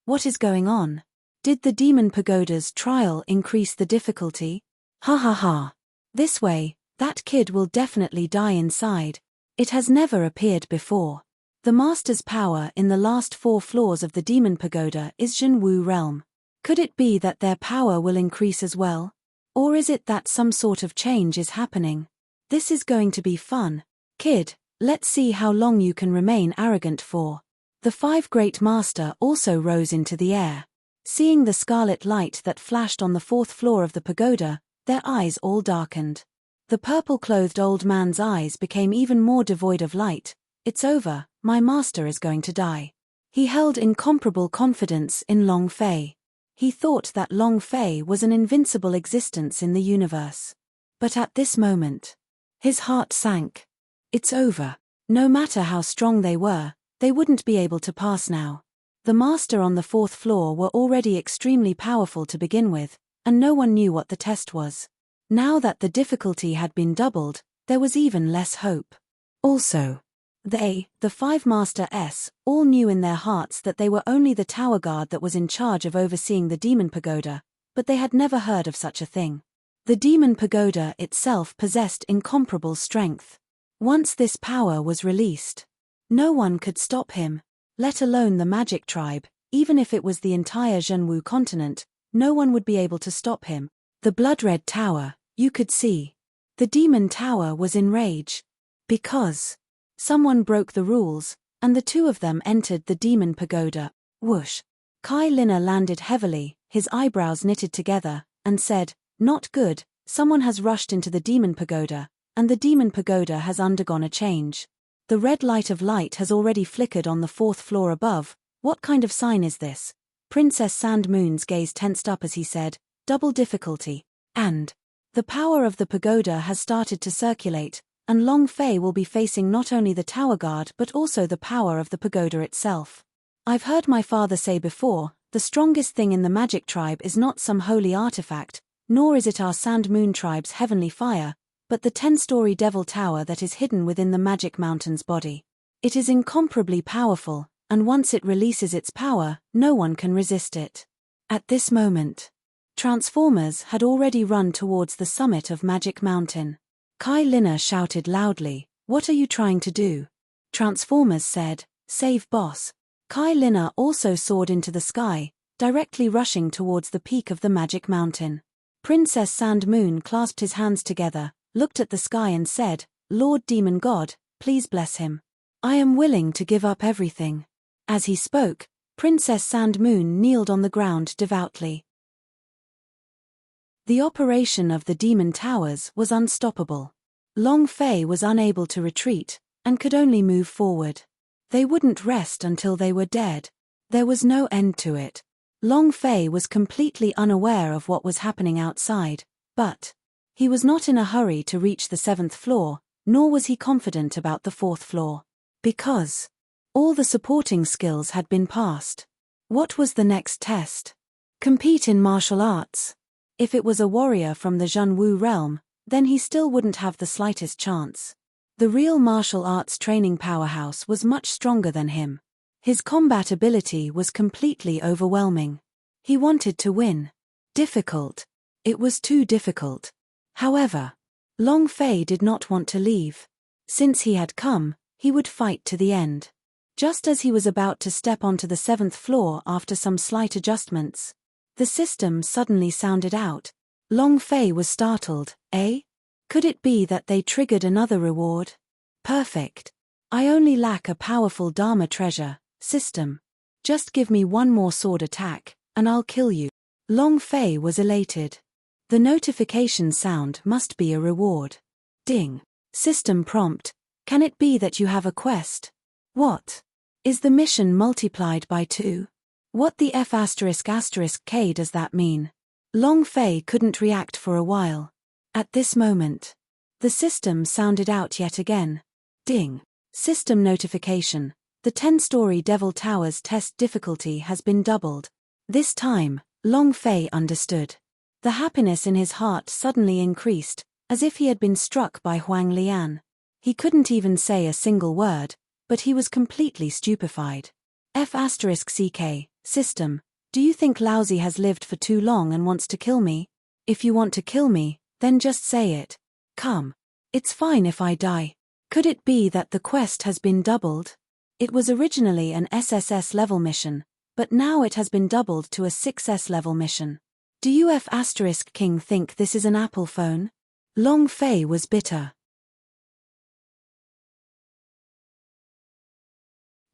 what is going on? Did the demon pagoda's trial increase the difficulty? Ha ha ha. This way, that kid will definitely die inside. It has never appeared before. The master's power in the last 4 floors of the demon pagoda is Jinwu realm. Could it be that their power will increase as well? Or is it that some sort of change is happening? This is going to be fun. Kid, let's see how long you can remain arrogant for. The 5 great master also rose into the air. Seeing the scarlet light that flashed on the 4th floor of the pagoda, their eyes all darkened. The purple-clothed old man's eyes became even more devoid of light. "It's over, my master is going to die." He held incomparable confidence in Long Fei. He thought that Long Fei was an invincible existence in the universe. But at this moment, his heart sank. It's over. No matter how strong they were, they wouldn't be able to pass now. The master on the 4th floor were already extremely powerful to begin with, and no one knew what the test was. Now that the difficulty had been doubled, there was even less hope. Also, they, the 5 Masters, all knew in their hearts that they were only the tower guard that was in charge of overseeing the demon pagoda, but they had never heard of such a thing. The demon pagoda itself possessed incomparable strength. Once this power was released, no one could stop him, let alone the Magic Tribe. Even if it was the entire Zhenwu continent, no one would be able to stop him. The blood-red tower, you could see. The demon tower was in rage. Because someone broke the rules, and the two of them entered the demon pagoda. Whoosh. Kai Lina landed heavily, his eyebrows knitted together, and said, "Not good, someone has rushed into the demon pagoda, and the demon pagoda has undergone a change. The red light of light has already flickered on the 4th floor above. What kind of sign is this?" Princess Sand Moon's gaze tensed up as he said, "Double difficulty. And the power of the pagoda has started to circulate, and Long Fei will be facing not only the tower guard but also the power of the pagoda itself. I've heard my father say before, the strongest thing in the magic tribe is not some holy artifact, nor is it our Sand Moon tribe's heavenly fire, but the 10-story devil tower that is hidden within the magic mountain's body. It is incomparably powerful, and once it releases its power, no one can resist it." At this moment, Transformers had already run towards the summit of Magic Mountain. Kai Lina shouted loudly, "What are you trying to do?" Transformers said, "Save boss." Kai Lina also soared into the sky, directly rushing towards the peak of the Magic Mountain. Princess Sand Moon clasped his hands together, looked at the sky and said, "Lord Demon God, please bless him. I am willing to give up everything." As he spoke, Princess Sand Moon kneeled on the ground devoutly. The operation of the demon towers was unstoppable. Long Fei was unable to retreat, and could only move forward. They wouldn't rest until they were dead. There was no end to it. Long Fei was completely unaware of what was happening outside, but he was not in a hurry to reach the 7th floor, nor was he confident about the 4th floor. Because all the supporting skills had been passed. What was the next test? Compete in martial arts. If it was a warrior from the Zhenwu realm, then he still wouldn't have the slightest chance. The real martial arts training powerhouse was much stronger than him. His combat ability was completely overwhelming. He wanted to win. Difficult. It was too difficult. However, Long Fei did not want to leave. Since he had come, he would fight to the end. Just as he was about to step onto the 7th floor after some slight adjustments, the system suddenly sounded out. Long Fei was startled. Eh? Could it be that they triggered another reward? Perfect. I only lack a powerful Dharma treasure. System. Just give me one more sword attack, and I'll kill you. Long Fei was elated. The notification sound must be a reward. Ding. System prompt. Can it be that you have a quest? What? Is the mission multiplied by 2? What the F***K does that mean? Long Fei couldn't react for a while. At this moment, the system sounded out yet again. Ding. System notification. The 10-story Devil Tower's test difficulty has been doubled. This time, Long Fei understood. The happiness in his heart suddenly increased, as if he had been struck by Huang Lian. He couldn't even say a single word, but he was completely stupefied. F***CK. System. Do you think Lousy has lived for too long and wants to kill me? If you want to kill me, then just say it. Come. It's fine if I die. Could it be that the quest has been doubled? It was originally an SSS level mission, but now it has been doubled to a 6S level mission. Do you F***King think this is an Apple phone? Long Fei was bitter.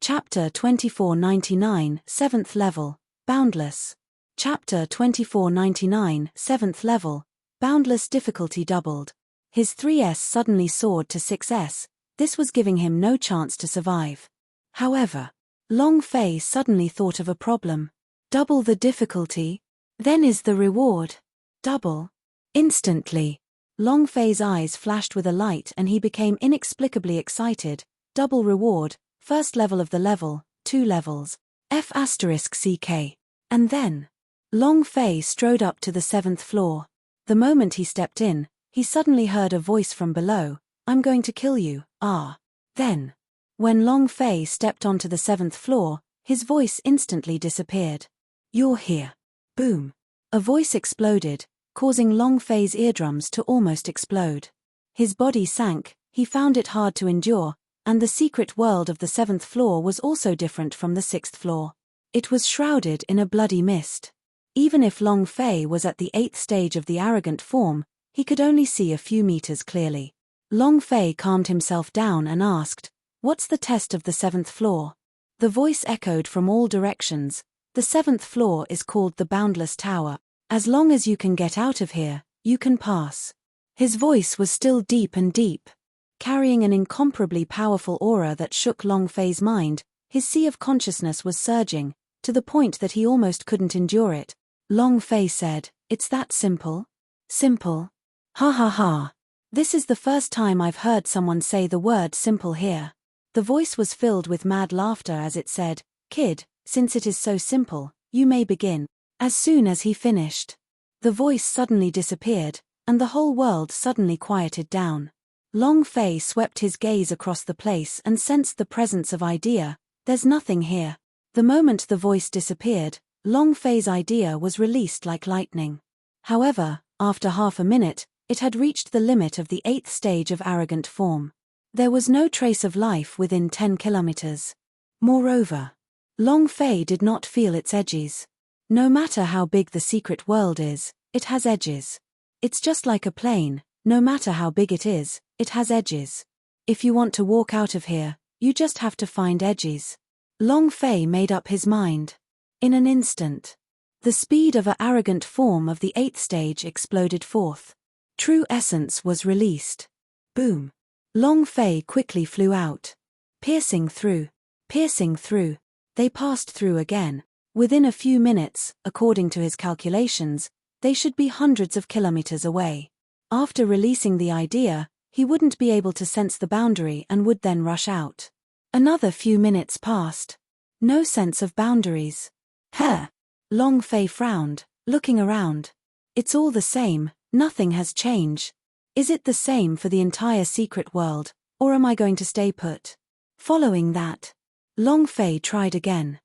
Chapter 2499, 7th level, Boundless. Chapter 2499, 7th level, Boundless difficulty doubled. His 3S suddenly soared to 6S, this was giving him no chance to survive. However, Long Fei suddenly thought of a problem. Double the difficulty? Then is the reward double? Instantly, Long Fei's eyes flashed with a light and he became inexplicably excited. Double reward, first level of the level, 2 levels. F***CK. And then, Long Fei strode up to the 7th floor. The moment he stepped in, he suddenly heard a voice from below, "I'm going to kill you, ah." Then, when Long Fei stepped onto the 7th floor, his voice instantly disappeared. "You're here." Boom. A voice exploded, causing Long Fei's eardrums to almost explode. His body sank, he found it hard to endure, and the secret world of the 7th floor was also different from the 6th floor. It was shrouded in a bloody mist. Even if Long Fei was at the 8th stage of the arrogant form, He could only see a few meters clearly. Long Fei calmed himself down and asked, "What's the test of the 7th floor?" The voice echoed from all directions. "The 7th floor is called the Boundless Tower. As long as you can get out of here, you can pass." His voice was still deep and deep, carrying an incomparably powerful aura that shook Long Fei's mind. His sea of consciousness was surging, to the point that he almost couldn't endure it. Long Fei said, "It's that simple?" "Simple? Ha ha ha. This is the first time I've heard someone say the word simple here." The voice was filled with mad laughter as it said, "Kid, since it is so simple, you may begin." As soon as he finished, the voice suddenly disappeared, and the whole world suddenly quieted down. Long Fei swept his gaze across the place and sensed the presence of idea. "There's nothing here." The moment the voice disappeared, Long Fei's idea was released like lightning. However, after half a minute, it had reached the limit of the 8th stage of arrogant form. There was no trace of life within 10 kilometers. Moreover, Long Fei did not feel its edges. No matter how big the secret world is, it has edges. It's just like a plane, no matter how big it is, it has edges. If you want to walk out of here, you just have to find edges. Long Fei made up his mind. In an instant, the speed of an arrogant form of the 8th stage exploded forth. True essence was released. Boom. Long Fei quickly flew out. Piercing through. Piercing through. They passed through again. Within a few minutes, according to his calculations, they should be hundreds of kilometers away. After releasing the idea, he wouldn't be able to sense the boundary and would then rush out. Another few minutes passed. No sense of boundaries. Huh. Long Fei frowned, looking around. It's all the same, nothing has changed. Is it the same for the entire secret world, or am I going to stay put? Following that, Long Fei tried again.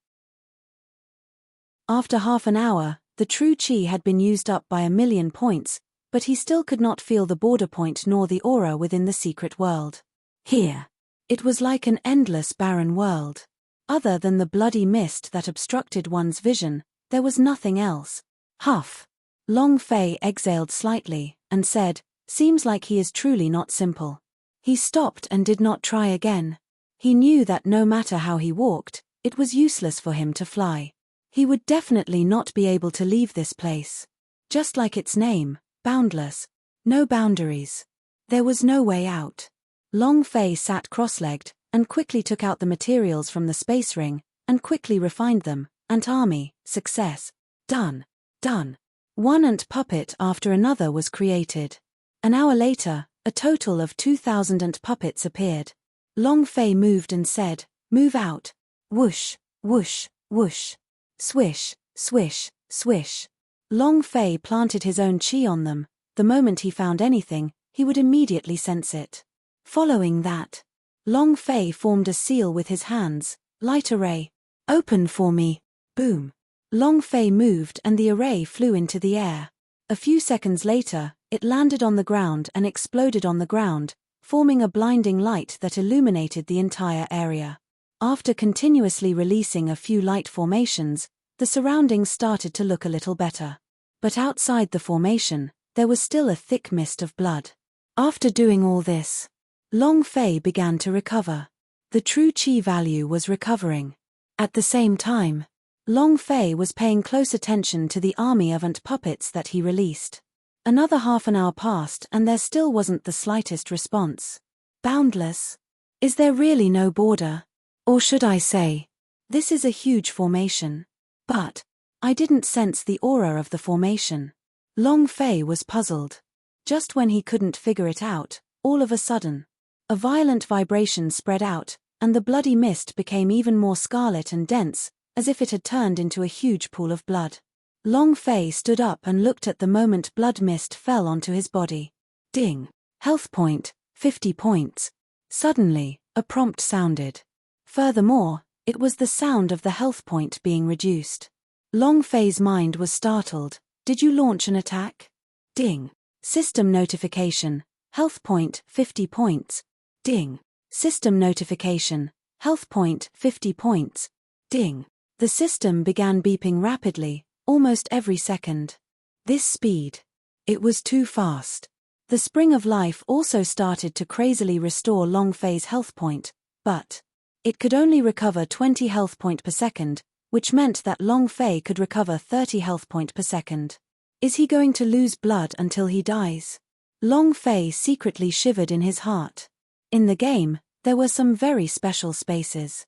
After half an hour, the true chi had been used up by 1,000,000 points, but he still could not feel the border point nor the aura within the secret world. Here, it was like an endless barren world. Other than the bloody mist that obstructed one's vision, there was nothing else. Huff. Long Fei exhaled slightly, and said, "Seems like he is truly not simple." He stopped and did not try again. He knew that no matter how he walked, it was useless for him to fly. He would definitely not be able to leave this place. Just like its name, boundless. No boundaries. There was no way out. Long Fei sat cross-legged, and quickly took out the materials from the space ring, and quickly refined them. Ant army, success. Done. Done. One ant puppet after another was created. An hour later, a total of 2,000 ant puppets appeared. Long Fei moved and said, "Move out." Whoosh, whoosh, whoosh. Swish, swish, swish. Long Fei planted his own chi on them. The moment he found anything, he would immediately sense it. Following that, Long Fei formed a seal with his hands. "Light array. Open for me." Boom. Long Fei moved and the array flew into the air. A few seconds later, it landed on the ground and exploded on the ground, forming a blinding light that illuminated the entire area. After continuously releasing a few light formations, the surroundings started to look a little better. But outside the formation, there was still a thick mist of blood. After doing all this, Long Fei began to recover. The true chi value was recovering. At the same time, Long Fei was paying close attention to the army of ant puppets that he released. Another half an hour passed and there still wasn't the slightest response. Boundless? Is there really no border? Or should I say, this is a huge formation. But I didn't sense the aura of the formation. Long Fei was puzzled. Just when he couldn't figure it out, all of a sudden, a violent vibration spread out, and the bloody mist became even more scarlet and dense, as if it had turned into a huge pool of blood. Long Fei stood up and looked at the moment blood mist fell onto his body. Ding. Health point, 50 points. Suddenly, a prompt sounded. Furthermore, it was the sound of the health point being reduced. Long Fei's mind was startled. Did you launch an attack? Ding. System notification. Health point, 50 points. Ding. System notification. Health point, 50 points. Ding. The system began beeping rapidly, almost every second. This speed. It was too fast. The spring of life also started to crazily restore Long Fei's health point, but it could only recover 20 health point per second, which meant that Long Fei could recover 30 health point per second. Is he going to lose blood until he dies? Long Fei secretly shivered in his heart. In the game, there were some very special spaces.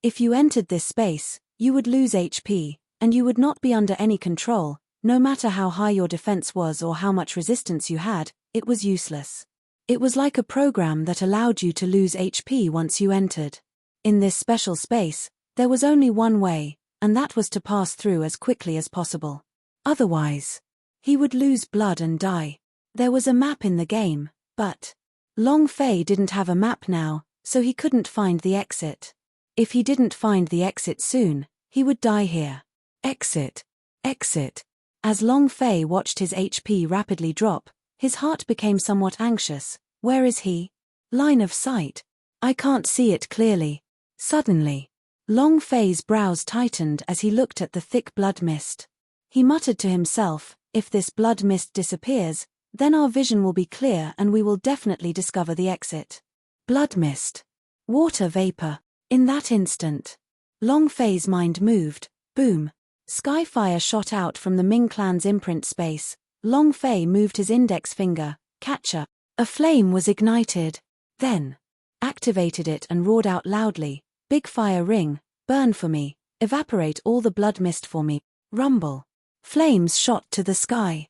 If you entered this space, you would lose HP, and you would not be under any control. No matter how high your defense was or how much resistance you had, it was useless. It was like a program that allowed you to lose HP once you entered. In this special space, there was only one way, and that was to pass through as quickly as possible. Otherwise, he would lose blood and die. There was a map in the game, but Long Fei didn't have a map now, so he couldn't find the exit. If he didn't find the exit soon, he would die here. Exit. Exit. As Long Fei watched his HP rapidly drop, his heart became somewhat anxious. Where is he? Line of sight. I can't see it clearly. Suddenly, Long Fei's brows tightened as he looked at the thick blood mist. He muttered to himself, if this blood mist disappears, then our vision will be clear and we will definitely discover the exit. Blood mist. Water vapor. In that instant, Long Fei's mind moved. Boom. Skyfire shot out from the Ming clan's imprint space. Long Fei moved his index finger. Catcher. A flame was ignited. Then, activated it and roared out loudly. Big fire ring, burn for me, evaporate all the blood mist for me. Rumble. Flames shot to the sky.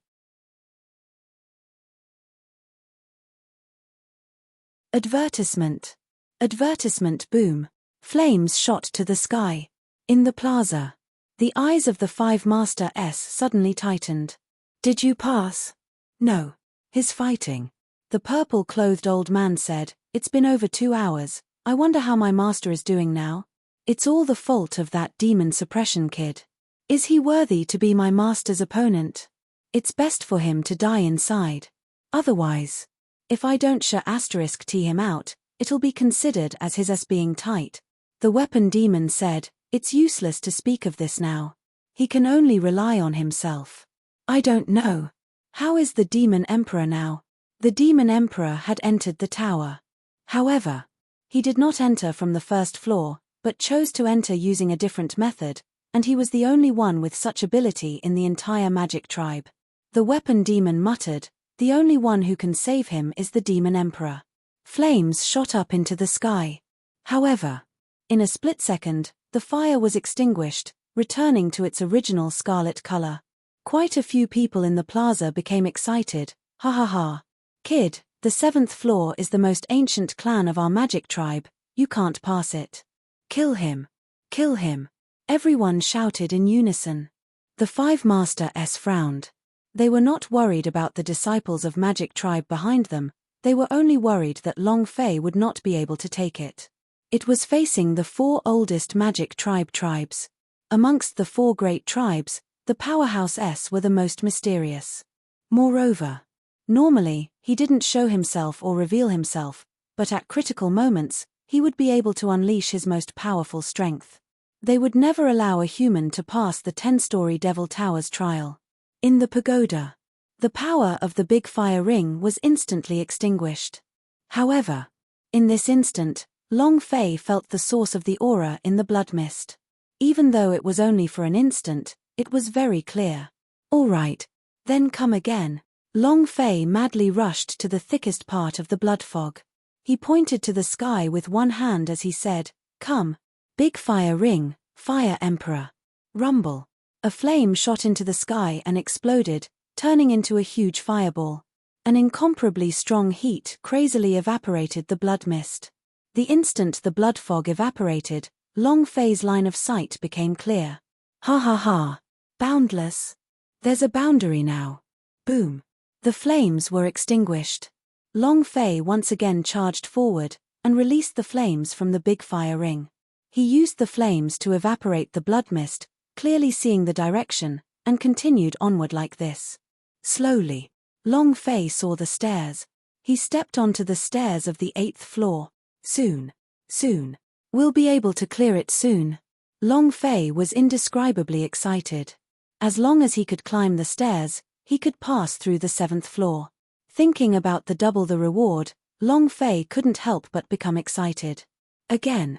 Advertisement. Advertisement boom. Flames shot to the sky. In the plaza. The eyes of the 5 Master S suddenly tightened. Did you pass? No. His fighting. The purple-clothed old man said, it's been over 2 hours, I wonder how my master is doing now? It's all the fault of that demon suppression kid. Is he worthy to be my master's opponent? It's best for him to die inside. Otherwise, if I don't *T him out, it'll be considered as his S being tight. The weapon demon said, it's useless to speak of this now. He can only rely on himself. I don't know. How is the demon emperor now? The demon emperor had entered the tower. However, he did not enter from the first floor, but chose to enter using a different method, and he was the only one with such ability in the entire magic tribe. The weapon demon muttered, the only one who can save him is the demon emperor. Flames shot up into the sky. However, in a split second, the fire was extinguished, returning to its original scarlet color. Quite a few people in the plaza became excited. Ha ha ha. Kid, the 7th floor is the most ancient clan of our magic tribe, you can't pass it. Kill him. Kill him. Everyone shouted in unison. The 5 Master S frowned. They were not worried about the disciples of magic tribe behind them, they were only worried that Long Fei would not be able to take it. It was facing the 4 oldest magic tribes. Amongst the 4 great tribes, the Powerhouse S were the most mysterious. Moreover, normally, he didn't show himself or reveal himself, but at critical moments, he would be able to unleash his most powerful strength. They would never allow a human to pass the 10-story Devil Tower's trial. In the pagoda, the power of the big fire ring was instantly extinguished. However, in this instant, Long Fei felt the source of the aura in the blood mist. Even though it was only for an instant, it was very clear. All right, then come again. Long Fei madly rushed to the thickest part of the blood fog. He pointed to the sky with one hand as he said, come, big fire ring, fire emperor. Rumble. A flame shot into the sky and exploded, turning into a huge fireball. An incomparably strong heat crazily evaporated the blood mist. The instant the blood fog evaporated, Long Fei's line of sight became clear. Ha ha ha. Boundless. There's a boundary now. Boom. The flames were extinguished. Long Fei once again charged forward, and released the flames from the big fire ring. He used the flames to evaporate the blood mist, clearly seeing the direction, and continued onward like this. Slowly, Long Fei saw the stairs. He stepped onto the stairs of the 8th floor. Soon. We'll be able to clear it soon. Long Fei was indescribably excited. As long as he could climb the stairs, he could pass through the 7th floor. Thinking about the double the reward, Long Fei couldn't help but become excited. Again.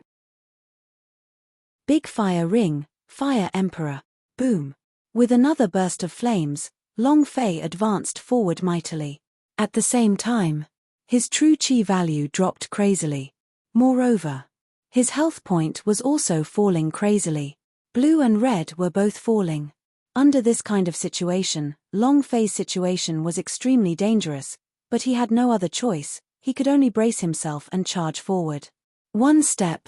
Big fire ring, fire emperor, boom. With another burst of flames, Long Fei advanced forward mightily. At the same time, his true chi value dropped crazily. Moreover, his health point was also falling crazily. Blue and red were both falling. Under this kind of situation, Long Fei's situation was extremely dangerous, but he had no other choice. He could only brace himself and charge forward. One step.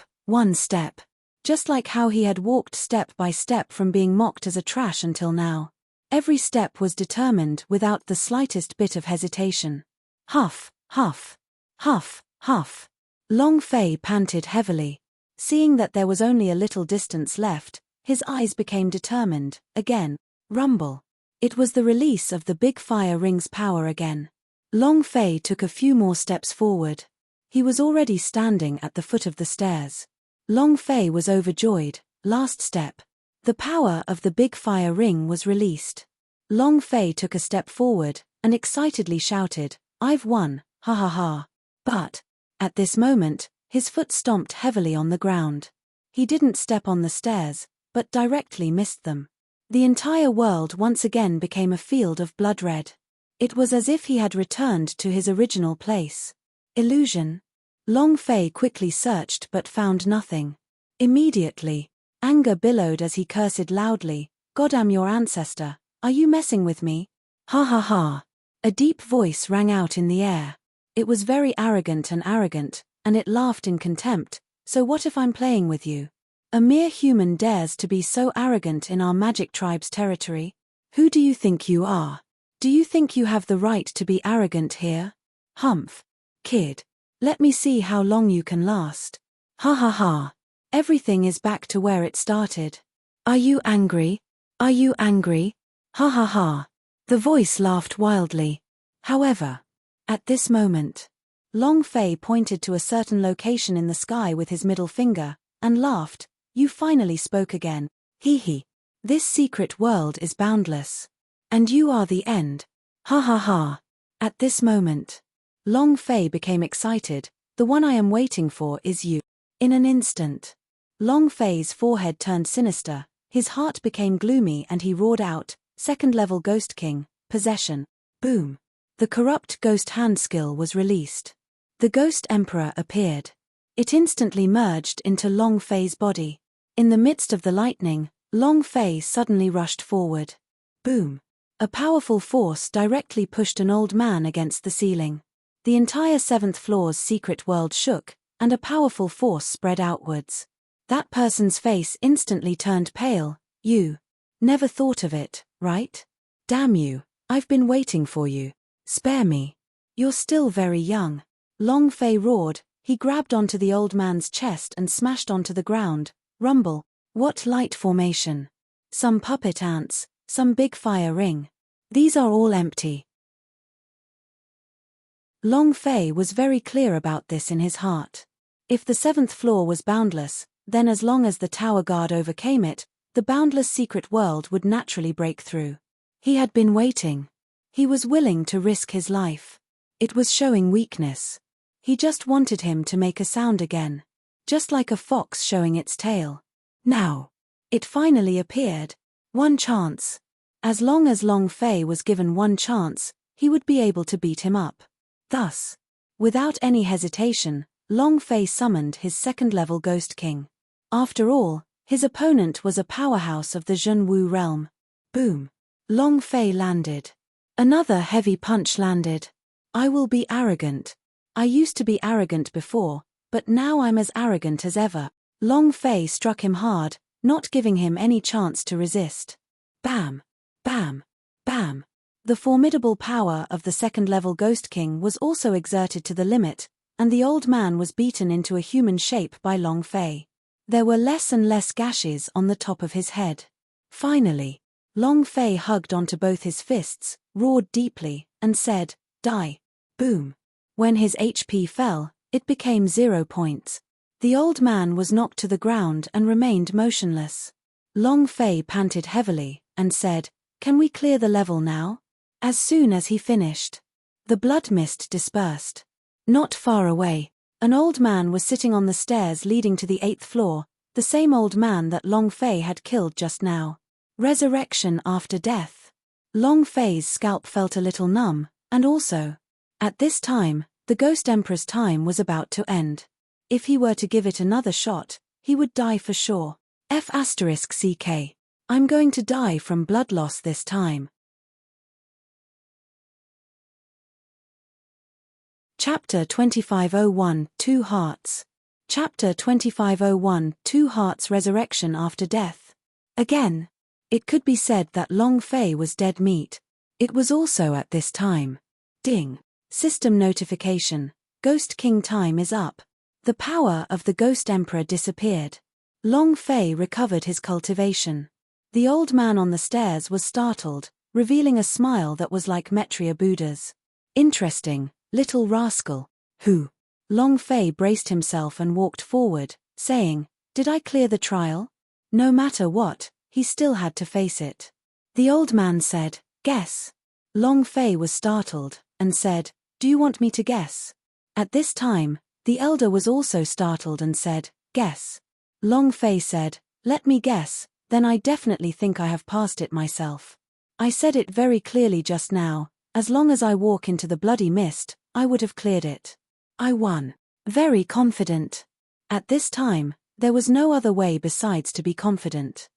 Just like how he had walked step by step from being mocked as a trash until now. Every step was determined without the slightest bit of hesitation. Huff, huff, huff, huff. Long Fei panted heavily. Seeing that there was only a little distance left, his eyes became determined. Again. Rumble. It was the release of the big fire ring's power again. Long Fei took a few more steps forward. He was already standing at the foot of the stairs. Long Fei was overjoyed. Last step. The power of the big fire ring was released. Long Fei took a step forward and excitedly shouted, "I've won, ha ha ha." But, at this moment, his foot stomped heavily on the ground. He didn't step on the stairs, but directly missed them. The entire world once again became a field of blood red. It was as if he had returned to his original place. Illusion? Long Fei quickly searched but found nothing. Immediately, anger billowed as he cursed loudly, "Goddamn your ancestor, are you messing with me? Ha ha ha." A deep voice rang out in the air. It was very arrogant, and it laughed in contempt. "So what if I'm playing with you? A mere human dares to be so arrogant in our magic tribe's territory? Who do you think you are? Do you think you have the right to be arrogant here? Humph. Kid. Let me see how long you can last. Ha ha ha. Everything is back to where it started. Are you angry? Are you angry? Ha ha ha." The voice laughed wildly. However, at this moment, Long Fei pointed to a certain location in the sky with his middle finger, and laughed. "You finally spoke again. Hee hee. This secret world is boundless. And you are the end. Ha ha ha." At this moment, Long Fei became excited. "The one I am waiting for is you." In an instant, Long Fei's forehead turned sinister, his heart became gloomy and he roared out, "Second-level Ghost King, possession." Boom. The corrupt ghost hand skill was released. The Ghost Emperor appeared. It instantly merged into Long Fei's body. In the midst of the lightning, Long Fei suddenly rushed forward. Boom. A powerful force directly pushed an old man against the ceiling. The entire 7th floor's secret world shook, and a powerful force spread outwards. That person's face instantly turned pale. "You never thought of it, right? Damn you, I've been waiting for you. Spare me. You're still very young." Long Fei roared. He grabbed onto the old man's chest and smashed onto the ground. Rumble. What light formation? Some puppet ants, some big fire ring. These are all empty. Long Fei was very clear about this in his heart. If the 7th floor was boundless, then as long as the tower guard overcame it, the boundless secret world would naturally break through. He had been waiting. He was willing to risk his life. It was showing weakness. He just wanted him to make a sound again. Just like a fox showing its tail. Now. It finally appeared. One chance. As long as Long Fei was given one chance, he would be able to beat him up. Thus, without any hesitation, Long Fei summoned his second-level Ghost King. After all, his opponent was a powerhouse of the Zhenwu realm. Boom. Long Fei landed. Another heavy punch landed. "I will be arrogant. I used to be arrogant before, but now I'm as arrogant as ever." Long Fei struck him hard, not giving him any chance to resist. Bam. Bam. Bam. The formidable power of the second-level Ghost King was also exerted to the limit, and the old man was beaten into a human shape by Long Fei. There were less and less gashes on the top of his head. Finally, Long Fei hugged onto both his fists, roared deeply, and said, "Die." Boom. When his HP fell, it became 0 points. The old man was knocked to the ground and remained motionless. Long Fei panted heavily, and said, "Can we clear the level now?" As soon as he finished, the blood mist dispersed. Not far away, an old man was sitting on the stairs leading to the 8th floor, the same old man that Long Fei had killed just now. Resurrection after death. Long Fei's scalp felt a little numb, and also, at this time, the Ghost Emperor's time was about to end. If he were to give it another shot, he would die for sure. F***CK. I'm going to die from blood loss this time. Chapter 2501, Two Hearts. Chapter 2501, Two Hearts Resurrection After Death. Again, it could be said that Long Fei was dead meat. It was also at this time. Ding. System notification. Ghost King time is up. The power of the Ghost Emperor disappeared. Long Fei recovered his cultivation. The old man on the stairs was startled, revealing a smile that was like Metria Buddha's. Interesting, little rascal. Who? Long Fei braced himself and walked forward, saying, "Did I clear the trial?" No matter what, he still had to face it. The old man said, "Guess." Long Fei was startled, and said, "Do you want me to guess?" At this time, the elder was also startled and said, "Guess." Long Fei said, "Let me guess, then I definitely think I have passed it myself. I said it very clearly just now, as long as I walk into the bloody mist, I would have cleared it. I won. Very confident." At this time, there was no other way besides to be confident.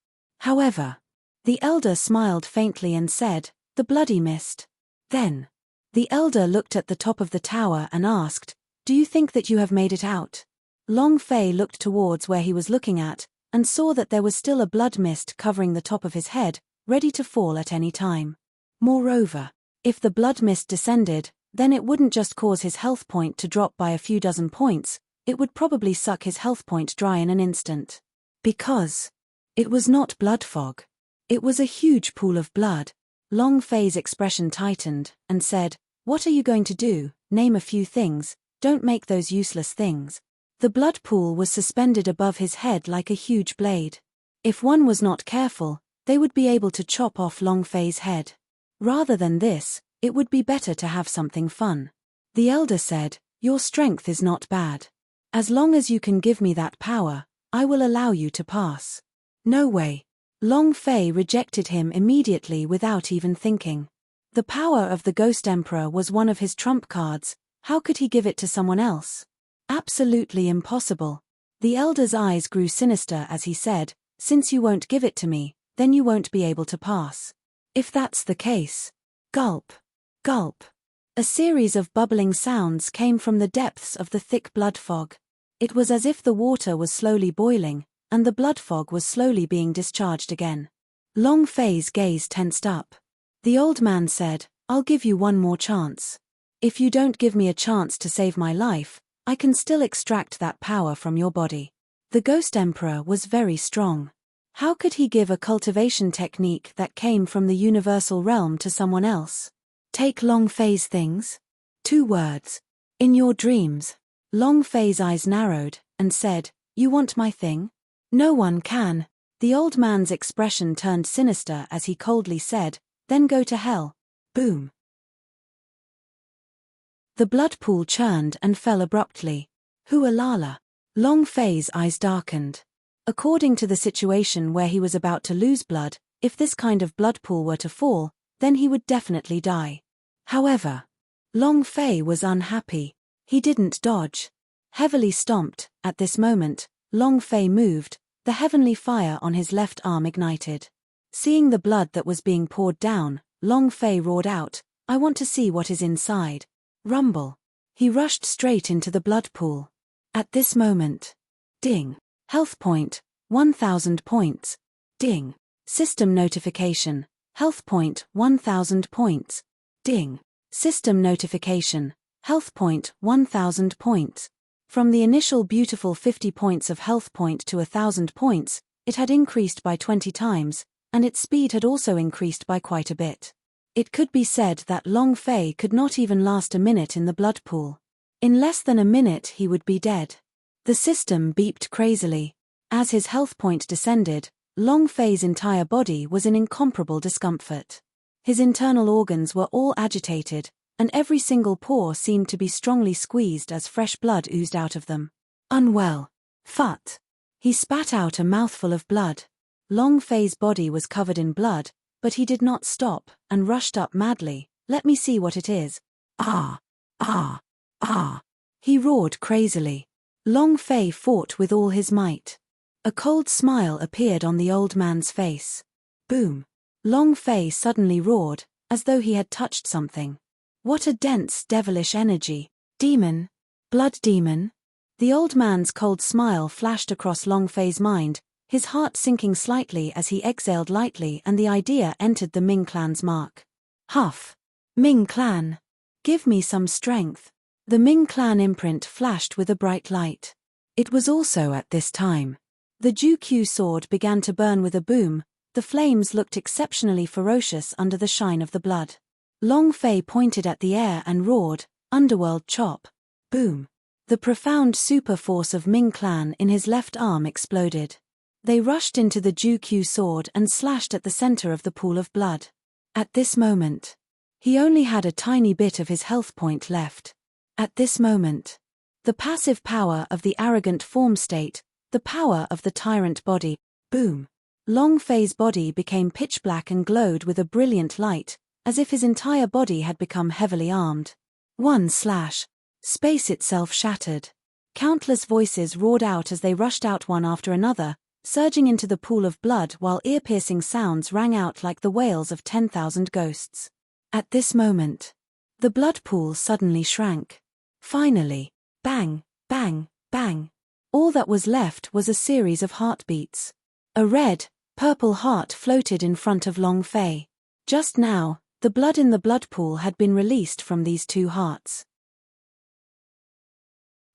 However, the elder smiled faintly and said, "The bloody mist." Then, the elder looked at the top of the tower and asked, "Do you think that you have made it out?" Long Fei looked towards where he was looking at, and saw that there was still a blood mist covering the top of his head, ready to fall at any time. Moreover, if the blood mist descended, then it wouldn't just cause his health point to drop by a few dozen points, it would probably suck his health point dry in an instant. Because it was not blood fog. It was a huge pool of blood. Long Fei's expression tightened, and said, "What are you going to do? Name a few things, don't make those useless things." The blood pool was suspended above his head like a huge blade. If one was not careful, they would be able to chop off Long Fei's head. Rather than this, it would be better to have something fun. The elder said, "Your strength is not bad. As long as you can give me that power, I will allow you to pass." "No way." Long Fei rejected him immediately without even thinking. The power of the Ghost Emperor was one of his trump cards, how could he give it to someone else? Absolutely impossible. The elder's eyes grew sinister as he said, "Since you won't give it to me, then you won't be able to pass. If that's the case." Gulp. Gulp. A series of bubbling sounds came from the depths of the thick blood fog. It was as if the water was slowly boiling, and the blood fog was slowly being discharged again. Long Fei's gaze tensed up. The old man said, "I'll give you one more chance. If you don't give me a chance to save my life, I can still extract that power from your body." The Ghost Emperor was very strong. How could he give a cultivation technique that came from the universal realm to someone else? Take Long Fei's things? 2 words. In your dreams. Long Fei's eyes narrowed, and said, "You want my thing?" "No one can." The old man's expression turned sinister as he coldly said, "Then go to hell." Boom. The blood pool churned and fell abruptly. Hualala. Long Fei's eyes darkened. According to the situation where he was about to lose blood, if this kind of blood pool were to fall, then he would definitely die. However, Long Fei was unhappy. He didn't dodge. Heavily stomped, at this moment, Long Fei moved, the heavenly fire on his left arm ignited. Seeing the blood that was being poured down, Long Fei roared out, "I want to see what is inside." Rumble. He rushed straight into the blood pool. At this moment. Ding. Health point, 1000 points. Ding. System notification. Health point, 1000 points. Ding. System notification. Health point, 1000 points. From the initial beautiful 50 points of health point to 1000 points, it had increased by 20 times, and its speed had also increased by quite a bit. It could be said that Long Fei could not even last a minute in the blood pool. In less than a minute he would be dead. The system beeped crazily. As his health point descended, Long Fei's entire body was in incomparable discomfort. His internal organs were all agitated, and every single pore seemed to be strongly squeezed as fresh blood oozed out of them. Unwell. Phut. He spat out a mouthful of blood. Long Fei's body was covered in blood, but he did not stop, and rushed up madly. Let me see what it is. Ah! Ah! Ah! He roared crazily. Long Fei fought with all his might. A cold smile appeared on the old man's face. Boom! Long Fei suddenly roared, as though he had touched something. What a dense, devilish energy. Demon? Blood demon? The old man's cold smile flashed across Long Fei's mind, his heart sinking slightly as he exhaled lightly, and the idea entered the Ming clan's mark. Huff! Ming clan! Give me some strength. The Ming clan imprint flashed with a bright light. It was also at this time. The Ju-Q sword began to burn with a boom. The flames looked exceptionally ferocious under the shine of the blood. Long Fei pointed at the air and roared, "Underworld chop." Boom! The profound super force of Ming clan in his left arm exploded. They rushed into the Ju-Q sword and slashed at the center of the pool of blood. At this moment, he only had a tiny bit of his health point left. At this moment, the passive power of the arrogant form state, the power of the tyrant body, boom! Long Fei's body became pitch black and glowed with a brilliant light, as if his entire body had become heavily armed. One slash. Space itself shattered. Countless voices roared out as they rushed out one after another, surging into the pool of blood while ear-piercing sounds rang out like the wails of 10,000 ghosts. At this moment, the blood pool suddenly shrank. Finally, bang, bang, bang. All that was left was a series of heartbeats. A red, purple heart floated in front of Long Fei. Just now, the blood in the blood pool had been released from these two hearts.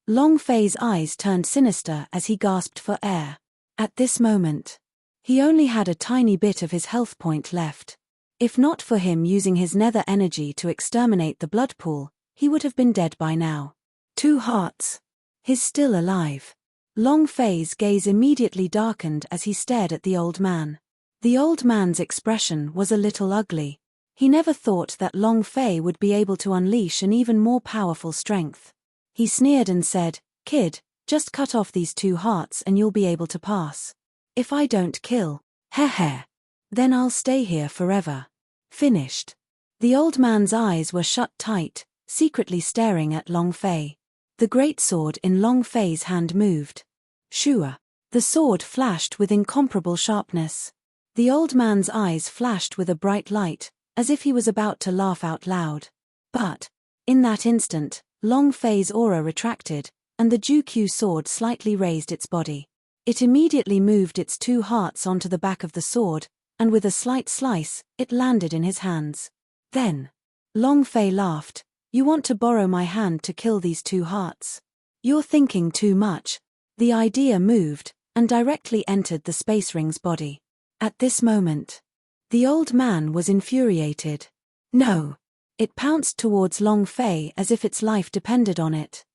Long Fei's eyes turned sinister as he gasped for air. At this moment, he only had a tiny bit of his health point left. If not for him using his nether energy to exterminate the blood pool, he would have been dead by now. 2 hearts. He's still alive. Long Fei's gaze immediately darkened as he stared at the old man. The old man's expression was a little ugly. He never thought that Long Fei would be able to unleash an even more powerful strength. He sneered and said, "Kid, just cut off these 2 hearts and you'll be able to pass. If I don't kill, heh, then I'll stay here forever." Finished. The old man's eyes were shut tight, secretly staring at Long Fei. The greatsword in Long Fei's hand moved. Shua. The sword flashed with incomparable sharpness. The old man's eyes flashed with a bright light, as if he was about to laugh out loud. But, in that instant, Long Fei's aura retracted, and the Ju-Q sword slightly raised its body. It immediately moved its 2 hearts onto the back of the sword, and with a slight slice, it landed in his hands. Then, Long Fei laughed. "You want to borrow my hand to kill these 2 hearts? You're thinking too much." The idea moved, and directly entered the space ring's body. At this moment, the old man was infuriated. No! It pounced towards Long Fei as if its life depended on it.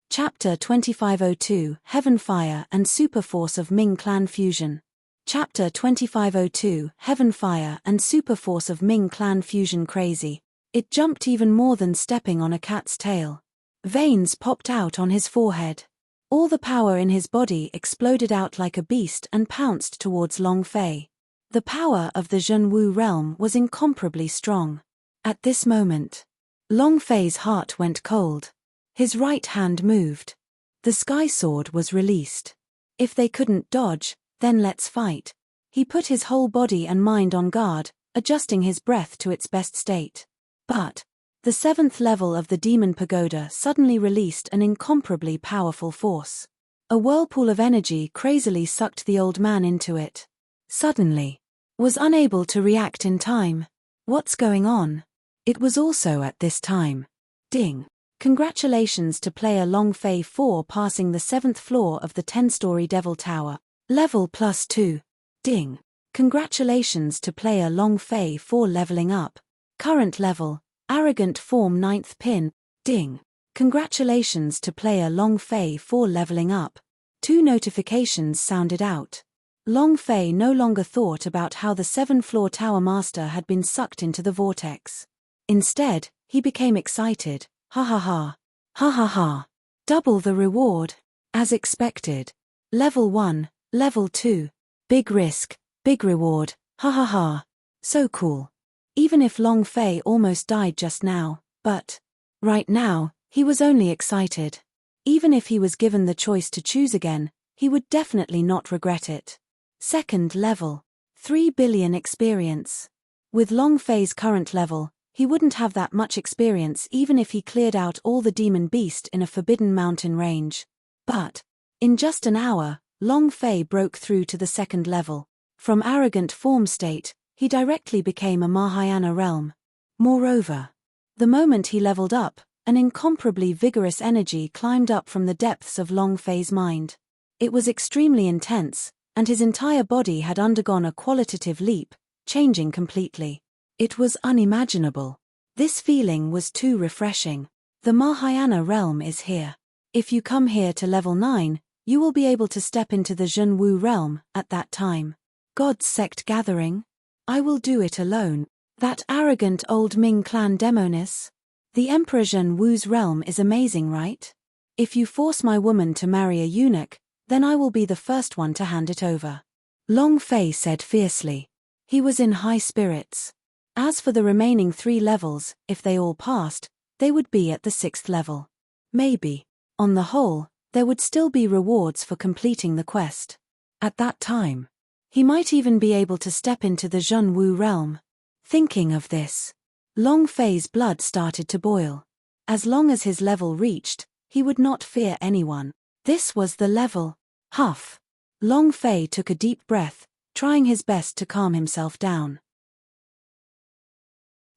Chapter 2502, Heaven Fire and Super Force of Ming Clan Fusion. Chapter 2502, Heaven Fire and Super Force of Ming Clan Fusion. Crazy. It jumped even more than stepping on a cat's tail. Veins popped out on his forehead. All the power in his body exploded out like a beast and pounced towards Long Fei. The power of the Zhenwu realm was incomparably strong. At this moment, Long Fei's heart went cold. His right hand moved. The sky sword was released. If they couldn't dodge, then let's fight. He put his whole body and mind on guard, adjusting his breath to its best state. But the 7th level of the Demon Pagoda suddenly released an incomparably powerful force. A whirlpool of energy crazily sucked the old man into it. Suddenly, was unable to react in time. What's going on? It was also at this time. Ding. Congratulations to player Long Fei for passing the 7th floor of the 10-story Devil Tower. Level +2. Ding. Congratulations to player Long Fei for leveling up. Current level, Arrogant Form 9th pin. Ding. Congratulations to player Long Fei for leveling up. 2 notifications sounded out. Long Fei no longer thought about how the 7th-floor tower master had been sucked into the vortex. Instead, he became excited. Ha ha ha. Ha ha ha. Double the reward. As expected. Level 1, Level 2. Big risk, big reward. Ha ha ha. So cool. Even if Long Fei almost died just now, but right now, he was only excited. Even if he was given the choice to choose again, he would definitely not regret it. 2nd level. 3 billion experience. With Long Fei's current level, he wouldn't have that much experience even if he cleared out all the demon beast in a forbidden mountain range. But in just an hour, Long Fei broke through to the 2nd level. From arrogant form state, he directly became a Mahayana realm. Moreover, the moment he leveled up, an incomparably vigorous energy climbed up from the depths of Long Fei's mind. It was extremely intense, and his entire body had undergone a qualitative leap, changing completely. It was unimaginable. This feeling was too refreshing. The Mahayana realm is here. If you come here to level 9, you will be able to step into the Zhenwu realm at that time. God's sect gathering? I will do it alone. That arrogant old Ming clan demoness? The Emperor Zhenwu's realm is amazing, right? If you force my woman to marry a eunuch, then I will be the first one to hand it over. Long Fei said fiercely. He was in high spirits. As for the remaining 3 levels, if they all passed, they would be at the 6th level. Maybe, on the whole, there would still be rewards for completing the quest. At that time, he might even be able to step into the Zhenwu realm. Thinking of this, Long Fei's blood started to boil. As long as his level reached, he would not fear anyone. This was the level. Huff. Long Fei took a deep breath, trying his best to calm himself down.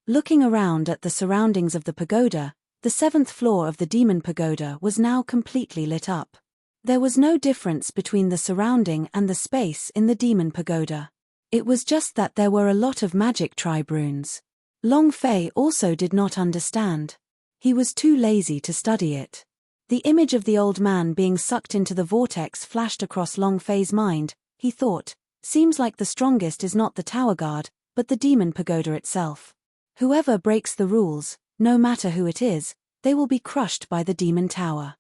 Looking around at the surroundings of the pagoda, the 7th floor of the demon pagoda was now completely lit up. There was no difference between the surrounding and the space in the demon pagoda. It was just that there were a lot of magic tribe runes. Long Fei also did not understand. He was too lazy to study it. The image of the old man being sucked into the vortex flashed across Long Fei's mind. He thought, seems like the strongest is not the tower guard, but the demon pagoda itself. Whoever breaks the rules, no matter who it is, they will be crushed by the demon tower.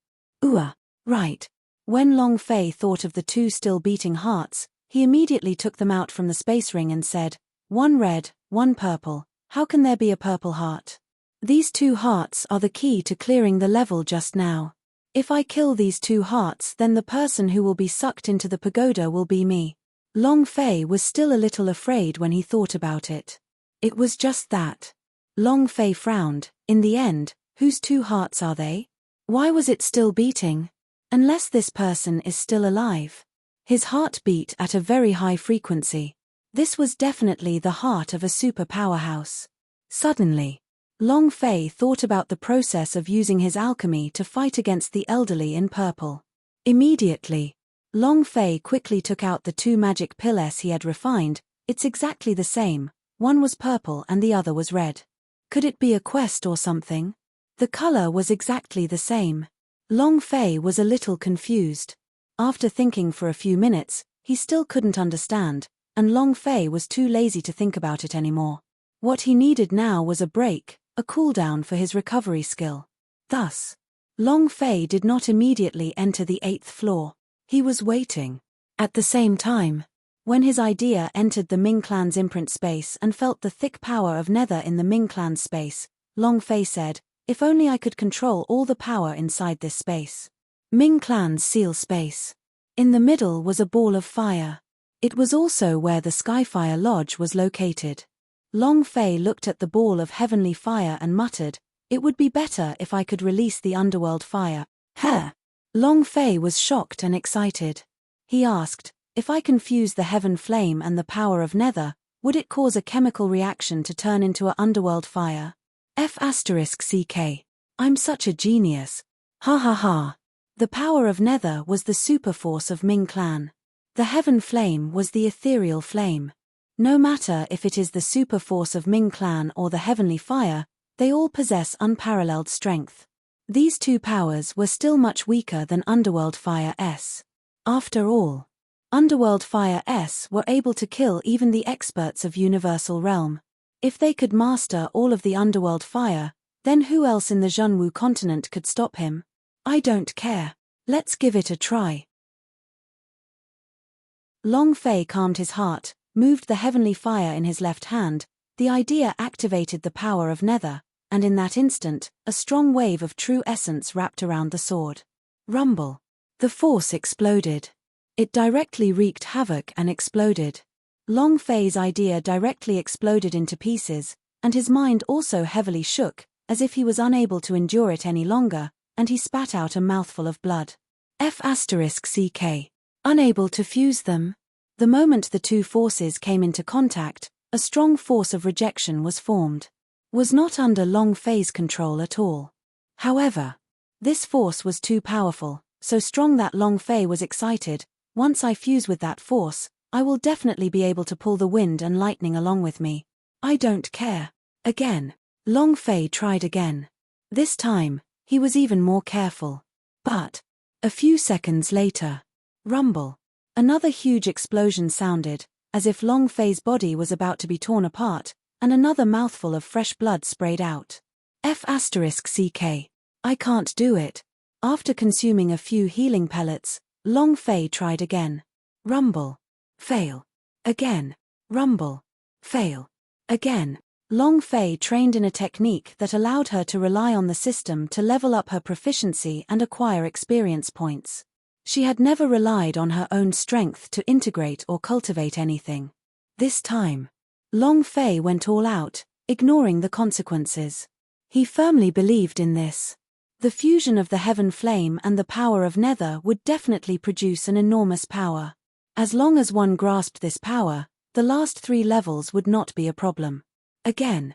Right. When Long Fei thought of the 2 still beating hearts, he immediately took them out from the space ring and said, 1 red, 1 purple, how can there be a purple heart? These 2 hearts are the key to clearing the level just now. If I kill these 2 hearts, then the person who will be sucked into the pagoda will be me. Long Fei was still a little afraid when he thought about it. It was just that. Long Fei frowned. In the end, whose 2 hearts are they? Why was it still beating? Unless this person is still alive. His heart beat at a very high frequency. This was definitely the heart of a super powerhouse. Suddenly, Long Fei thought about the process of using his alchemy to fight against the elderly in purple. Immediately, Long Fei quickly took out the 2 magic pillars he had refined. It's exactly the same, one was purple and the other was red. Could it be a quest or something? The color was exactly the same. Long Fei was a little confused. After thinking for a few minutes, he still couldn't understand, and Long Fei was too lazy to think about it anymore. What he needed now was a break, a cooldown for his recovery skill. Thus, Long Fei did not immediately enter the 8th floor. He was waiting. At the same time, when his idea entered the Ming clan's imprint space and felt the thick power of nether in the Ming clan's space, Long Fei said, if only I could control all the power inside this space. Ming clan's seal space. In the middle was a ball of fire. It was also where the Skyfire Lodge was located. Long Fei looked at the ball of heavenly fire and muttered, it would be better if I could release the underworld fire. Long Fei was shocked and excited. He asked, if I can fuse the heaven flame and the power of nether, would it cause a chemical reaction to turn into a underworld fire? F***ck. I'm such a genius. Ha ha ha. The power of nether was the super force of Ming clan. The heaven flame was the ethereal flame. No matter if it is the super force of Ming clan or the heavenly fire, they all possess unparalleled strength. These 2 powers were still much weaker than underworld fire's. After all, Underworld Fire S were able to kill even the experts of Universal Realm. If they could master all of the Underworld Fire, then who else in the Zhenwu continent could stop him? I don't care. Let's give it a try. Long Fei calmed his heart, moved the heavenly fire in his left hand. The idea activated the power of Nether, and in that instant, a strong wave of true essence wrapped around the sword. Rumble. The force exploded. It directly wreaked havoc and exploded. Long Fei's idea directly exploded into pieces, and his mind also heavily shook, as if he was unable to endure it any longer, and he spat out a mouthful of blood. F***CK. Unable to fuse them. The moment the two forces came into contact, a strong force of rejection was formed. Was not under Long Fei's control at all. However, this force was too powerful, so strong that Long Fei was excited. Once I fuse with that force, I will definitely be able to pull the wind and lightning along with me. I don't care. Again. Long Fei tried again. This time, he was even more careful. But a few seconds later, rumble. Another huge explosion sounded, as if Long Fei's body was about to be torn apart, and another mouthful of fresh blood sprayed out. F***CK. I can't do it. After consuming a few healing pellets, Long Fei tried again. Rumble. Fail. Again. Rumble. Fail. Again. Long Fei trained in a technique that allowed her to rely on the system to level up her proficiency and acquire experience points. She had never relied on her own strength to integrate or cultivate anything. This time, Long Fei went all out, ignoring the consequences. He firmly believed in this. The fusion of the heaven flame and the power of Nether would definitely produce an enormous power. As long as one grasped this power, the last 3 levels would not be a problem. Again.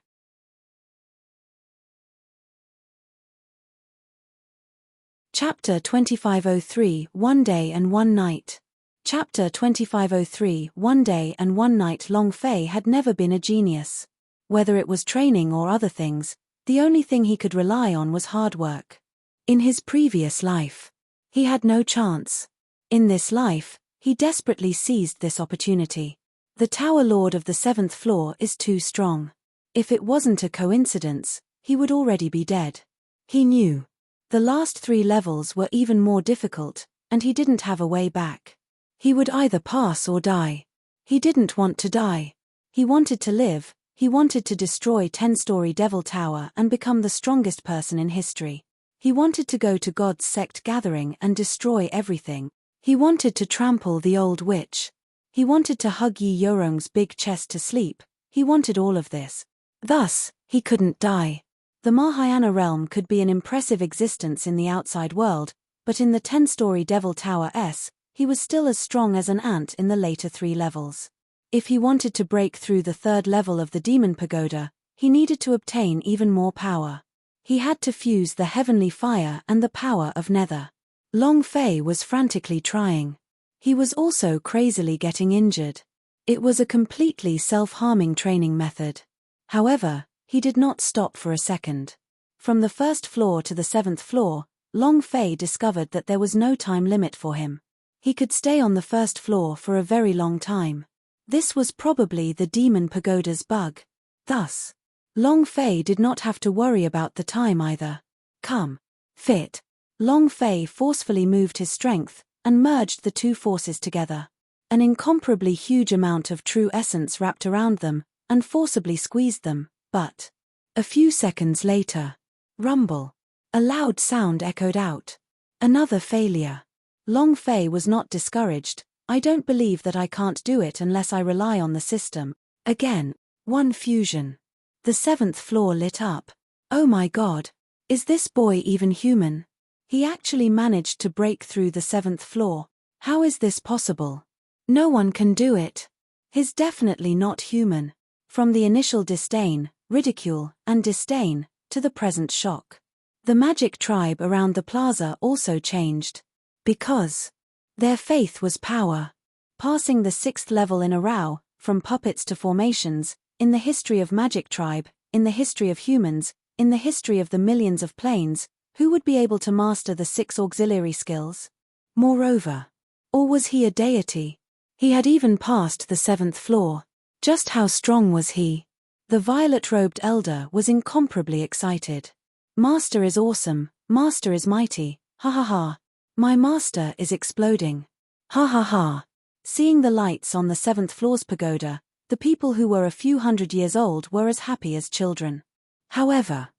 Chapter 2503 One Day and One Night. Chapter 2503 One Day and One Night. Long Fei had never been a genius. Whether it was training or other things, the only thing he could rely on was hard work. In his previous life, he had no chance. In this life, he desperately seized this opportunity. The Tower Lord of the 7th floor is too strong. If it wasn't a coincidence, he would already be dead. He knew. The last 3 levels were even more difficult, and he didn't have a way back. He would either pass or die. He didn't want to die. He wanted to live. He wanted to destroy 10-story Devil Tower and become the strongest person in history. He wanted to go to God's sect gathering and destroy everything. He wanted to trample the old witch. He wanted to hug Yi Yorong's big chest to sleep. He wanted all of this. Thus, he couldn't die. The Mahayana realm could be an impressive existence in the outside world, but in the 10-story Devil Tower S, he was still as strong as an ant in the later 3 levels. If he wanted to break through the 3rd level of the Demon Pagoda, he needed to obtain even more power. He had to fuse the heavenly fire and the power of Nether. Long Fei was frantically trying. He was also crazily getting injured. It was a completely self-harming training method. However, he did not stop for a second. From the 1st floor to the 7th floor, Long Fei discovered that there was no time limit for him. He could stay on the 1st floor for a very long time. This was probably the Demon Pagoda's bug. Thus, Long Fei did not have to worry about the time either. Come. Fit. Long Fei forcefully moved his strength, and merged the 2 forces together. An incomparably huge amount of true essence wrapped around them, and forcibly squeezed them, but a few seconds later, rumble. A loud sound echoed out. Another failure. Long Fei was not discouraged. I don't believe that I can't do it unless I rely on the system. Again, one fusion. The 7th floor lit up. Oh my God. Is this boy even human? He actually managed to break through the 7th floor. How is this possible? No one can do it. He's definitely not human. From the initial disdain, ridicule, and disdain, to the present shock. The magic tribe around the plaza also changed. Because their faith was power. Passing the 6th level in a row, from puppets to formations, in the history of Magic Tribe, in the history of humans, in the history of the millions of planes, who would be able to master the 6 auxiliary skills? Moreover, or was he a deity? He had even passed the 7th floor. Just how strong was he? The violet-robed elder was incomparably excited. Master is awesome, master is mighty, ha ha ha. My master is exploding. Ha ha ha. Seeing the lights on the 7th floor's pagoda, the people who were a few hundred years old were as happy as children. However,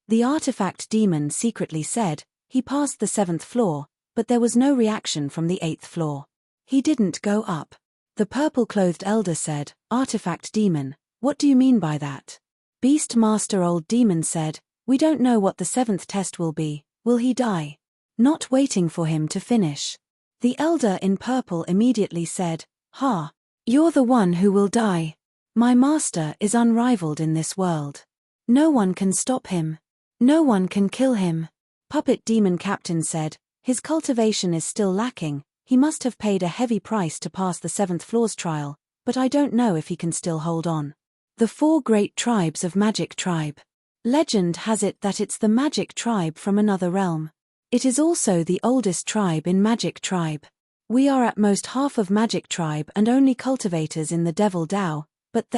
the artifact demon secretly said, he passed the 7th floor, but there was no reaction from the 8th floor. He didn't go up. The purple-clothed elder said, Artifact demon, what do you mean by that? Beast master old demon said, we don't know what the 7th test will be, will he die? Not waiting for him to finish. The elder in purple immediately said, Ha! You're the one who will die. My master is unrivaled in this world. No one can stop him. No one can kill him. Puppet demon captain said, his cultivation is still lacking, he must have paid a heavy price to pass the 7th floor's trial, but I don't know if he can still hold on. The 4 great tribes of Magic Tribe. Legend has it that it's the Magic Tribe from another realm. It is also the oldest tribe in Magic Tribe. We are at most half of Magic Tribe and only cultivators in the Devil Dao, but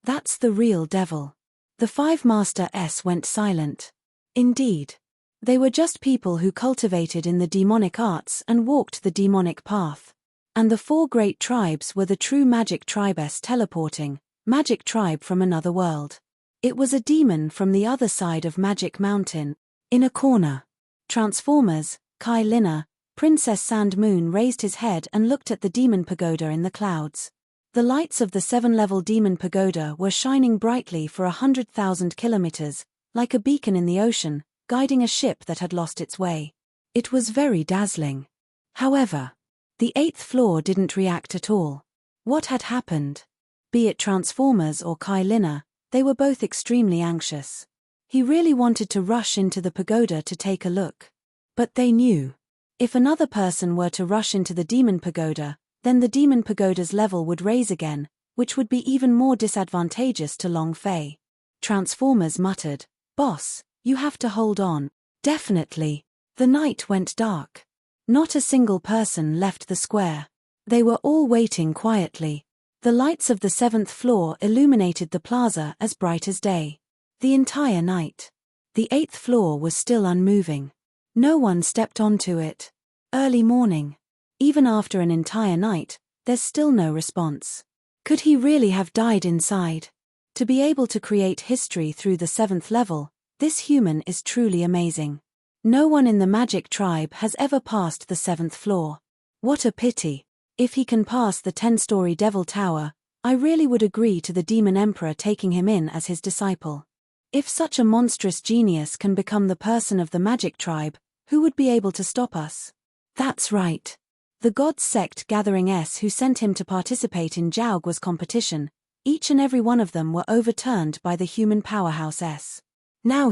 that's the real devil. The 5 Master S went silent. Indeed. They were just people who cultivated in the demonic arts and walked the demonic path. And the 4 great tribes were the true Magic Tribes teleporting, Magic Tribe from another world. It was a demon from the other side of Magic Mountain. In a corner. Transformers, Kai Lina, Princess Sand Moon raised his head and looked at the demon pagoda in the clouds. The lights of the 7-level demon pagoda were shining brightly for 100,000 kilometers, like a beacon in the ocean, guiding a ship that had lost its way. It was very dazzling. However, the 8th floor didn't react at all. What had happened? Be it Transformers or Kai Lina, they were both extremely anxious. He really wanted to rush into the pagoda to take a look. But they knew. If another person were to rush into the demon pagoda, then the demon pagoda's level would raise again, which would be even more disadvantageous to Long Fei. Transformers muttered, Boss, you have to hold on. Definitely. The night went dark. Not a single person left the square. They were all waiting quietly. The lights of the 7th floor illuminated the plaza as bright as day. The entire night. The 8th floor was still unmoving. No one stepped onto it. Early morning. Even after an entire night, there's still no response. Could he really have died inside? To be able to create history through the 7th level, this human is truly amazing. No one in the Magic Tribe has ever passed the 7th floor. What a pity. If he can pass the 10-story Devil Tower, I really would agree to the Demon Emperor taking him in as his disciple. If such a monstrous genius can become the person of the Magic Tribe, who would be able to stop us? That's right. The Gods Sect gathering S who sent him to participate in Jiaoguo's competition, each and every one of them were overturned by the human powerhouse S. Now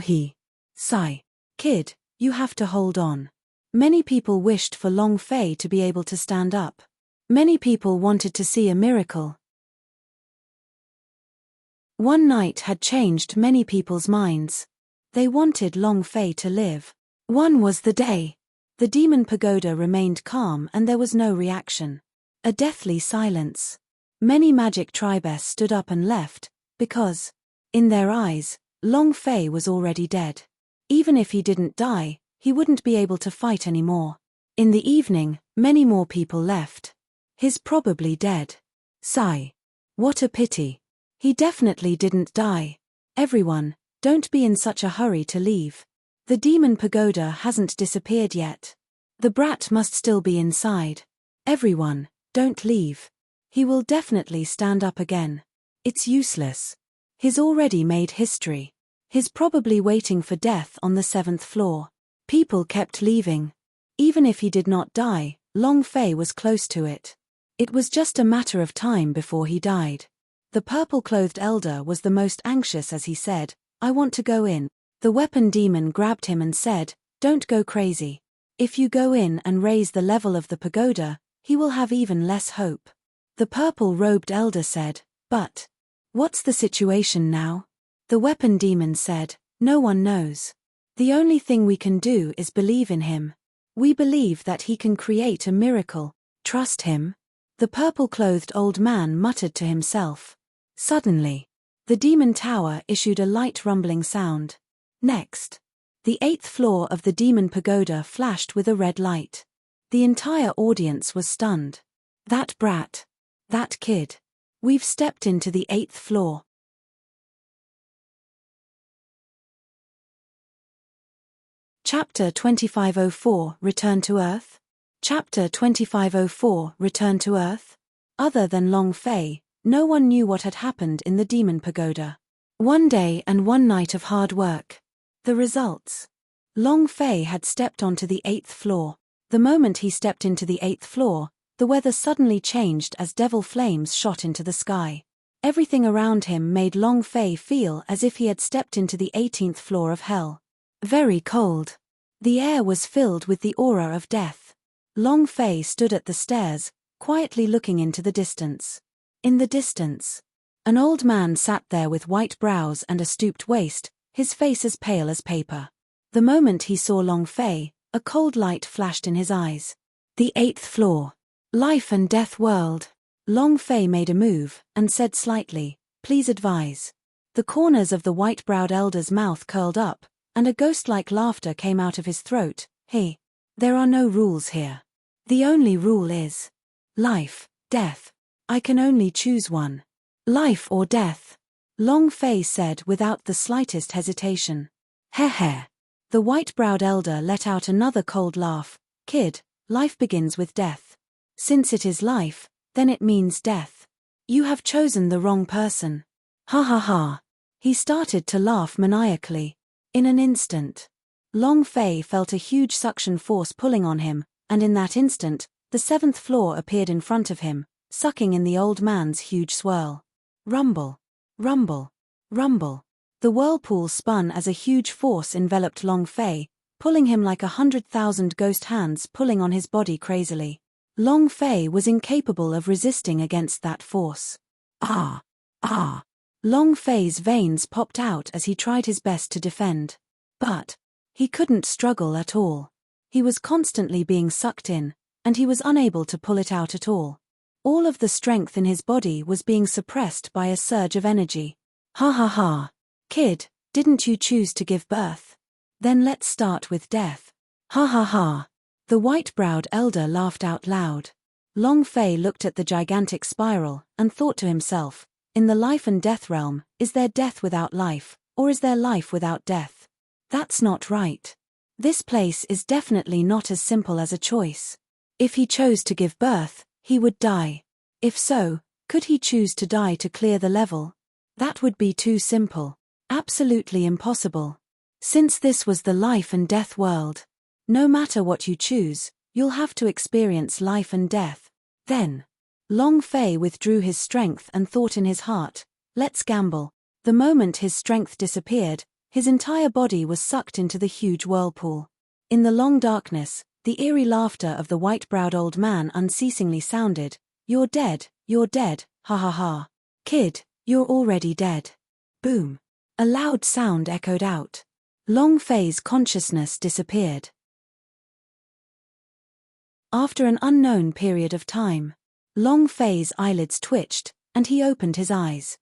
Sai. Kid, you have to hold on. Many people wished for Long Fei to be able to stand up. Many people wanted to see a miracle. One night had changed many people's minds. They wanted Long Fei to live. One was the day. The demon pagoda remained calm and there was no reaction. A deathly silence. Many Magic Tribes stood up and left, because, in their eyes, Long Fei was already dead. Even if he didn't die, he wouldn't be able to fight anymore. In the evening, many more people left. He's probably dead. Sigh. What a pity. He definitely didn't die. Everyone, don't be in such a hurry to leave. The demon pagoda hasn't disappeared yet. The brat must still be inside. Everyone, don't leave. He will definitely stand up again. It's useless. He's already made history. He's probably waiting for death on the 7th floor. People kept leaving. Even if he did not die, Long Fei was close to it. It was just a matter of time before he died. The purple-clothed elder was the most anxious as he said, I want to go in. The weapon demon grabbed him and said, don't go crazy. If you go in and raise the level of the pagoda, he will have even less hope. The purple-robed elder said, but what's the situation now? The weapon demon said, no one knows. The only thing we can do is believe in him. We believe that he can create a miracle. Trust him? The purple-clothed old man muttered to himself. Suddenly, the demon tower issued a light rumbling sound. Next, the 8th floor of the demon pagoda flashed with a red light. The entire audience was stunned. That brat. That kid. We've stepped into the 8th floor. Chapter 2504 Return to Earth? Chapter 2504 Return to Earth? Other than Long Fei, no one knew what had happened in the demon pagoda. One day and one night of hard work. The results. Long Fei had stepped onto the 8th floor. The moment he stepped into the 8th floor, the weather suddenly changed as devil flames shot into the sky. Everything around him made Long Fei feel as if he had stepped into the 18th floor of hell. Very cold. The air was filled with the aura of death. Long Fei stood at the stairs, quietly looking into the distance. In the distance, an old man sat there with white brows and a stooped waist, his face as pale as paper. The moment he saw Long Fei, a cold light flashed in his eyes. The 8th floor. Life and death world. Long Fei made a move, and said slightly, "Please advise." The corners of the white-browed elder's mouth curled up, and a ghost-like laughter came out of his throat. "Hey, there are no rules here. The only rule is life, death. I can only choose one. Life or death." Long Fei said without the slightest hesitation. Heh. The white-browed elder let out another cold laugh. "Kid, life begins with death. Since it is life, then it means death. You have chosen the wrong person. Ha ha ha." He started to laugh maniacally. In an instant, Long Fei felt a huge suction force pulling on him, and in that instant, the 7th floor appeared in front of him, sucking in the old man's huge swirl. Rumble. Rumble. Rumble. The whirlpool spun as a huge force enveloped Long Fei, pulling him like 100,000 ghost hands pulling on his body crazily. Long Fei was incapable of resisting against that force. Ah! Ah! Long Fei's veins popped out as he tried his best to defend. But he couldn't struggle at all. He was constantly being sucked in, and he was unable to pull it out at all. All of the strength in his body was being suppressed by a surge of energy. Ha ha ha. Kid, didn't you choose to give birth? Then let's start with death. Ha ha ha. The white-browed elder laughed out loud. Long Fei looked at the gigantic spiral, and thought to himself, in the life and death realm, is there death without life, or is there life without death? That's not right. This place is definitely not as simple as a choice. If he chose to give birth, he would die. If so, could he choose to die to clear the level? That would be too simple. Absolutely impossible. Since this was the life and death world, no matter what you choose, you'll have to experience life and death. Then, Long Fei withdrew his strength and thought in his heart, let's gamble. The moment his strength disappeared, his entire body was sucked into the huge whirlpool. In the long darkness, the eerie laughter of the white-browed old man unceasingly sounded, you're dead, ha ha ha. Kid, you're already dead. Boom. A loud sound echoed out. Long Fei's consciousness disappeared. After an unknown period of time, Long Fei's eyelids twitched, and he opened his eyes.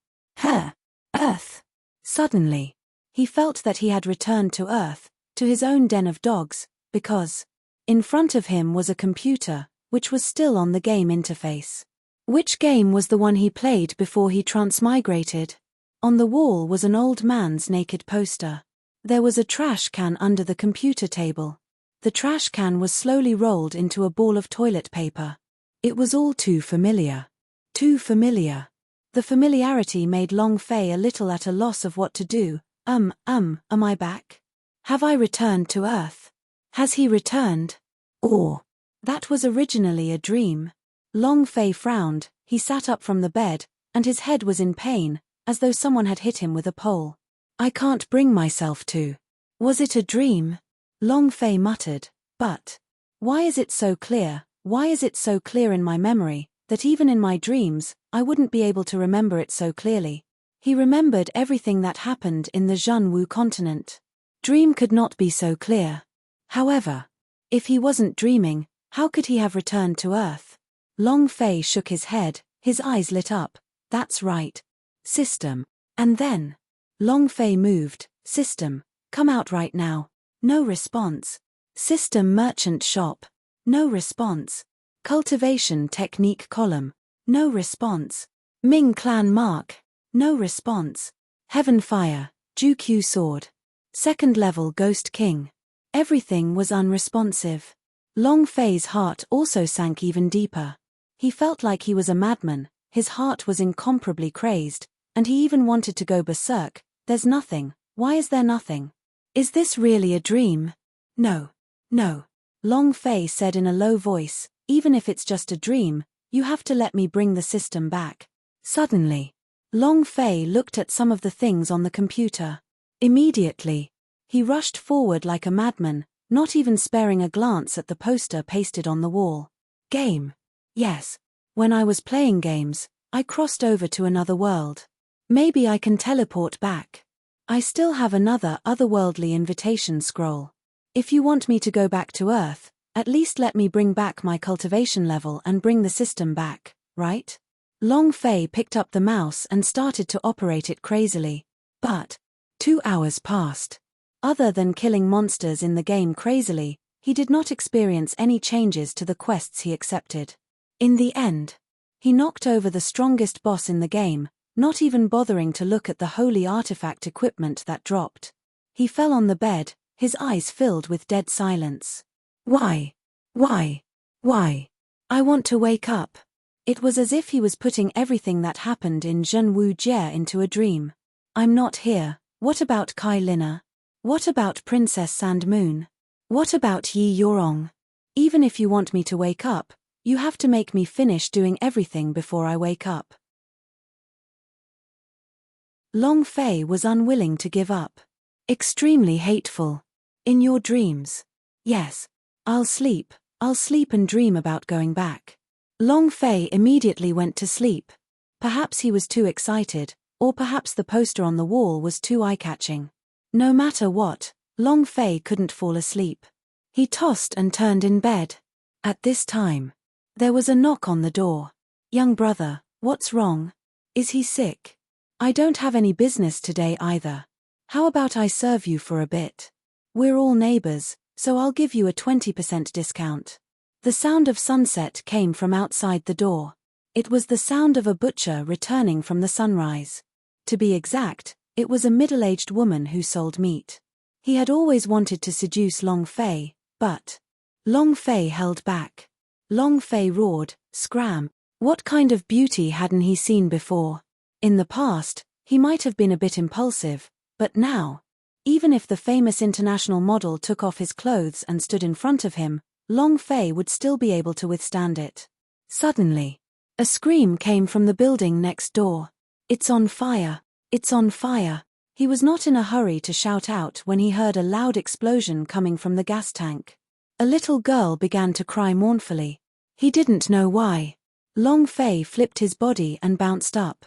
Earth. Suddenly, he felt that he had returned to Earth, to his own den of dogs, because in front of him was a computer, which was still on the game interface. Which game was the one he played before he transmigrated? On the wall was an old man's naked poster. There was a trash can under the computer table. The trash can was slowly rolled into a ball of toilet paper. It was all too familiar. Too familiar. The familiarity made Long Fei a little at a loss of what to do. Am I back? Have I returned to Earth? Has he returned? Or, that was originally a dream. Long Fei frowned, he sat up from the bed, and his head was in pain, as though someone had hit him with a pole. I can't bring myself to. Was it a dream? Long Fei muttered, but why is it so clear? Why is it so clear in my memory, that even in my dreams, I wouldn't be able to remember it so clearly? He remembered everything that happened in the Zhenwu continent. Dream could not be so clear. However, if he wasn't dreaming, how could he have returned to Earth? Long Fei shook his head, his eyes lit up. That's right. System. And then. Long Fei moved. System. Come out right now. No response. System merchant shop. No response. Cultivation technique column. No response. Ming clan mark. No response. Heaven fire. Ju sword. Second level ghost king. Everything was unresponsive. Long Fei's heart also sank even deeper. He felt like he was a madman, his heart was incomparably crazed, and he even wanted to go berserk. There's nothing. Why is there nothing? Is this really a dream? No. No. Long Fei said in a low voice, even if it's just a dream, you have to let me bring the system back. Suddenly. Long Fei looked at some of the things on the computer. Immediately. He rushed forward like a madman, not even sparing a glance at the poster pasted on the wall. Game. Yes. When I was playing games, I crossed over to another world. Maybe I can teleport back. I still have another otherworldly invitation scroll. If you want me to go back to Earth, at least let me bring back my cultivation level and bring the system back, right? Long Fei picked up the mouse and started to operate it crazily. But 2 hours passed. Other than killing monsters in the game crazily, he did not experience any changes to the quests he accepted. In the end, he knocked over the strongest boss in the game, not even bothering to look at the holy artifact equipment that dropped. He fell on the bed, his eyes filled with dead silence. Why? Why? Why? I want to wake up. It was as if he was putting everything that happened in Zhenwu Jie into a dream. I'm not here. What about Kai Lina? What about Princess Sandmoon? What about Yi Yorong? Even if you want me to wake up, you have to make me finish doing everything before I wake up. Long Fei was unwilling to give up. Extremely hateful. In your dreams. Yes. I'll sleep and dream about going back. Long Fei immediately went to sleep. Perhaps he was too excited, or perhaps the poster on the wall was too eye-catching. No matter what, Long Fei couldn't fall asleep. He tossed and turned in bed. At this time, there was a knock on the door. Young brother, what's wrong? Is he sick? I don't have any business today either. How about I serve you for a bit? We're all neighbors, so I'll give you a 20% discount. The sound of sunset came from outside the door. It was the sound of a butcher returning from the sunrise. To be exact, it was a middle-aged woman who sold meat. He had always wanted to seduce Long Fei, but Long Fei held back. Long Fei roared, "Scram!" What kind of beauty hadn't he seen before? In the past, he might have been a bit impulsive, but now, even if the famous international model took off his clothes and stood in front of him, Long Fei would still be able to withstand it. Suddenly, a scream came from the building next door. It's on fire! It's on fire! He was not in a hurry to shout out when he heard a loud explosion coming from the gas tank. A little girl began to cry mournfully. He didn't know why. Long Fei flipped his body and bounced up.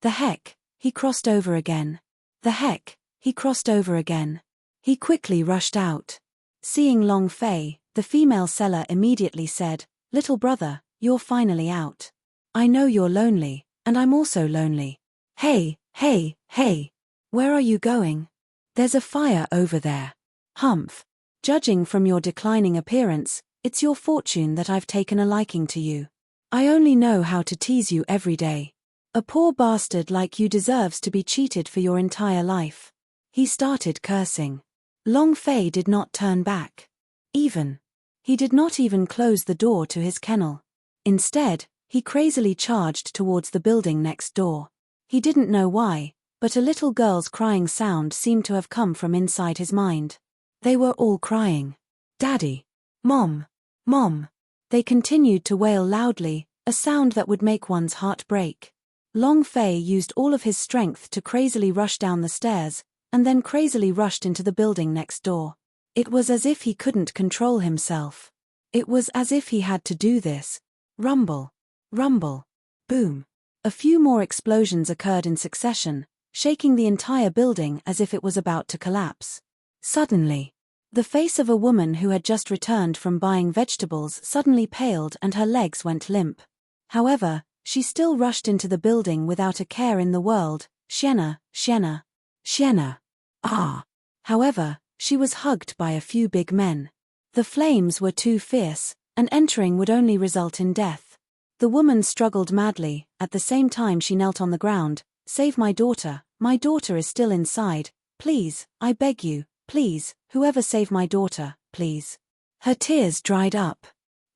The heck, he crossed over again. The heck, he crossed over again. He quickly rushed out. Seeing Long Fei, the female seller immediately said, "Little brother, you're finally out. I know you're lonely, and I'm also lonely. Hey, hey, hey. Where are you going? There's a fire over there. Humph. Judging from your declining appearance, it's your fortune that I've taken a liking to you. I only know how to tease you every day. A poor bastard like you deserves to be cheated for your entire life." He started cursing. Long Fei did not turn back. He did not even close the door to his kennel. Instead, he crazily charged towards the building next door. He didn't know why, but a little girl's crying sound seemed to have come from inside his mind. They were all crying. "Daddy! Mom! Mom!" They continued to wail loudly, a sound that would make one's heart break. Long Fei used all of his strength to crazily rush down the stairs, and then crazily rushed into the building next door. It was as if he couldn't control himself. It was as if he had to do this. Rumble. Rumble. Boom. A few more explosions occurred in succession, shaking the entire building as if it was about to collapse. Suddenly, The face of a woman who had just returned from buying vegetables suddenly paled and her legs went limp. However, she still rushed into the building without a care in the world. Sienna, Sienna, Sienna. Ah! However, she was hugged by a few big men. The flames were too fierce, and entering would only result in death. The woman struggled madly. At the same time she knelt on the ground. Save my daughter is still inside. Please, I beg you, please, whoever save my daughter, please. Her tears dried up.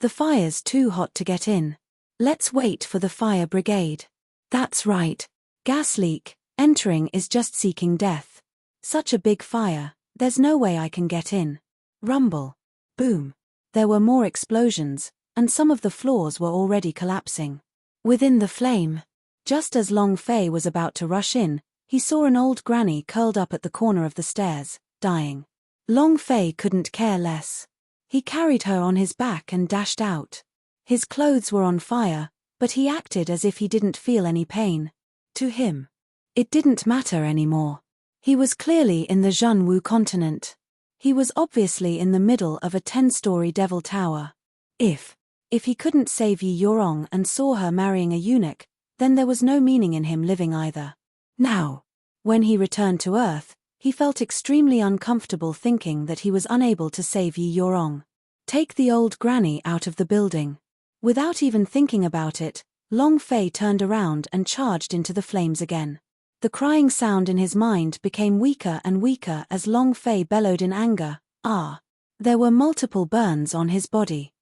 The fire's too hot to get in. Let's wait for the fire brigade. That's right. Gas leak, entering is just seeking death. Such a big fire, there's no way I can get in. Rumble. Boom. There were more explosions, and some of the floors were already collapsing. Within the flame, just as Long Fei was about to rush in, he saw an old granny curled up at the corner of the stairs, dying. Long Fei couldn't care less. He carried her on his back and dashed out. His clothes were on fire, but he acted as if he didn't feel any pain. To him, it didn't matter anymore. He was clearly in the Zhenwu continent. He was obviously in the middle of a 10-story devil tower. If he couldn't save Yi Yorong and saw her marrying a eunuch, then there was no meaning in him living either. Now, when he returned to Earth, he felt extremely uncomfortable thinking that he was unable to save Yi Yorong. Take the old granny out of the building. Without even thinking about it, Long Fei turned around and charged into the flames again. The crying sound in his mind became weaker and weaker as Long Fei bellowed in anger. Ah! There were multiple burns on his body.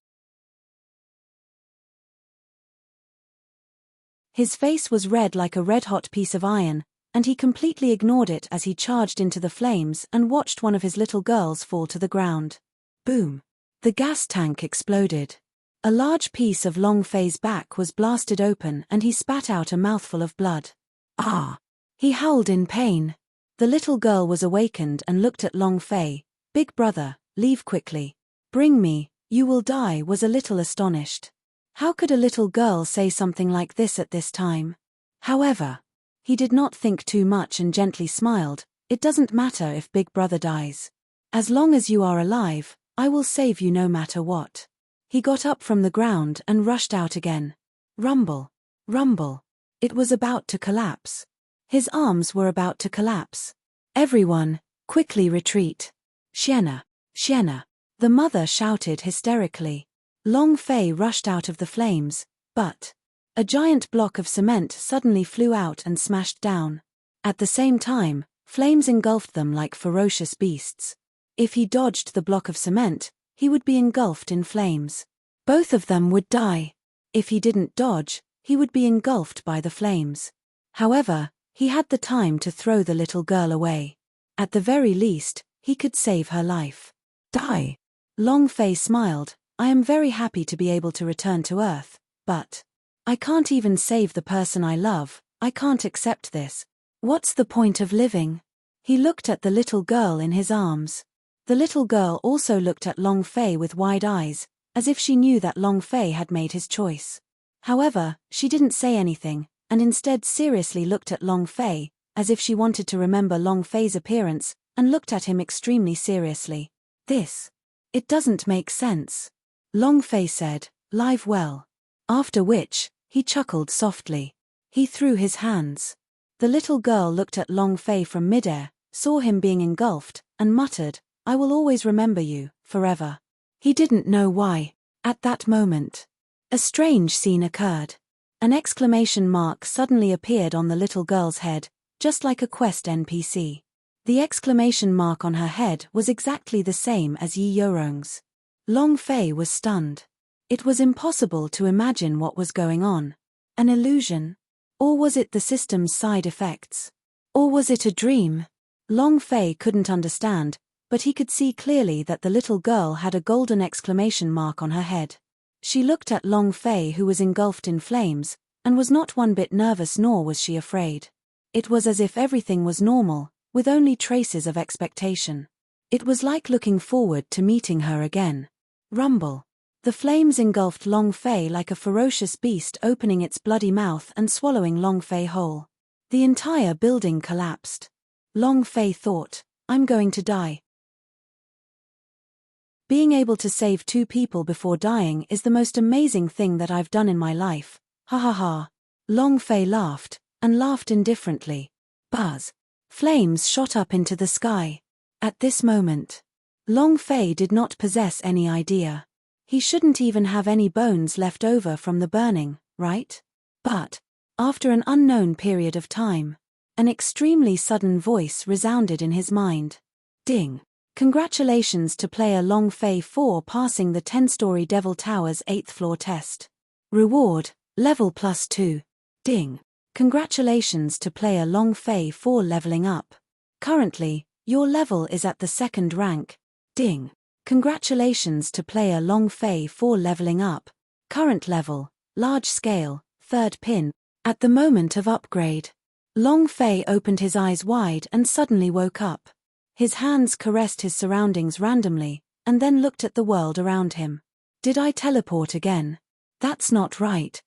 His face was red like a red-hot piece of iron, and he completely ignored it as he charged into the flames and watched one of his little girls fall to the ground. Boom! The gas tank exploded. A large piece of Long Fei's back was blasted open and he spat out a mouthful of blood. Ah! He howled in pain. The little girl was awakened and looked at Long Fei. Big brother, leave quickly. Bring me, you will die, was a little astonished. How could a little girl say something like this at this time? However, he did not think too much and gently smiled. It doesn't matter if big brother dies. As long as you are alive, I will save you no matter what. He got up from the ground and rushed out again. Rumble. Rumble. It was about to collapse. His arms were about to collapse. Everyone, quickly retreat. Sienna. Sienna. The mother shouted hysterically. Long Fei rushed out of the flames, but a giant block of cement suddenly flew out and smashed down. At the same time, flames engulfed them like ferocious beasts. If he dodged the block of cement, he would be engulfed in flames. Both of them would die. If he didn't dodge, he would be engulfed by the flames. However, he had the time to throw the little girl away. At the very least, he could save her life. Die! Long Fei smiled. I am very happy to be able to return to Earth, but I can't even save the person I love. I can't accept this. What's the point of living? He looked at the little girl in his arms. The little girl also looked at Long Fei with wide eyes, as if she knew that Long Fei had made his choice. However, she didn't say anything, and instead seriously looked at Long Fei, as if she wanted to remember Long Fei's appearance, and looked at him extremely seriously. It doesn't make sense. Long Fei said, live well. After which, he chuckled softly. He threw his hands. The little girl looked at Long Fei from midair, saw him being engulfed, and muttered, I will always remember you, forever. He didn't know why. At that moment, a strange scene occurred. An exclamation mark suddenly appeared on the little girl's head, just like a quest NPC. The exclamation mark on her head was exactly the same as Yi Yorong's. Long Fei was stunned. It was impossible to imagine what was going on. An illusion? Or was it the system's side effects? Or was it a dream? Long Fei couldn't understand, but he could see clearly that the little girl had a golden exclamation mark on her head. She looked at Long Fei, who was engulfed in flames, and was not one bit nervous, nor was she afraid. It was as if everything was normal, with only traces of expectation. It was like looking forward to meeting her again. Rumble. The flames engulfed Long Fei like a ferocious beast, opening its bloody mouth and swallowing Long Fei whole. The entire building collapsed. Long Fei thought, I'm going to die. Being able to save 2 people before dying is the most amazing thing that I've done in my life. Ha ha ha. Long Fei laughed, and laughed indifferently. Buzz. Flames shot up into the sky. At this moment, Long Fei did not possess any idea. He shouldn't even have any bones left over from the burning, right? But, after an unknown period of time, an extremely sudden voice resounded in his mind. Ding. Congratulations to player Long Fei for passing the 10-story Devil Tower's 8th floor test. Reward, level +2. Ding. Congratulations to player Long Fei for leveling up. Currently, your level is at the 2nd rank. Ding. Congratulations to player Long Fei for leveling up. Current level, large scale, 3rd pin. At the moment of upgrade, Long Fei opened his eyes wide and suddenly woke up. His hands caressed his surroundings randomly, and then looked at the world around him. Did I teleport again? That's not right.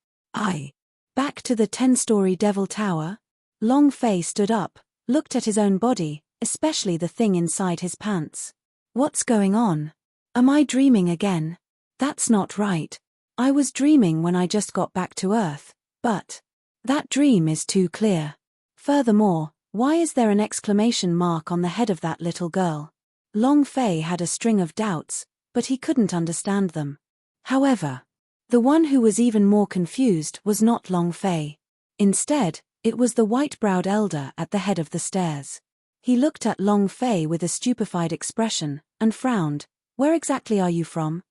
Back to the 10-story Devil Tower? Long Fei stood up, looked at his own body, especially the thing inside his pants. What's going on? Am I dreaming again? That's not right. I was dreaming when I just got back to Earth, but that dream is too clear. Furthermore, why is there an exclamation mark on the head of that little girl? Long Fei had a string of doubts, but he couldn't understand them. However, the one who was even more confused was not Long Fei. Instead, it was the white-browed elder at the head of the stairs. He looked at Long Fei with a stupefied expression, and frowned. Where exactly are you from?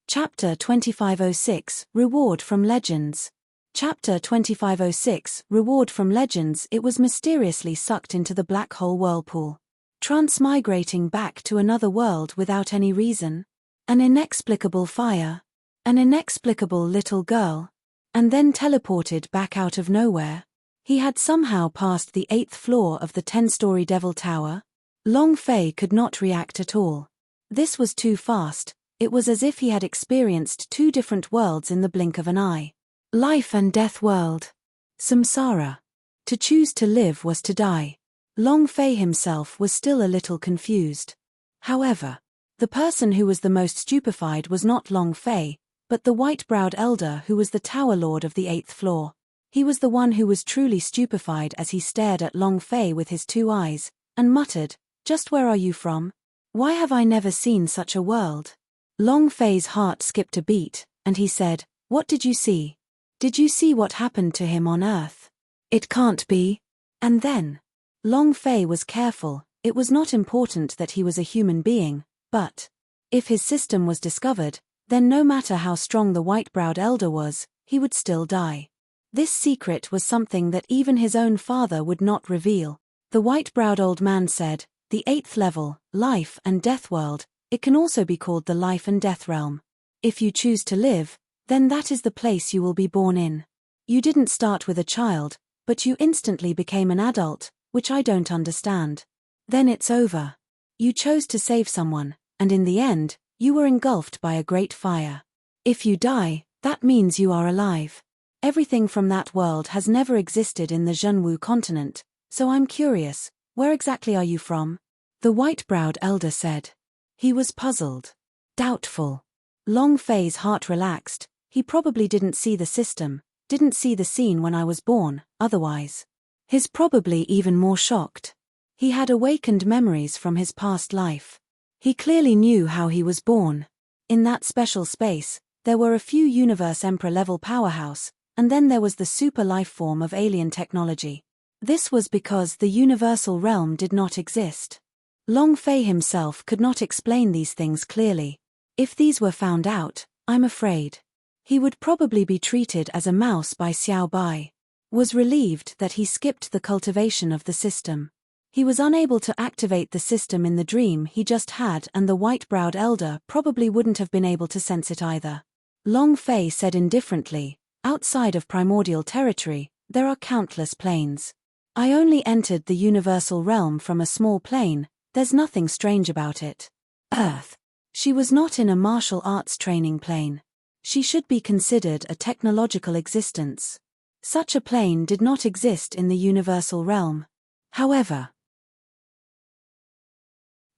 Chapter 2506, Reward from Legends. Chapter 2506, Reward from Legends. It was mysteriously sucked into the black hole whirlpool, transmigrating back to another world without any reason. An inexplicable fire. An inexplicable little girl. And then teleported back out of nowhere. He had somehow passed the 8th floor of the 10-story Devil Tower. Long Fei could not react at all. This was too fast. It was as if he had experienced 2 different worlds in the blink of an eye. Life and death world. Samsara. To choose to live was to die. Long Fei himself was still a little confused. However, the person who was the most stupefied was not Long Fei, but the white-browed elder who was the tower lord of the 8th floor. He was the one who was truly stupefied as he stared at Long Fei with his 2 eyes, and muttered, "Just where are you from? Why have I never seen such a world?" Long Fei's heart skipped a beat, and he said, "What did you see? Did you see what happened to him on Earth? It can't be." And then, Long Fei was careful. It was not important that he was a human being, but if his system was discovered, then no matter how strong the white-browed elder was, he would still die. This secret was something that even his own father would not reveal. The white-browed old man said, "The 8th level, life and death world, it can also be called the life and death realm. If you choose to live, then that is the place you will be born in. You didn't start with a child, but you instantly became an adult, which I don't understand. Then it's over. You chose to save someone, and in the end, you were engulfed by a great fire. If you die, that means you are alive. Everything from that world has never existed in the Zhenwu continent, so I'm curious, where exactly are you from?" The white-browed elder said. He was puzzled. Doubtful. Long Fei's heart relaxed. He probably didn't see the system, didn't see the scene when I was born, otherwise. He's probably even more shocked. He had awakened memories from his past life. He clearly knew how he was born. In that special space, there were a few Universe Emperor-level powerhouse, and then there was the super life form of alien technology. This was because the universal realm did not exist. Long Fei himself could not explain these things clearly. If these were found out, I'm afraid he would probably be treated as a mouse by Xiao Bai. Was relieved that he skipped the cultivation of the system. He was unable to activate the system in the dream he just had, and the white-browed elder probably wouldn't have been able to sense it either. Long Fei said indifferently, "Outside of primordial territory, there are countless planes. I only entered the universal realm from a small plane. There's nothing strange about it." Earth. She was not in a martial arts training plane. She should be considered a technological existence. Such a plane did not exist in the universal realm. However,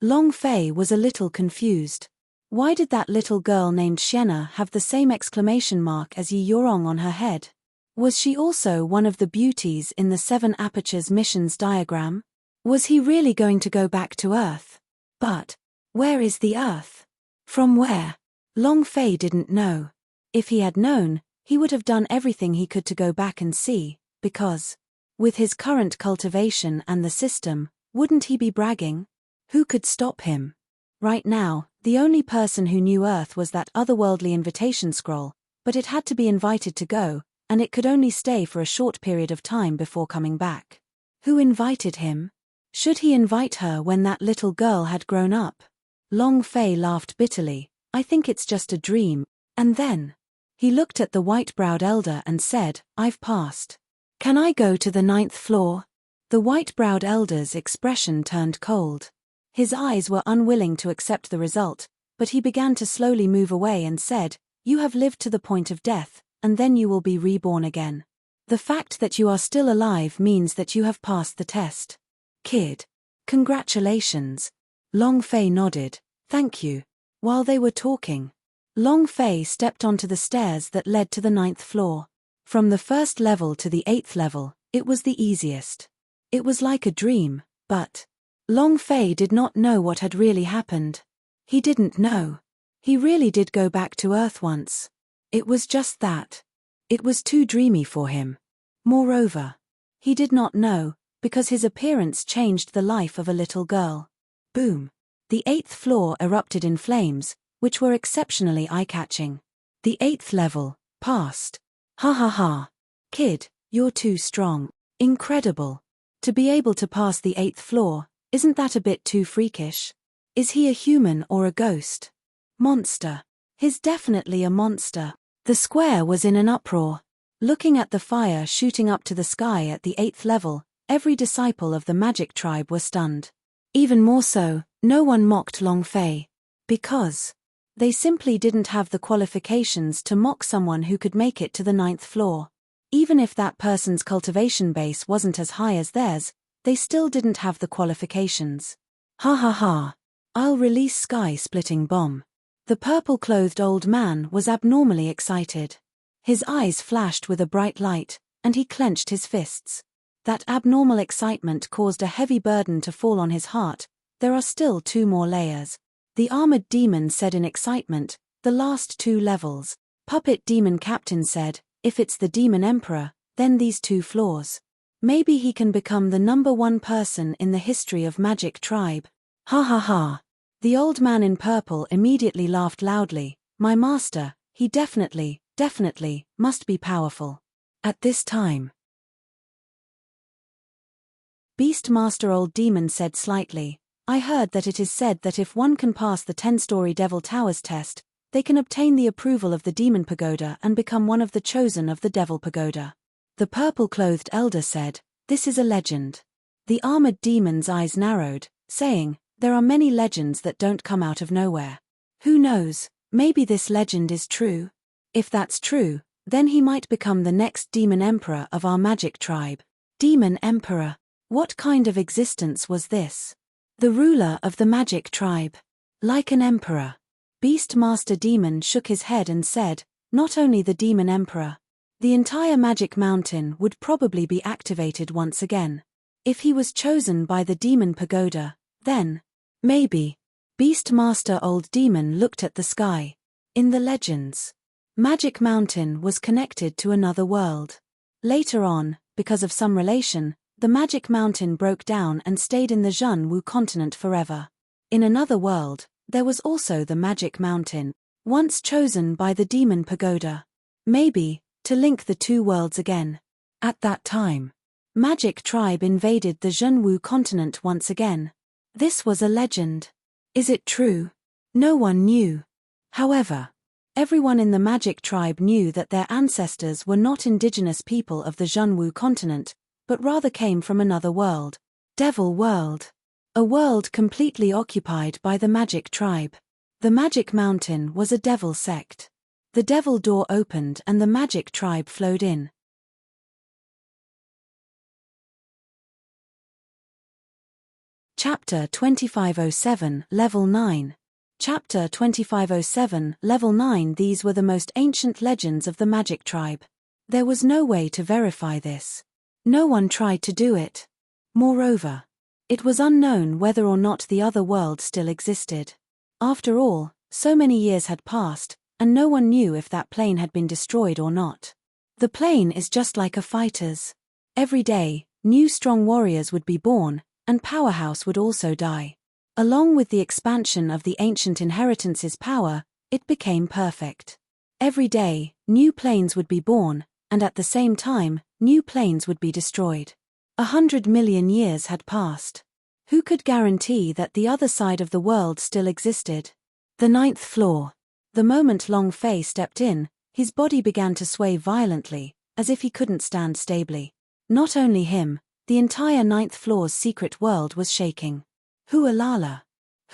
Long Fei was a little confused. Why did that little girl named Xiena have the same exclamation mark as Yi Yorong on her head? Was she also one of the beauties in the Seven Apertures missions diagram? Was he really going to go back to Earth? But where is the Earth? From where? Long Fei didn't know. If he had known, he would have done everything he could to go back and see, because, with his current cultivation and the system, wouldn't he be bragging? Who could stop him? Right now, the only person who knew Earth was that otherworldly invitation scroll, but it had to be invited to go, and it could only stay for a short period of time before coming back. Who invited him? Should he invite her when that little girl had grown up? Long Fei laughed bitterly. I think it's just a dream. And then he looked at the white-browed elder and said, I've passed. Can I go to the 9th floor? The white-browed elder's expression turned cold. His eyes were unwilling to accept the result, but he began to slowly move away and said, You have lived to the point of death, and then you will be reborn again. The fact that you are still alive means that you have passed the test. Kid. Congratulations. Long Fei nodded. Thank you. While they were talking, Long Fei stepped onto the stairs that led to the 9th floor. From the 1st level to the 8th level, it was the easiest. It was like a dream, but Long Fei did not know what had really happened. He didn't know. He really did go back to Earth once. It was just that. It was too dreamy for him. Moreover, he did not know, because his appearance changed the life of a little girl. Boom. The 8th floor erupted in flames, which were exceptionally eye-catching. The 8th level, passed. Ha ha ha. Kid, you're too strong. Incredible. To be able to pass the 8th floor, isn't that a bit too freakish? Is he a human or a ghost? Monster. He's definitely a monster. The square was in an uproar. Looking at the fire shooting up to the sky at the 8th level, every disciple of the magic tribe were stunned. Even more so, no one mocked Long Fei. Because they simply didn't have the qualifications to mock someone who could make it to the 9th floor. Even if that person's cultivation base wasn't as high as theirs, they still didn't have the qualifications. Ha ha ha. I'll release sky-splitting bomb. The purple-clothed old man was abnormally excited. His eyes flashed with a bright light, and he clenched his fists. That abnormal excitement caused a heavy burden to fall on his heart. There are still 2 more layers. The armored demon said in excitement, the last 2 levels. Puppet demon captain said, if it's the demon emperor, then these 2 floors. Maybe he can become the #1 person in the history of magic tribe. Ha ha ha. The old man in purple immediately laughed loudly. My master, he definitely must be powerful. At this time. Beastmaster Old Demon said slightly, I heard that it is said that if one can pass the 10-story Devil Towers test, they can obtain the approval of the Demon Pagoda and become one of the chosen of the Devil Pagoda. The purple-clothed elder said, this is a legend. The armored demon's eyes narrowed, saying, there are many legends that don't come out of nowhere. Who knows, maybe this legend is true. If that's true, then he might become the next demon emperor of our magic tribe. Demon emperor. What kind of existence was this? The ruler of the magic tribe. Like an emperor. Beastmaster Demon shook his head and said, not only the demon emperor. The entire magic mountain would probably be activated once again. If he was chosen by the demon pagoda, then, maybe. Beastmaster Old Demon looked at the sky. In the legends, Magic Mountain was connected to another world. Later on, because of some relation, the Magic Mountain broke down and stayed in the Zhenwu continent forever. In another world, there was also the Magic Mountain, once chosen by the Demon Pagoda. Maybe, to link the 2 worlds again. At that time, Magic Tribe invaded the Zhenwu continent once again. This was a legend. Is it true? No one knew. However, everyone in the Magic Tribe knew that their ancestors were not indigenous people of the Zhenwu continent, but rather came from another world. Devil World. A world completely occupied by the Magic Tribe. The Magic Mountain was a devil sect. The devil door opened and the Magic Tribe flowed in. Chapter 2507, Level 9. Chapter 2507, Level 9. These were the most ancient legends of the magic tribe. There was no way to verify this. No one tried to do it. Moreover, it was unknown whether or not the other world still existed. After all, so many years had passed, and no one knew if that plane had been destroyed or not. The plane is just like a fighter's. Every day, new strong warriors would be born, and powerhouse would also die. Along with the expansion of the ancient inheritance's power, it became perfect. Every day, new planes would be born, and at the same time, new planes would be destroyed. 100 million years had passed. Who could guarantee that the other side of the world still existed? The ninth floor. The moment Long Fei stepped in, his body began to sway violently, as if he couldn't stand stably. Not only him, the entire ninth floor's secret world was shaking. Hualala!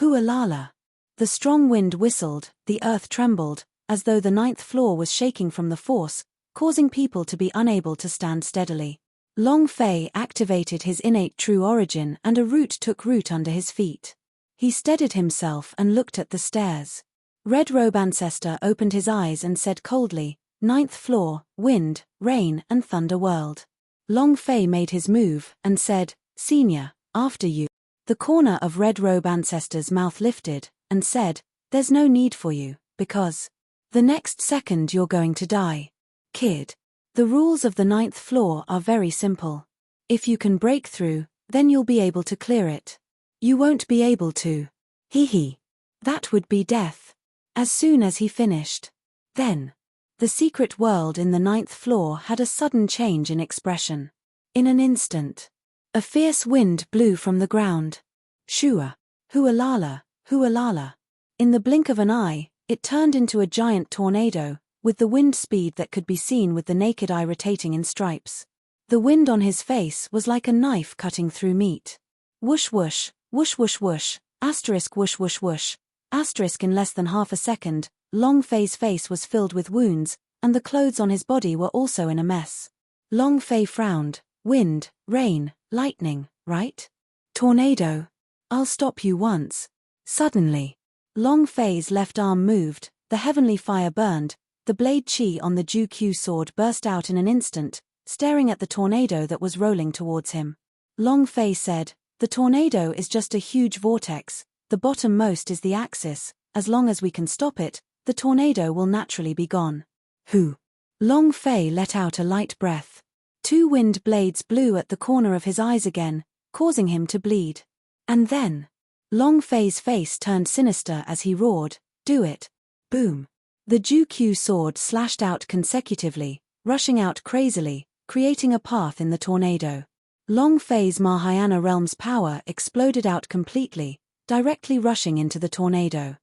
Hualala! The strong wind whistled, the earth trembled, as though the ninth floor was shaking from the force, causing people to be unable to stand steadily. Long Fei activated his innate true origin and a root took root under his feet. He steadied himself and looked at the stairs. Red Robe Ancestor opened his eyes and said coldly, "Ninth floor, wind, rain and thunder world." Long Fei made his move and said, "Senior, after you." The corner of Red Robe Ancestor's mouth lifted and said, "There's no need for you, because the next second you're going to die. Kid. The rules of the ninth floor are very simple. If you can break through, then you'll be able to clear it. You won't be able to. Hee. That would be death." As soon as he finished. Then. The secret world in the ninth floor had a sudden change in expression. In an instant. A fierce wind blew from the ground. Shua. Hualala, hualala. In the blink of an eye, it turned into a giant tornado, with the wind speed that could be seen with the naked eye rotating in stripes. The wind on his face was like a knife cutting through meat. Whoosh whoosh, whoosh whoosh whoosh, asterisk whoosh whoosh whoosh, asterisk. In less than half a second, Long Fei's face was filled with wounds, and the clothes on his body were also in a mess. Long Fei frowned. Wind, rain, lightning, right? Tornado. I'll stop you once. Suddenly. Long Fei's left arm moved, the heavenly fire burned, the blade chi on the Ju-Q sword burst out in an instant, staring at the tornado that was rolling towards him. Long Fei said, "The tornado is just a huge vortex, the bottom-most is the axis, as long as we can stop it, the tornado will naturally be gone." Who? Long Fei let out a light breath. 2 wind blades blew at the corner of his eyes again, causing him to bleed. And then, Long Fei's face turned sinister as he roared, "Do it." Boom. The Ju-Q sword slashed out consecutively, rushing out crazily, creating a path in the tornado. Long Fei's Mahayana realm's power exploded out completely, directly rushing into the tornado.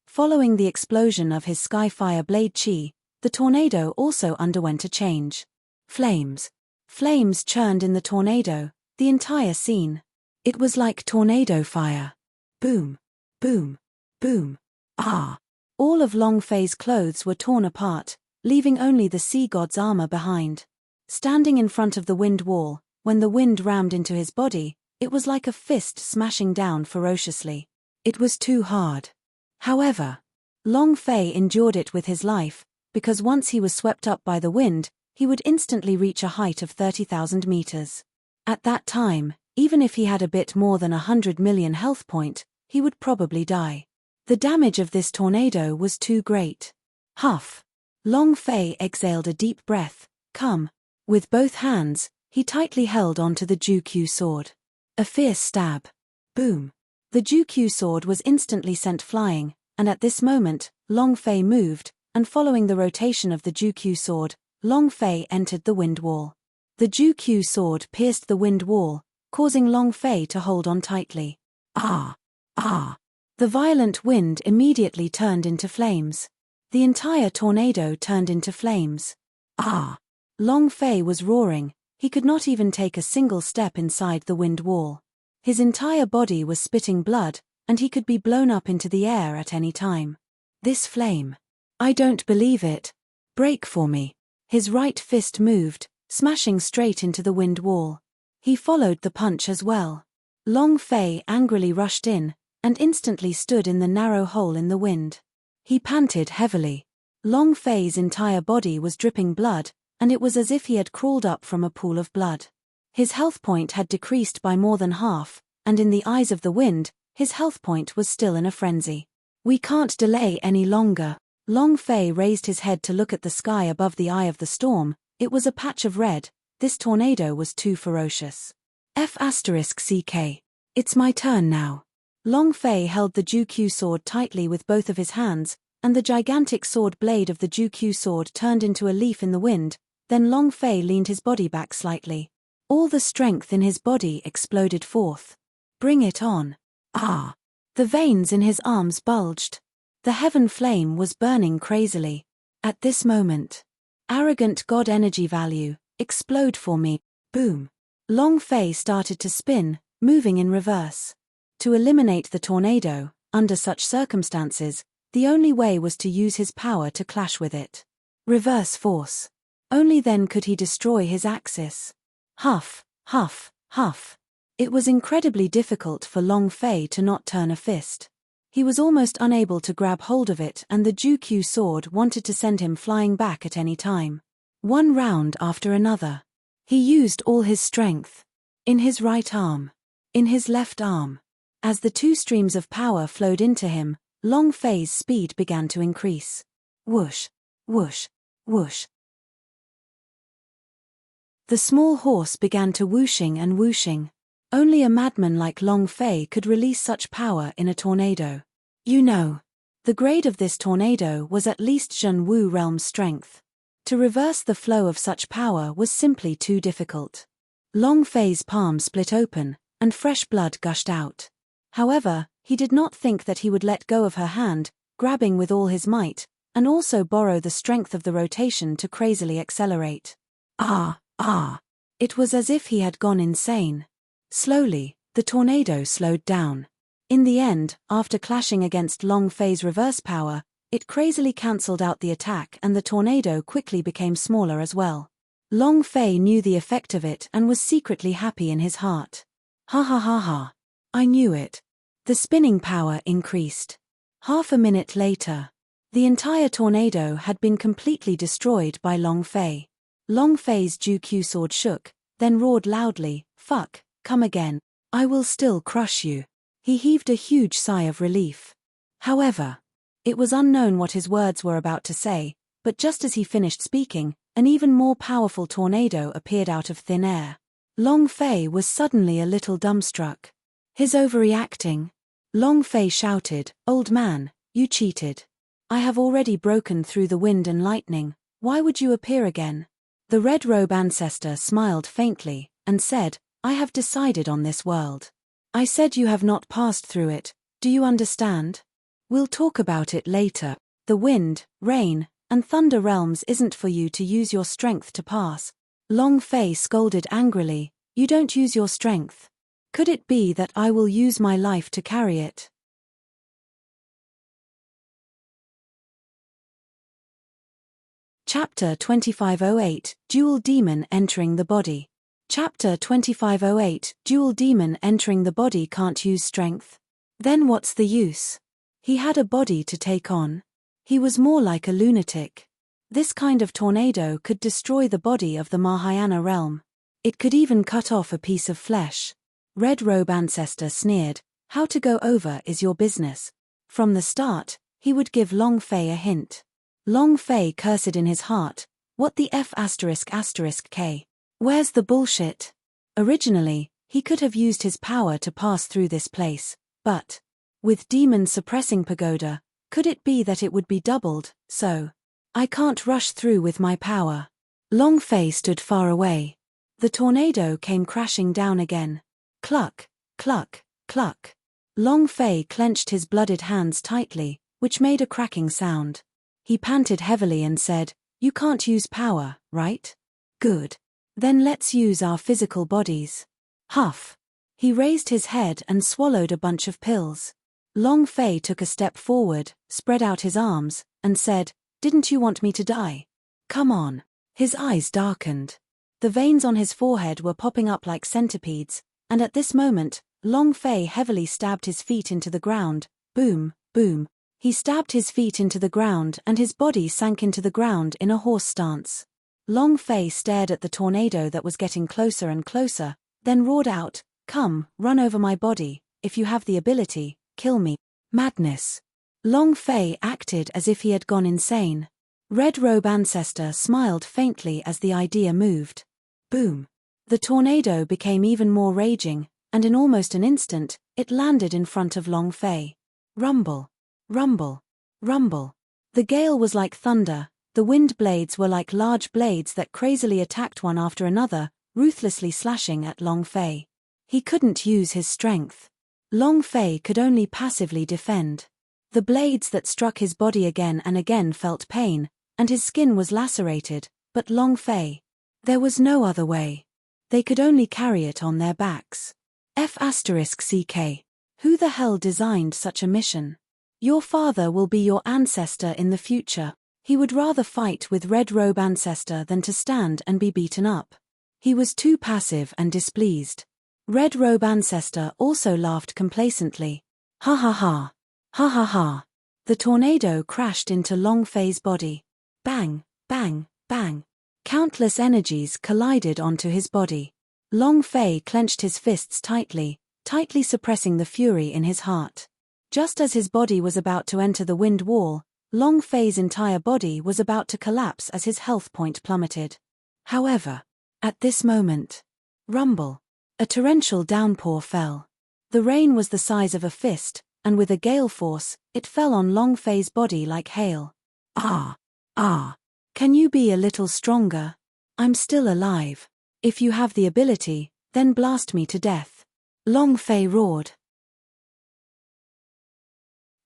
Following the explosion of his Skyfire blade chi, the tornado also underwent a change. Flames. Flames churned in the tornado, the entire scene. It was like tornado fire. Boom. Boom. Boom. Ah! All of Long Fei's clothes were torn apart, leaving only the sea god's armor behind. Standing in front of the wind wall, when the wind rammed into his body, it was like a fist smashing down ferociously. It was too hard. However, Long Fei endured it with his life, because once he was swept up by the wind, he would instantly reach a height of 30,000 meters. At that time, even if he had a bit more than 100 million health point, he would probably die. The damage of this tornado was too great. Huff. Long Fei exhaled a deep breath. Come. With both hands, he tightly held onto the Ju-Q sword. A fierce stab. Boom. The Ju-Q sword was instantly sent flying, and at this moment, Long Fei moved, and following the rotation of the Ju-Q sword, Long Fei entered the wind wall. The Ju-Q sword pierced the wind wall, causing Long Fei to hold on tightly. Ah! Ah! The violent wind immediately turned into flames. The entire tornado turned into flames. Ah! Long Fei was roaring, he could not even take a single step inside the wind wall. His entire body was spitting blood, and he could be blown up into the air at any time. This flame. I don't believe it. Break for me. His right fist moved, smashing straight into the wind wall. He followed the punch as well. Long Fei angrily rushed in, and instantly stood in the narrow hole in the wind. He panted heavily. Long Fei's entire body was dripping blood, and it was as if he had crawled up from a pool of blood. His health point had decreased by more than half, and in the eyes of the wind, his health point was still in a frenzy. We can't delay any longer. Long Fei raised his head to look at the sky above the eye of the storm. It was a patch of red. This tornado was too ferocious. F***CK. It's my turn now. Long Fei held the Ju-Q sword tightly with both of his hands, and the gigantic sword blade of the Ju-Q sword turned into a leaf in the wind. Then Long Fei leaned his body back slightly. All the strength in his body exploded forth. Bring it on. Ah! The veins in his arms bulged. The heaven flame was burning crazily. At this moment. Arrogant god energy value, explode for me. Boom. Long Fei started to spin, moving in reverse. To eliminate the tornado, under such circumstances, the only way was to use his power to clash with it. Reverse force. Only then could he destroy his axis. Huff, huff, huff. It was incredibly difficult for Long Fei to not turn a fist. He was almost unable to grab hold of it, and the Ju-Q sword wanted to send him flying back at any time. One round after another. He used all his strength. In his right arm. In his left arm. As the two streams of power flowed into him, Long Fei's speed began to increase. Whoosh, whoosh, whoosh. The small horse began to whooshing and whooshing. Only a madman like Long Fei could release such power in a tornado. You know. The grade of this tornado was at least Zhen Wu realm strength. To reverse the flow of such power was simply too difficult. Long Fei's palm split open, and fresh blood gushed out. However, he did not think that he would let go of her hand, grabbing with all his might, and also borrow the strength of the rotation to crazily accelerate. Ah! It was as if he had gone insane. Slowly, the tornado slowed down. In the end, after clashing against Long Fei's reverse power, it crazily cancelled out the attack and the tornado quickly became smaller as well. Long Fei knew the effect of it and was secretly happy in his heart. Ha ha ha ha. I knew it. The spinning power increased. Half a minute later, the entire tornado had been completely destroyed by Long Fei. Long Fei's Ju-Q sword shook, then roared loudly, "Fuck, come again. I will still crush you." He heaved a huge sigh of relief. However, it was unknown what his words were about to say, but just as he finished speaking, an even more powerful tornado appeared out of thin air. Long Fei was suddenly a little dumbstruck. His overreacting. Long Fei shouted, "Old man, you cheated. I have already broken through the wind and lightning, why would you appear again?" The red robe ancestor smiled faintly, and said, "I have decided on this world. I said you have not passed through it, do you understand? We'll talk about it later. The wind, rain, and thunder realms isn't for you to use your strength to pass." Long Fei scolded angrily, "You don't use your strength. Could it be that I will use my life to carry it?" Chapter 2508, Dual Demon Entering the Body. Chapter 2508, Dual Demon Entering the Body can't use strength. Then what's the use? He had a body to take on. He was more like a lunatic. This kind of tornado could destroy the body of the Mahayana realm. It could even cut off a piece of flesh. Red Robe Ancestor sneered, "How to go over is your business." From the start, he would give Long Fei a hint. Long Fei cursed in his heart, "What the F***K? Where's the bullshit?" Originally, he could have used his power to pass through this place, but with demon suppressing pagoda, could it be that it would be doubled, so I can't rush through with my power. Long Fei stood far away. The tornado came crashing down again. Cluck, cluck, cluck. Long Fei clenched his blooded hands tightly, which made a cracking sound. He panted heavily and said, "You can't use power, right? Good. Then let's use our physical bodies." Huff. He raised his head and swallowed a bunch of pills. Long Fei took a step forward, spread out his arms, and said, "Didn't you want me to die? Come on." His eyes darkened. The veins on his forehead were popping up like centipedes, and at this moment, Long Fei heavily stabbed his feet into the ground. Boom, boom. He stabbed his feet into the ground and his body sank into the ground in a horse stance. Long Fei stared at the tornado that was getting closer and closer, then roared out, "Come, run over my body, if you have the ability, kill me." Madness. Long Fei acted as if he had gone insane. Red Robe Ancestor smiled faintly as the idea moved. Boom. The tornado became even more raging, and in almost an instant, it landed in front of Long Fei. Rumble. Rumble. Rumble. The gale was like thunder, the wind blades were like large blades that crazily attacked one after another, ruthlessly slashing at Long Fei. He couldn't use his strength. Long Fei could only passively defend. The blades that struck his body again and again felt pain, and his skin was lacerated, but Long Fei. There was no other way. They could only carry it on their backs. F***CK. Who the hell designed such a mission? Your father will be your ancestor in the future. He would rather fight with Red Robe Ancestor than to stand and be beaten up. He was too passive and displeased. Red Robe Ancestor also laughed complacently. Ha ha ha. Ha ha ha. The tornado crashed into Long Fei's body. Bang, bang, bang. Countless energies collided onto his body. Long Fei clenched his fists tightly, tightly suppressing the fury in his heart. Just as his body was about to enter the wind wall, Long Fei's entire body was about to collapse as his health point plummeted. However, at this moment, rumble. A torrential downpour fell. The rain was the size of a fist, and with a gale force, it fell on Long Fei's body like hail. Ah! Ah! Can you be a little stronger? I'm still alive. If you have the ability, then blast me to death. Long Fei roared.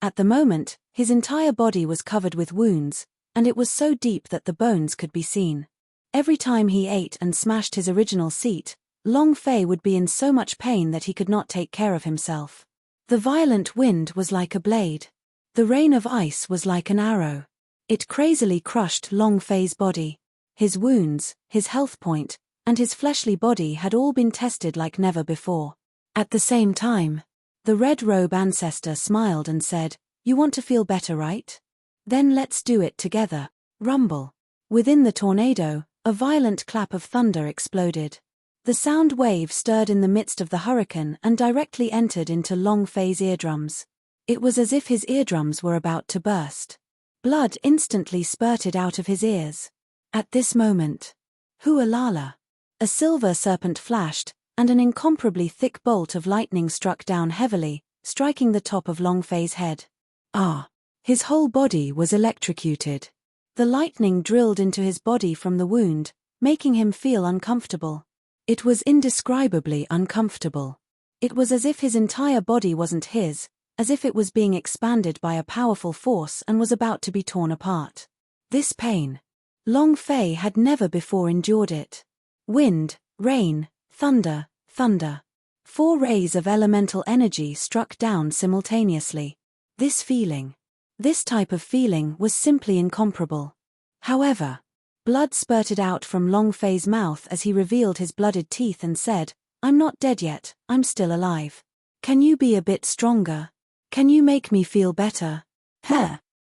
At the moment, his entire body was covered with wounds, and it was so deep that the bones could be seen. Every time he ate and smashed his original seat, Long Fei would be in so much pain that he could not take care of himself. The violent wind was like a blade. The rain of ice was like an arrow. It crazily crushed Long Fei's body. His wounds, his health point, and his fleshly body had all been tested like never before. At the same time, the Red Robe Ancestor smiled and said, "You want to feel better, right? Then let's do it together." Rumble. Within the tornado, a violent clap of thunder exploded. The sound wave stirred in the midst of the hurricane and directly entered into Long Fei's eardrums. It was as if his eardrums were about to burst. Blood instantly spurted out of his ears. At this moment, Hualala. A silver serpent flashed, and an incomparably thick bolt of lightning struck down heavily, striking the top of Long Fei's head. Ah! His whole body was electrocuted. The lightning drilled into his body from the wound, making him feel uncomfortable. It was indescribably uncomfortable. It was as if his entire body wasn't his, as if it was being expanded by a powerful force and was about to be torn apart. This pain. Long Fei had never before endured it. Wind, rain, thunder, thunder. 4 rays of elemental energy struck down simultaneously. This type of feeling was simply incomparable. However, blood spurted out from Long Fei's mouth as he revealed his blooded teeth and said, "I'm not dead yet, I'm still alive. Can you be a bit stronger? Can you make me feel better?"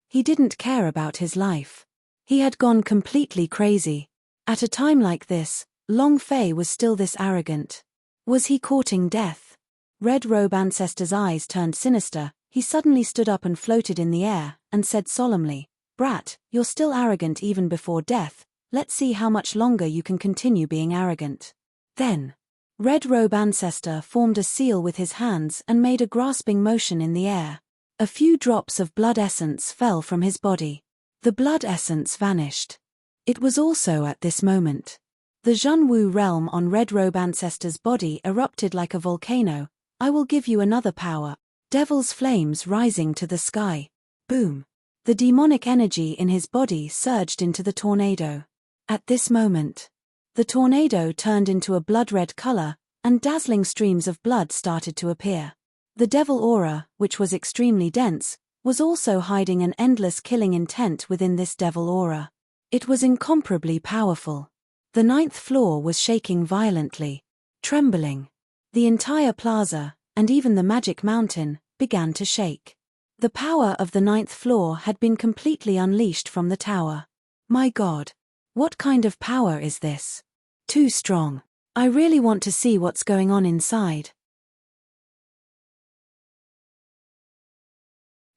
He didn't care about his life. He had gone completely crazy. At a time like this, Long Fei was still this arrogant. Was he courting death? Red Robe Ancestor's eyes turned sinister. He suddenly stood up and floated in the air, and said solemnly, "Brat, you're still arrogant even before death. Let's see how much longer you can continue being arrogant." Then, Red Robe Ancestor formed a seal with his hands and made a grasping motion in the air. A few drops of blood essence fell from his body. The blood essence vanished. It was also at this moment. The Zhenwu realm on Red Robe Ancestor's body erupted like a volcano. "I will give you another power." Devil's flames rising to the sky. Boom. The demonic energy in his body surged into the tornado. At this moment, the tornado turned into a blood-red color, and dazzling streams of blood started to appear. The devil aura, which was extremely dense, was also hiding an endless killing intent within this devil aura. It was incomparably powerful. The 9th floor was shaking violently. Trembling. The entire plaza, and even the Magic Mountain, began to shake. The power of the 9th floor had been completely unleashed from the tower. My God! What kind of power is this? Too strong. I really want to see what's going on inside.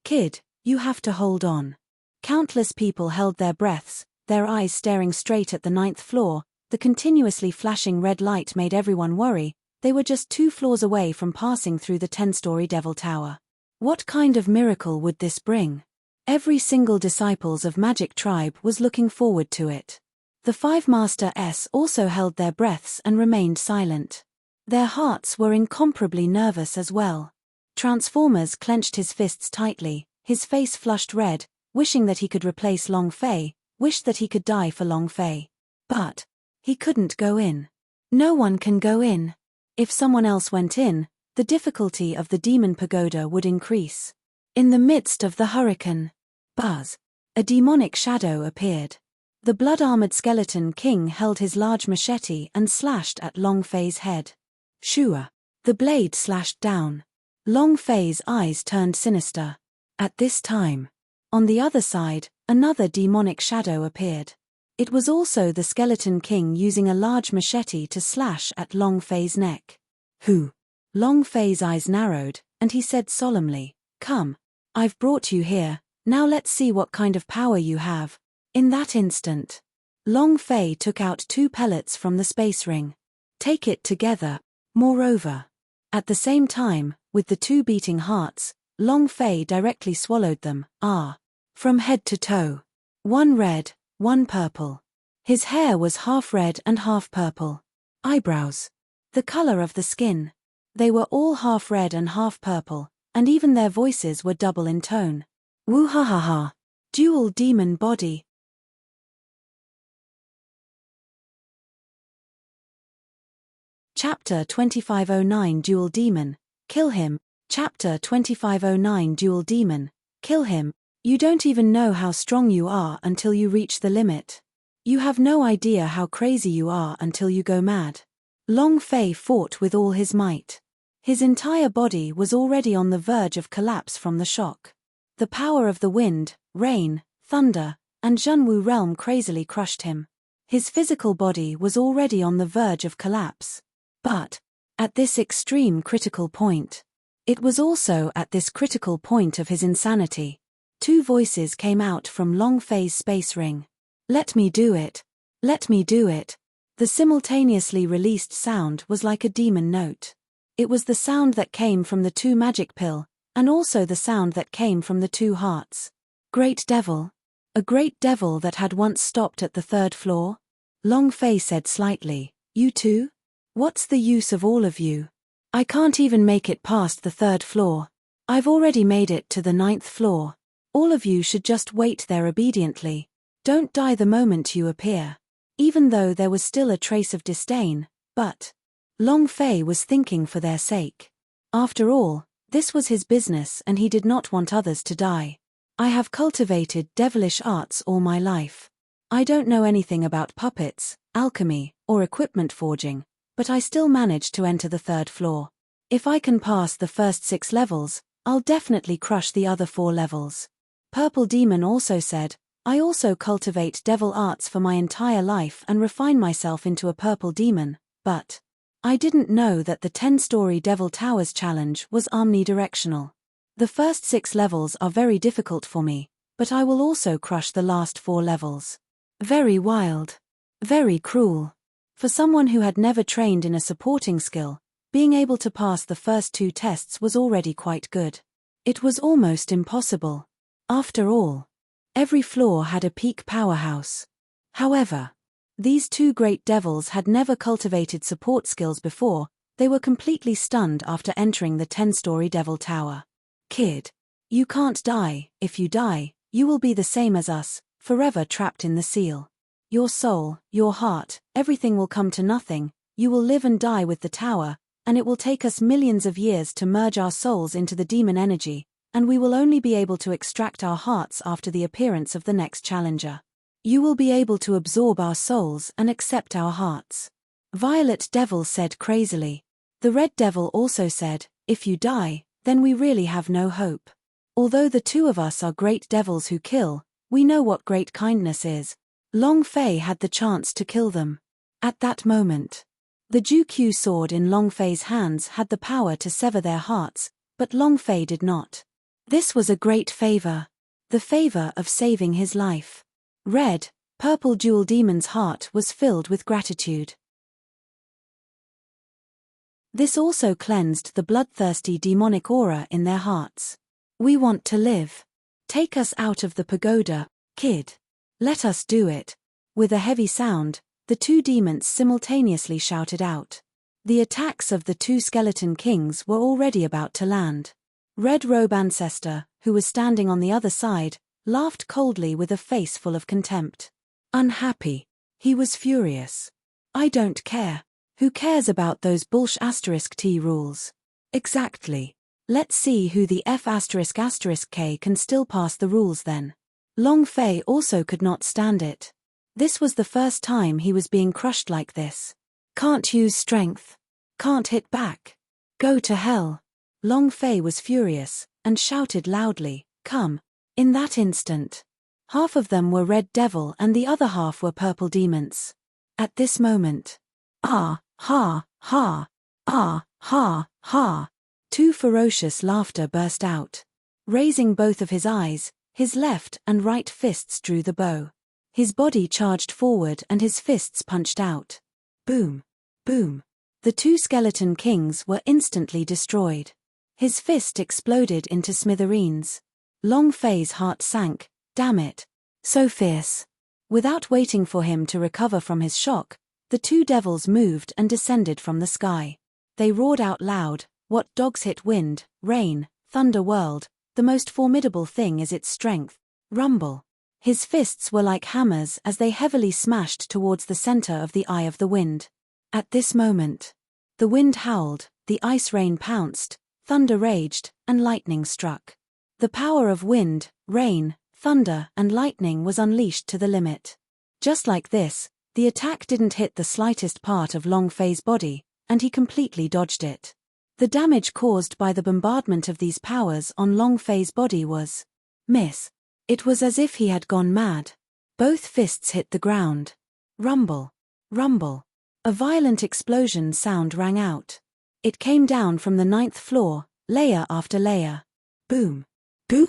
Kid, you have to hold on. Countless people held their breaths, their eyes staring straight at the 9th floor. The continuously flashing red light made everyone worry. They were just 2 floors away from passing through the 10-story Devil Tower. What kind of miracle would this bring? Every single disciples of Magic Tribe was looking forward to it. The 5 Master S also held their breaths and remained silent. Their hearts were incomparably nervous as well. Transformers clenched his fists tightly, his face flushed red, wishing that he could replace Long Fei, wished that he could die for Long Fei. But he couldn't go in. No one can go in. If someone else went in, the difficulty of the demon pagoda would increase. In the midst of the hurricane, buzz, a demonic shadow appeared. The blood-armored skeleton king held his large machete and slashed at Long Fei's head. Shua. The blade slashed down. Long Fei's eyes turned sinister. At this time, on the other side, another demonic shadow appeared. It was also the skeleton king using a large machete to slash at Long Fei's neck. Who? Long Fei's eyes narrowed, and he said solemnly, "Come. I've brought you here, now let's see what kind of power you have." In that instant, Long Fei took out 2 pellets from the space ring. Take it together. Moreover, at the same time, with the 2 beating hearts, Long Fei directly swallowed them, from head to toe. 1 red, 1 purple. His hair was half red and half purple. Eyebrows. The color of the skin. They were all half red and half purple, and even their voices were double in tone. Woo-ha-ha-ha. Dual demon body. Chapter 2509 Dual Demon. Kill him. Chapter 2509 Dual Demon. Kill him. You don't even know how strong you are until you reach the limit. You have no idea how crazy you are until you go mad. Long Fei fought with all his might. His entire body was already on the verge of collapse from the shock. The power of the wind, rain, thunder, and Zhenwu realm crazily crushed him. His physical body was already on the verge of collapse. But, at this extreme critical point, it was also at this critical point of his insanity. 2 voices came out from Long Fei's space ring. Let me do it. Let me do it. The simultaneously released sound was like a demon note. It was the sound that came from the 2 magic pill, and also the sound that came from the 2 hearts. Great devil. A great devil that had once stopped at the 3rd floor? Long Fei said slightly, "You too? What's the use of all of you? I can't even make it past the 3rd floor. I've already made it to the 9th floor. All of you should just wait there obediently. Don't die the moment you appear." Even though there was still a trace of disdain, but Long Fei was thinking for their sake. After all, this was his business and he did not want others to die. I have cultivated devilish arts all my life. I don't know anything about puppets, alchemy, or equipment forging, but I still managed to enter the 3rd floor. If I can pass the first 6 levels, I'll definitely crush the other 4 levels. Purple Demon also said, "I also cultivate devil arts for my entire life and refine myself into a purple demon, but I didn't know that the 10-story Devil Towers challenge was omnidirectional. The first 6 levels are very difficult for me, but I will also crush the last 4 levels." Very wild. Very cruel. For someone who had never trained in a supporting skill, being able to pass the first 2 tests was already quite good. It was almost impossible. After all, every floor had a peak powerhouse. However, these 2 great devils had never cultivated support skills before. They were completely stunned after entering the 10-story Devil Tower. "Kid, you can't die. If you die, you will be the same as us, forever trapped in the seal. Your soul, your heart, everything will come to nothing. You will live and die with the tower, and it will take us millions of years to merge our souls into the demon energy, and we will only be able to extract our hearts after the appearance of the next challenger. You will be able to absorb our souls and accept our hearts. Violet Devil said crazily. The Red Devil also said, if you die, then we really have no hope. Although the two of us are great devils who kill, we know what great kindness is. Long Fei had the chance to kill them. At that moment, the Ju-Q sword in Long Fei's hands had the power to sever their hearts, but Long Fei did not. This was a great favor. The favor of saving his life. Red, Purple Jewel Demon's heart was filled with gratitude. This also cleansed the bloodthirsty demonic aura in their hearts. We want to live. Take us out of the pagoda, kid. Let us do it. With a heavy sound, the two demons simultaneously shouted out. The attacks of the two skeleton kings were already about to land. Red Robe Ancestor, who was standing on the other side, laughed coldly with a face full of contempt. Unhappy. He was furious. I don't care. Who cares about those **T rules? Exactly. Let's see who the F***K can still pass the rules then. Long Fei also could not stand it. This was the first time he was being crushed like this. Can't use strength. Can't hit back. Go to hell. Long Fei was furious, and shouted loudly, come. In that instant, half of them were Red Devil and the other half were Purple Demons. At this moment, ah, ha, ha, ah, ha, ha. Two ferocious laughter burst out. Raising both of his eyes, his left and right fists drew the bow. His body charged forward and his fists punched out. Boom, boom. The two skeleton kings were instantly destroyed. His fist exploded into smithereens. Long Fei's heart sank. Damn it. So fierce. Without waiting for him to recover from his shock, the two devils moved and descended from the sky. They roared out loud, what dogs hit wind, rain, thunder world, the most formidable thing is its strength. Rumble. His fists were like hammers as they heavily smashed towards the center of the eye of the wind. At this moment, the wind howled, the ice rain pounced, thunder raged, and lightning struck. The power of wind, rain, thunder, and lightning was unleashed to the limit. Just like this, the attack didn't hit the slightest part of Long Fei's body, and he completely dodged it. The damage caused by the bombardment of these powers on Long Fei's body was miss. It was as if he had gone mad. Both fists hit the ground. Rumble. Rumble. A violent explosion sound rang out. It came down from the 9th floor, layer after layer. Boom. Boom.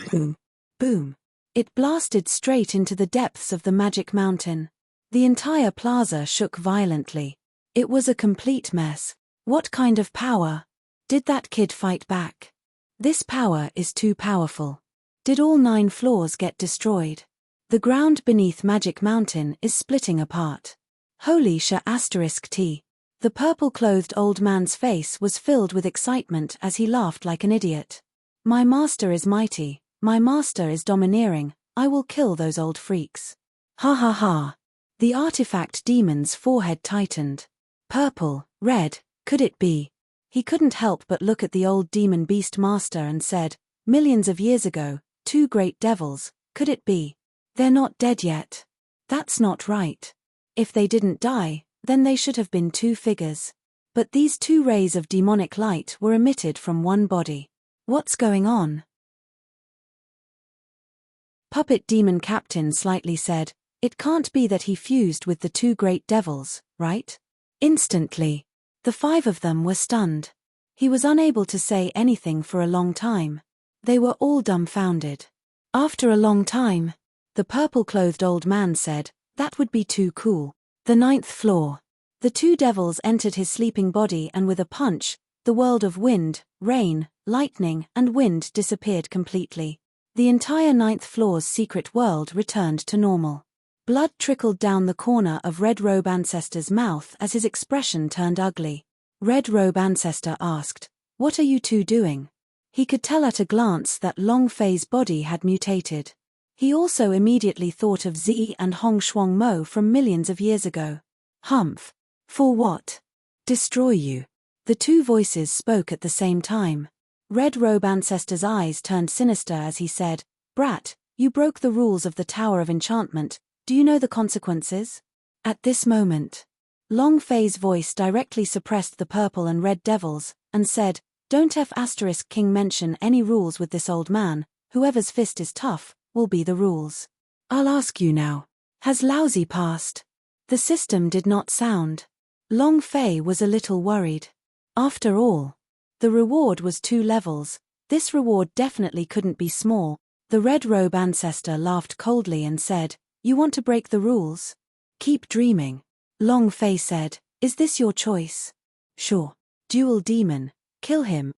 Boom. Boom. It blasted straight into the depths of the magic mountain. The entire plaza shook violently. It was a complete mess. What kind of power? Did that kid fight back? This power is too powerful. Did all 9 floors get destroyed? The ground beneath Magic Mountain is splitting apart. Holy **T. The purple-clothed old man's face was filled with excitement as he laughed like an idiot. My master is mighty, my master is domineering, I will kill those old freaks. Ha ha ha. The artifact demon's forehead tightened. Purple, red, could it be? He couldn't help but look at the old demon beast master and said, millions of years ago, 2 great devils, could it be? They're not dead yet. That's not right. If they didn't die, then they should have been 2 figures. But these 2 rays of demonic light were emitted from one body. What's going on? Puppet Demon Captain slightly said, it can't be that he fused with the 2 great devils, right? Instantly, the 5 of them were stunned. He was unable to say anything for a long time. They were all dumbfounded. After a long time, the purple-clothed old man said, that would be too cool. The 9th floor. The 2 devils entered his sleeping body and with a punch, the world of wind, rain, lightning, and wind disappeared completely. The entire 9th floor's secret world returned to normal. Blood trickled down the corner of Red Robe Ancestor's mouth as his expression turned ugly. Red Robe Ancestor asked, what are you 2 doing? He could tell at a glance that Long Fei's body had mutated. He also immediately thought of Zi and Hong Shuang Mo from millions of years ago. Humph. For what? Destroy you. The 2 voices spoke at the same time. Red Robe Ancestor's eyes turned sinister as he said, "Brat, you broke the rules of the Tower of Enchantment. Do you know the consequences?" At this moment, Long Fei's voice directly suppressed the purple and red devils, and said, "Don't King mention any rules with this old man. Whoever's fist is tough, will be the rules. I'll ask you now. Has Lousy passed?" The system did not sound. Long Fei was a little worried. After all, the reward was 2 levels. This reward definitely couldn't be small. The Red Robe Ancestor laughed coldly and said, "You want to break the rules? Keep dreaming." Long Fei said, "Is this your choice?" "Sure. Dual Demon. Kill him."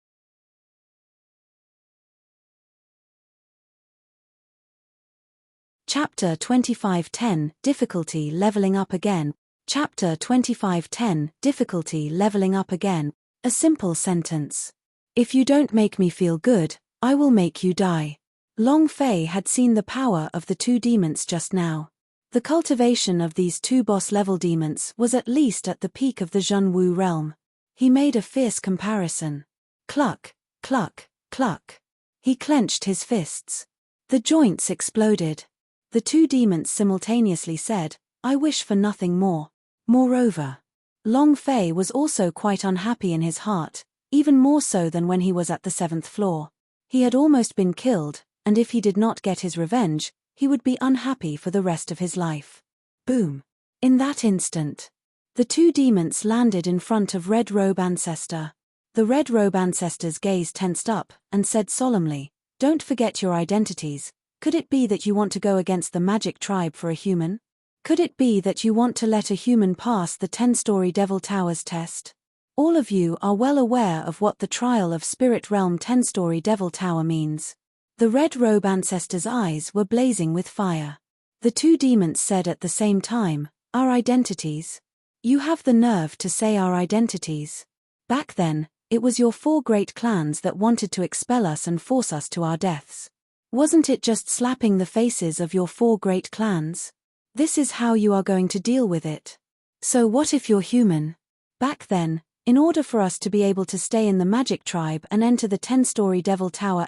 Chapter 25:10 Difficulty Leveling Up Again. Chapter 25:10 Difficulty Leveling Up Again. A simple sentence. "If you don't make me feel good, I will make you die." Long Fei had seen the power of the 2 demons just now. The cultivation of these 2 boss-level demons was at least at the peak of the Zhenwu realm. He made a fierce comparison. Cluck, cluck, cluck. He clenched his fists. The joints exploded. The 2 demons simultaneously said, "I wish for nothing more." Moreover, Long Fei was also quite unhappy in his heart, even more so than when he was at the 7th floor. He had almost been killed, and if he did not get his revenge, he would be unhappy for the rest of his life. Boom. In that instant, the 2 demons landed in front of Red Robe Ancestor. The Red Robe Ancestor's gaze tensed up, and said solemnly, "Don't forget your identities. Could it be that you want to go against the magic tribe for a human? Could it be that you want to let a human pass the 10-story Devil Towers test? All of you are well aware of what the trial of Spirit Realm 10-story Devil Tower means." The Red Robe Ancestor's eyes were blazing with fire. The 2 demons said at the same time, "Our identities? You have the nerve to say our identities? Back then, it was your 4 great clans that wanted to expel us and force us to our deaths. Wasn't it just slapping the faces of your 4 great clans? This is how you are going to deal with it. So what if you're human? Back then, in order for us to be able to stay in the magic tribe and enter the 10-story Devil Tower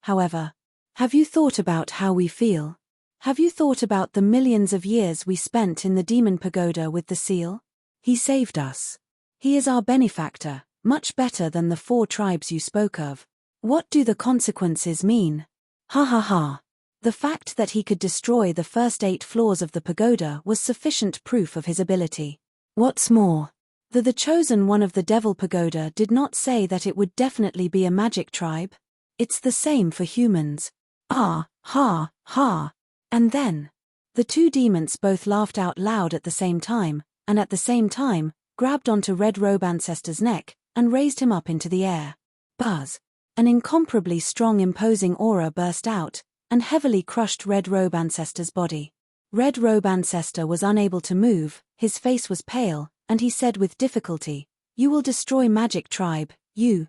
however, have you thought about how we feel? Have you thought about the millions of years we spent in the Demon Pagoda with the seal? He saved us. He is our benefactor, much better than the 4 tribes you spoke of. What do the consequences mean? Ha ha ha. The fact that he could destroy the first 8 floors of the pagoda was sufficient proof of his ability. What's more, the chosen one of the Devil Pagoda did not say that it would definitely be a magic tribe. It's the same for humans. Ah, ha, ha. And then, the 2 demons both laughed out loud at the same time, and at the same time, grabbed onto Red Robe Ancestor's neck, and raised him up into the air. Buzz. An incomparably strong imposing aura burst out, and heavily crushed Red Robe Ancestor's body. Red Robe Ancestor was unable to move, his face was pale, and he said with difficulty, "You will destroy Magic Tribe, you.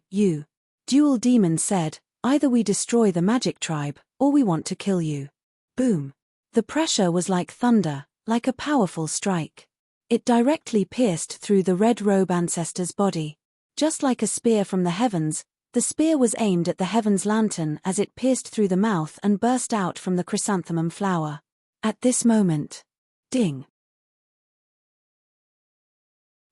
Dual Demon said, "Either we destroy the Magic Tribe, or we want to kill you." Boom. The pressure was like thunder, like a powerful strike. It directly pierced through the Red Robe Ancestor's body. Just like a spear from the heavens, the spear was aimed at the Heaven's Lantern as it pierced through the mouth and burst out from the chrysanthemum flower. At this moment, ding.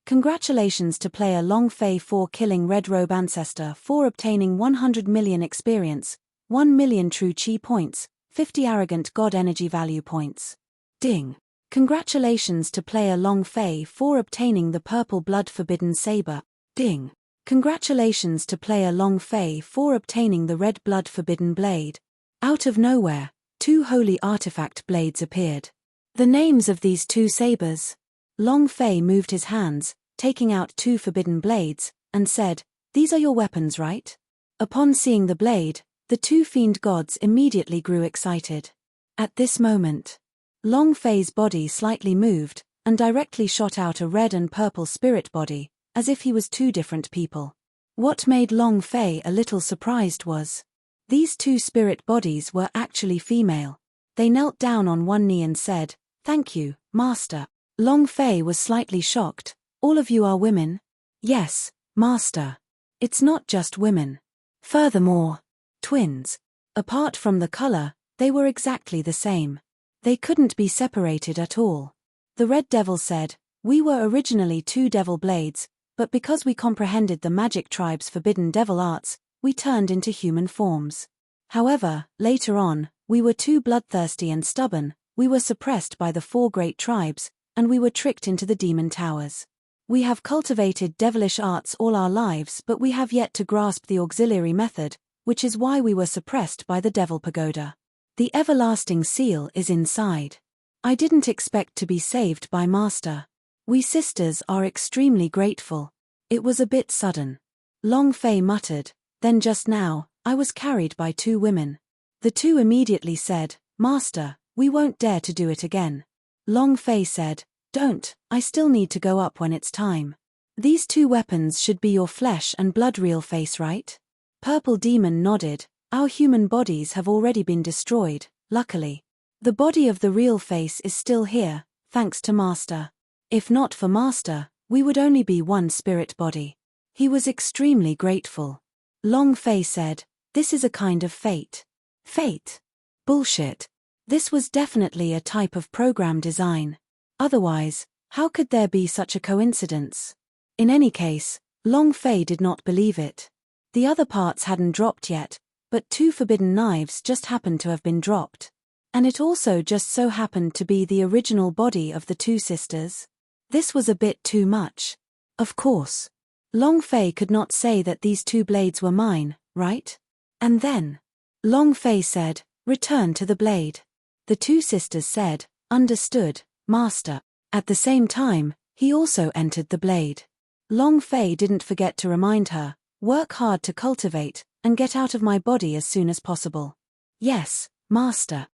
Congratulations to player Long Fei for killing Red Robe Ancestor for obtaining 100 million experience, 1 million true chi points, 50 arrogant god energy value points. Ding. Congratulations to player Long Fei for obtaining the purple blood forbidden saber. Ding. Congratulations to player Long Fei for obtaining the red blood forbidden blade. Out of nowhere, 2 holy artifact blades appeared. The names of these 2 sabers. Long Fei moved his hands, taking out 2 forbidden blades, and said, "These are your weapons, right?" Upon seeing the blade, the 2 fiend gods immediately grew excited. At this moment, Long Fei's body slightly moved, and directly shot out a red and purple spirit body, as if he was 2 different people. What made Long Fei a little surprised was, these 2 spirit bodies were actually female. They knelt down on one knee and said, "Thank you, Master." Long Fei was slightly shocked. "All of you are women?" "Yes, Master. It's not just women. Furthermore, twins. Apart from the color, they were exactly the same. They couldn't be separated at all. The Red Devil said, "We were originally two devil blades, but because we comprehended the magic tribe's forbidden devil arts, we turned into human forms. However, later on, we were too bloodthirsty and stubborn, we were suppressed by the four great tribes, and we were tricked into the demon towers. We have cultivated devilish arts all our lives, but we have yet to grasp the auxiliary method, which is why we were suppressed by the Devil Pagoda. The everlasting seal is inside. I didn't expect to be saved by Master. We sisters are extremely grateful. It was a bit sudden." Long Fei muttered, "Then just now, I was carried by two women." The two immediately said, "Master, we won't dare to do it again." Long Fei said, "Don't, I still need to go up when it's time. These two weapons should be your flesh and blood real face, right?" Purple Demon nodded. "Our human bodies have already been destroyed, luckily. The body of the real face is still here, thanks to Master. If not for Master, we would only be one spirit body." He was extremely grateful. Long Fei said, "This is a kind of fate." Fate? Bullshit. This was definitely a type of program design. Otherwise, how could there be such a coincidence? In any case, Long Fei did not believe it. The other parts hadn't dropped yet, but two forbidden knives just happened to have been dropped. And it also just so happened to be the original body of the two sisters. This was a bit too much. Of course. Long Fei could not say that these two blades were mine, right? And then Long Fei said, "Return to the blade." The two sisters said, "Understood, Master." At the same time, he also entered the blade. Long Fei didn't forget to remind her, "Work hard to cultivate, and get out of my body as soon as possible." "Yes, Master."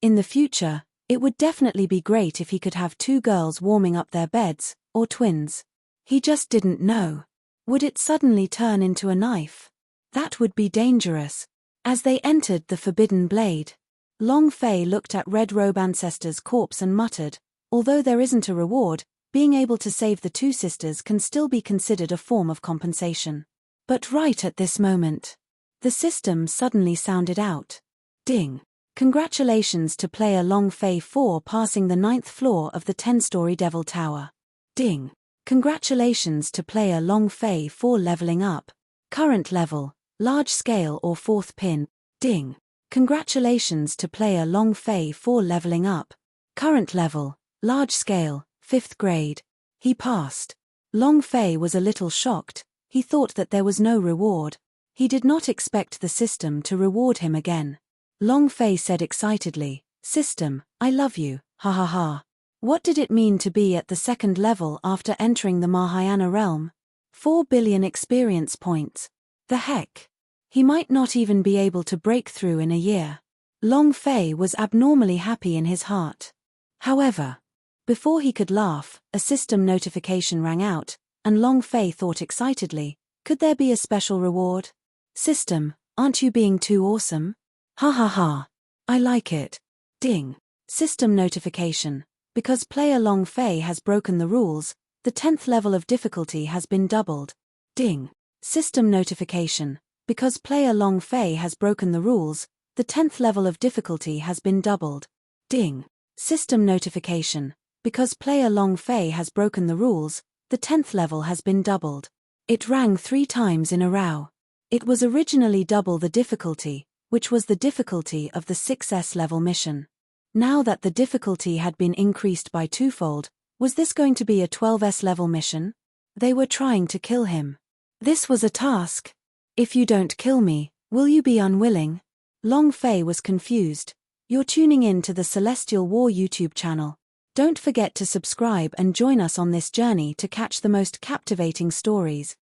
In the future, it would definitely be great if he could have two girls warming up their beds, or twins. He just didn't know. Would it suddenly turn into a knife? That would be dangerous. As they entered the forbidden blade, Long Fei looked at Red Robe Ancestor's corpse and muttered, "Although there isn't a reward, being able to save the two sisters can still be considered a form of compensation." But right at this moment, the system suddenly sounded out. Ding! Congratulations to player Long Fei for passing the 9th floor of the 10-story Devil Tower. Ding! Congratulations to player Long Fei for leveling up. Current level, large scale or 4th pin. Ding! Congratulations to player Long Fei for leveling up. Current level, large scale, 5th grade. He passed. Long Fei was a little shocked. He thought that there was no reward. He did not expect the system to reward him again. Long Fei said excitedly, "System, I love you, ha ha ha." What did it mean to be at the 2nd level after entering the Mahayana realm? 4 billion experience points. The heck? He might not even be able to break through in a year. Long Fei was abnormally happy in his heart. However, before he could laugh, a system notification rang out, and Long Fei thought excitedly, could there be a special reward? System, aren't you being too awesome? Ha ha ha. I like it. Ding. System notification. Because player Long Fei has broken the rules, the 10th level of difficulty has been doubled. Ding. System notification. Because player Long Fei has broken the rules, the 10th level of difficulty has been doubled. Ding. System notification. Because player Long Fei has broken the rules, the 10th level has been doubled. It rang 3 times in a row. It was originally double the difficulty, which was the difficulty of the 6S level mission. Now that the difficulty had been increased by 2-fold, was this going to be a 12S level mission? They were trying to kill him. This was a task. If you don't kill me, will you be unwilling? Long Fei was confused. You're tuning in to the Celestial War YouTube channel. Don't forget to subscribe and join us on this journey to catch the most captivating stories.